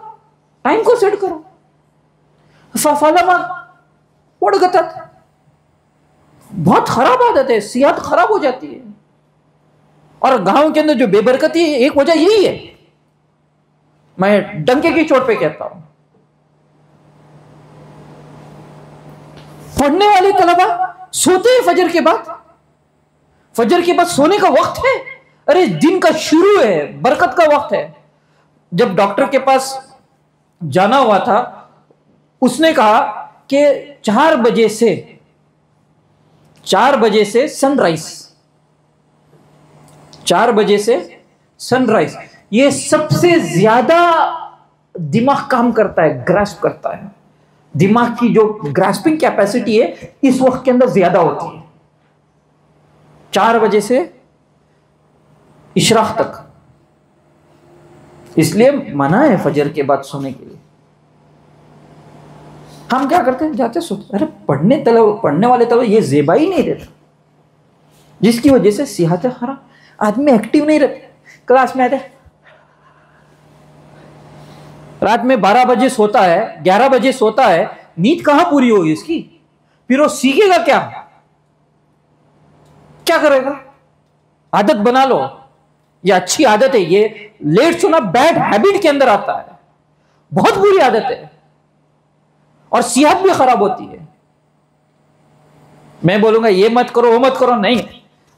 A: टाइम को सेट करो। बहुत खराब आदत है, सेहत खराब हो जाती है। और गांव के अंदर जो बेबरकती है, एक वजह यही है, मैं डंके की चोट पे कहता हूं। पढ़ने वाले तलबा सोते हैं फजर के बाद, फजर के बाद सोने का वक्त है। अरे दिन का शुरू है, बरकत का वक्त है। जब डॉक्टर के पास जाना हुआ था, उसने कहा कि 4 बजे से सनराइज, 4 बजे से सनराइज, ये सबसे ज्यादा दिमाग काम करता है, ग्रास्प करता है। दिमाग की जो ग्रास्पिंग कैपेसिटी है इस वक्त के अंदर ज्यादा होती है, 4 बजे से इशराक तक। इसलिए मना है फजर के बाद सोने के लिए। हम क्या करते हैं, जाते सोते, अरे पढ़ने वाले तलब ये जेबा ही नहीं देता, जिसकी वजह से सेहत खराब, आदमी एक्टिव नहीं रहता। क्लास में आते रात में 12 बजे सोता है, 11 बजे सोता है, नींद कहां पूरी होगी इसकी? फिर वो सीखेगा क्या? क्या करेगा? आदत बना लो, ये अच्छी आदत है। ये लेट सोना बैड हैबिट के अंदर आता है, बहुत बुरी आदत है और सेहत भी खराब होती है। मैं बोलूंगा ये मत करो वो मत करो, नहीं।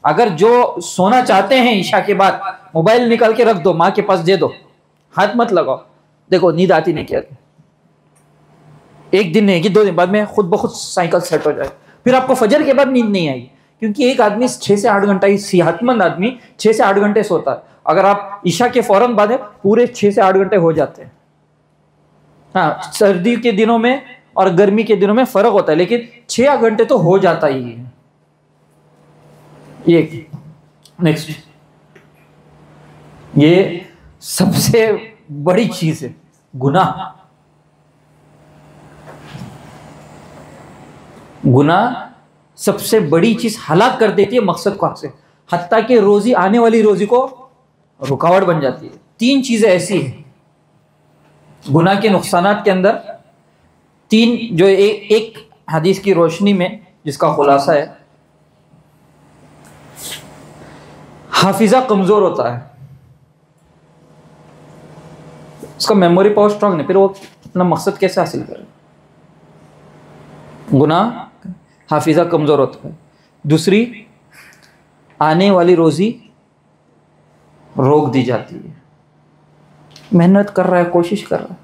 A: अगर जो सोना चाहते हैं ईशा के बाद, मोबाइल निकाल के रख दो, मां के पास दे दो, हाथ मत लगाओ, देखो नींद आती नहीं क्या? एक दिन नहीं कि 2 दिन बाद में खुद ब खुद साइकिल सेट हो जाए। फिर आपको फजर के बाद नींद नहीं आएगी, क्योंकि एक आदमी 6 से 8 घंटा, सेहतमंद आदमी 6 से 8 घंटे सोता है। अगर आप ईशा के फौरन बाद पूरे 6 से 8 घंटे हो जाते हैं। हाँ, सर्दी के दिनों में और गर्मी के दिनों में फर्क होता है, लेकिन 6 घंटे तो हो जाता ही है। ये नेक्स्ट, ये सबसे बड़ी चीज है, गुनाह। गुनाह सबसे बड़ी चीज हलाक कर देती है मकसद को हासिल, हत्ता कि रोजी, आने वाली रोजी को रुकावट बन जाती है। 3 चीजें ऐसी हैं गुनाह के नुकसानात के अंदर, 3 जो एक हदीस की रोशनी में जिसका खुलासा है, हाफिजा कमजोर होता है, उसका मेमोरी पावर स्ट्रांग नहीं, फिर वो अपना मकसद कैसे हासिल करे? गुनाह हाफिजा कमजोर होता है। दूसरी, आने वाली रोजी रोक दी जाती है। मेहनत कर रहा है, कोशिश कर रहा है,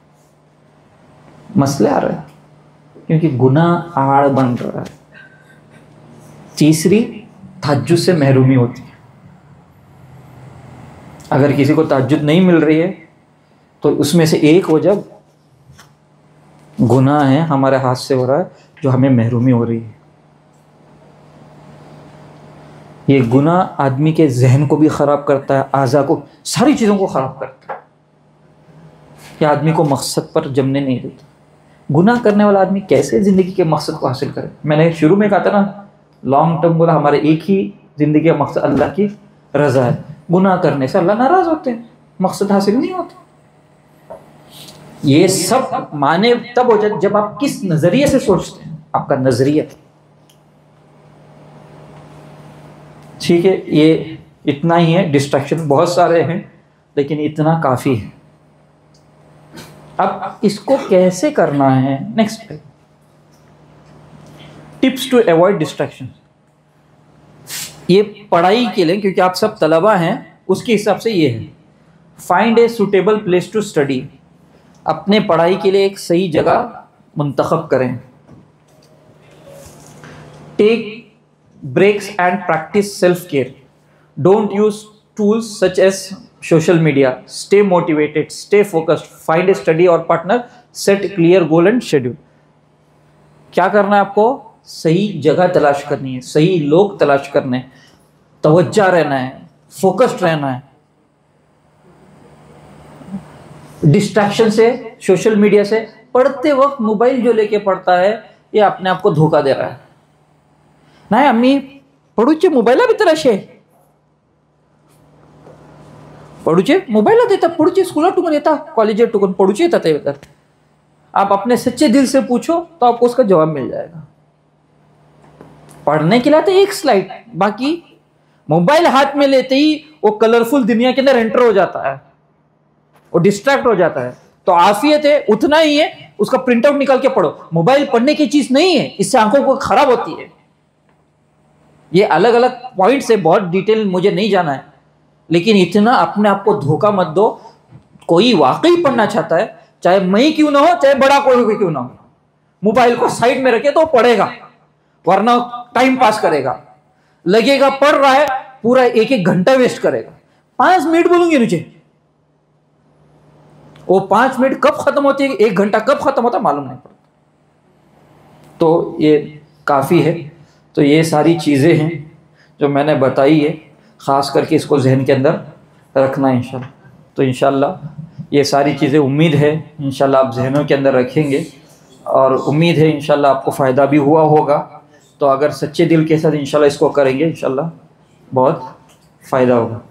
A: मसले आ रहे हैं क्योंकि गुनाह आड़ बन रहा है। तीसरी, तहज्जुद से महरूमी होती है। अगर किसी को तहज्जुद नहीं मिल रही है तो उसमें से एक वजह गुनाह है, हमारे हाथ से हो रहा है, जो हमें महरूमी हो रही है। ये गुनाह आदमी के जहन को भी ख़राब करता है, आज़ा को, सारी चीज़ों को ख़राब करता है। ये आदमी को मकसद पर जमने नहीं देता। गुनाह करने वाला आदमी कैसे ज़िंदगी के मकसद को हासिल करे? मैंने शुरू में कहा था ना, लॉन्ग टर्म बोला, हमारे एक ही ज़िंदगी का मकसद अल्लाह की रज़ा है। गुनाह करने से अल्लाह नाराज़ होते हैं, मकसद हासिल नहीं होता। ये सब माने तब हो जाए जब आप किस नज़रिए से सोचते हैं, आपका नज़रिया। ठीक है, ये इतना ही है। डिस्ट्रैक्शन बहुत सारे हैं लेकिन इतना काफ़ी है। अब इसको कैसे करना है? Next tips to avoid distraction. ये पढ़ाई के लिए, क्योंकि आप सब तलबा हैं, उसके हिसाब से ये है, find a suitable place to study. अपने पढ़ाई के लिए एक सही जगह मुंतखब करें। Take breaks and practice self-care. Don't use tools such as social media. Stay motivated, stay focused, find a study or partner, set a clear goal and schedule. क्या करना है आपको? सही जगह तलाश करनी है, सही लोग तलाश करने हैं, तवज्जा रहना है, फोकस्ड रहना है। डिस्ट्रैक्शन से, सोशल मीडिया से, पढ़ते वक्त मोबाइल जो लेके पढ़ता है ये अपने आप को धोखा दे रहा है। नहीं अम्मी पढ़ुचे मोबाइल भितर असे पढ़ुचे मोबाइल देता, पढ़ुचे स्कूल टुकन येता, कॉलेज टुकन पढ़ुचे येतात भितर। आप अपने सच्चे दिल से पूछो तो आपको उसका जवाब मिल जाएगा। पढ़ने के लिए तो एक स्लाइड, बाकी मोबाइल हाथ में लेते ही वो कलरफुल दुनिया के अंदर एंटर हो जाता है, वो डिस्ट्रैक्ट हो जाता है। तो आफियत है उतना ही है, उसका प्रिंट आउट निकाल के पढ़ो। मोबाइल पढ़ने की चीज नहीं है, इससे आंखों को खराब होती है। ये अलग अलग पॉइंट्स है, बहुत डिटेल मुझे नहीं जाना है, लेकिन इतना अपने आप को धोखा मत दो। कोई वाकई पढ़ना चाहता है, चाहे मैं क्यों ना हो, चाहे बड़ा कोई भी क्यों ना हो, मोबाइल को साइड में रखे तो पढ़ेगा, वरना टाइम पास करेगा। लगेगा पढ़ रहा है, पूरा 1-1 घंटा वेस्ट करेगा। 5 मिनट बोलूंगी नीचे, वो 5 मिनट कब ख़त्म होती है, 1 घंटा कब ख़त्म होता है मालूम नहीं पड़ता। तो ये काफ़ी है। तो ये सारी चीज़ें हैं जो मैंने बताई है, ख़ास करके इसको जहन के अंदर रखना है इंशाल्लाह। तो इंशाल्लाह ये सारी चीज़ें उम्मीद है इंशाल्लाह आप जहनों के अंदर रखेंगे, और उम्मीद है इंशाल्लाह आपको फ़ायदा भी हुआ होगा। तो अगर सच्चे दिल के साथ इंशाल्लाह इसको करेंगे इंशाल्लाह बहुत फ़ायदा होगा।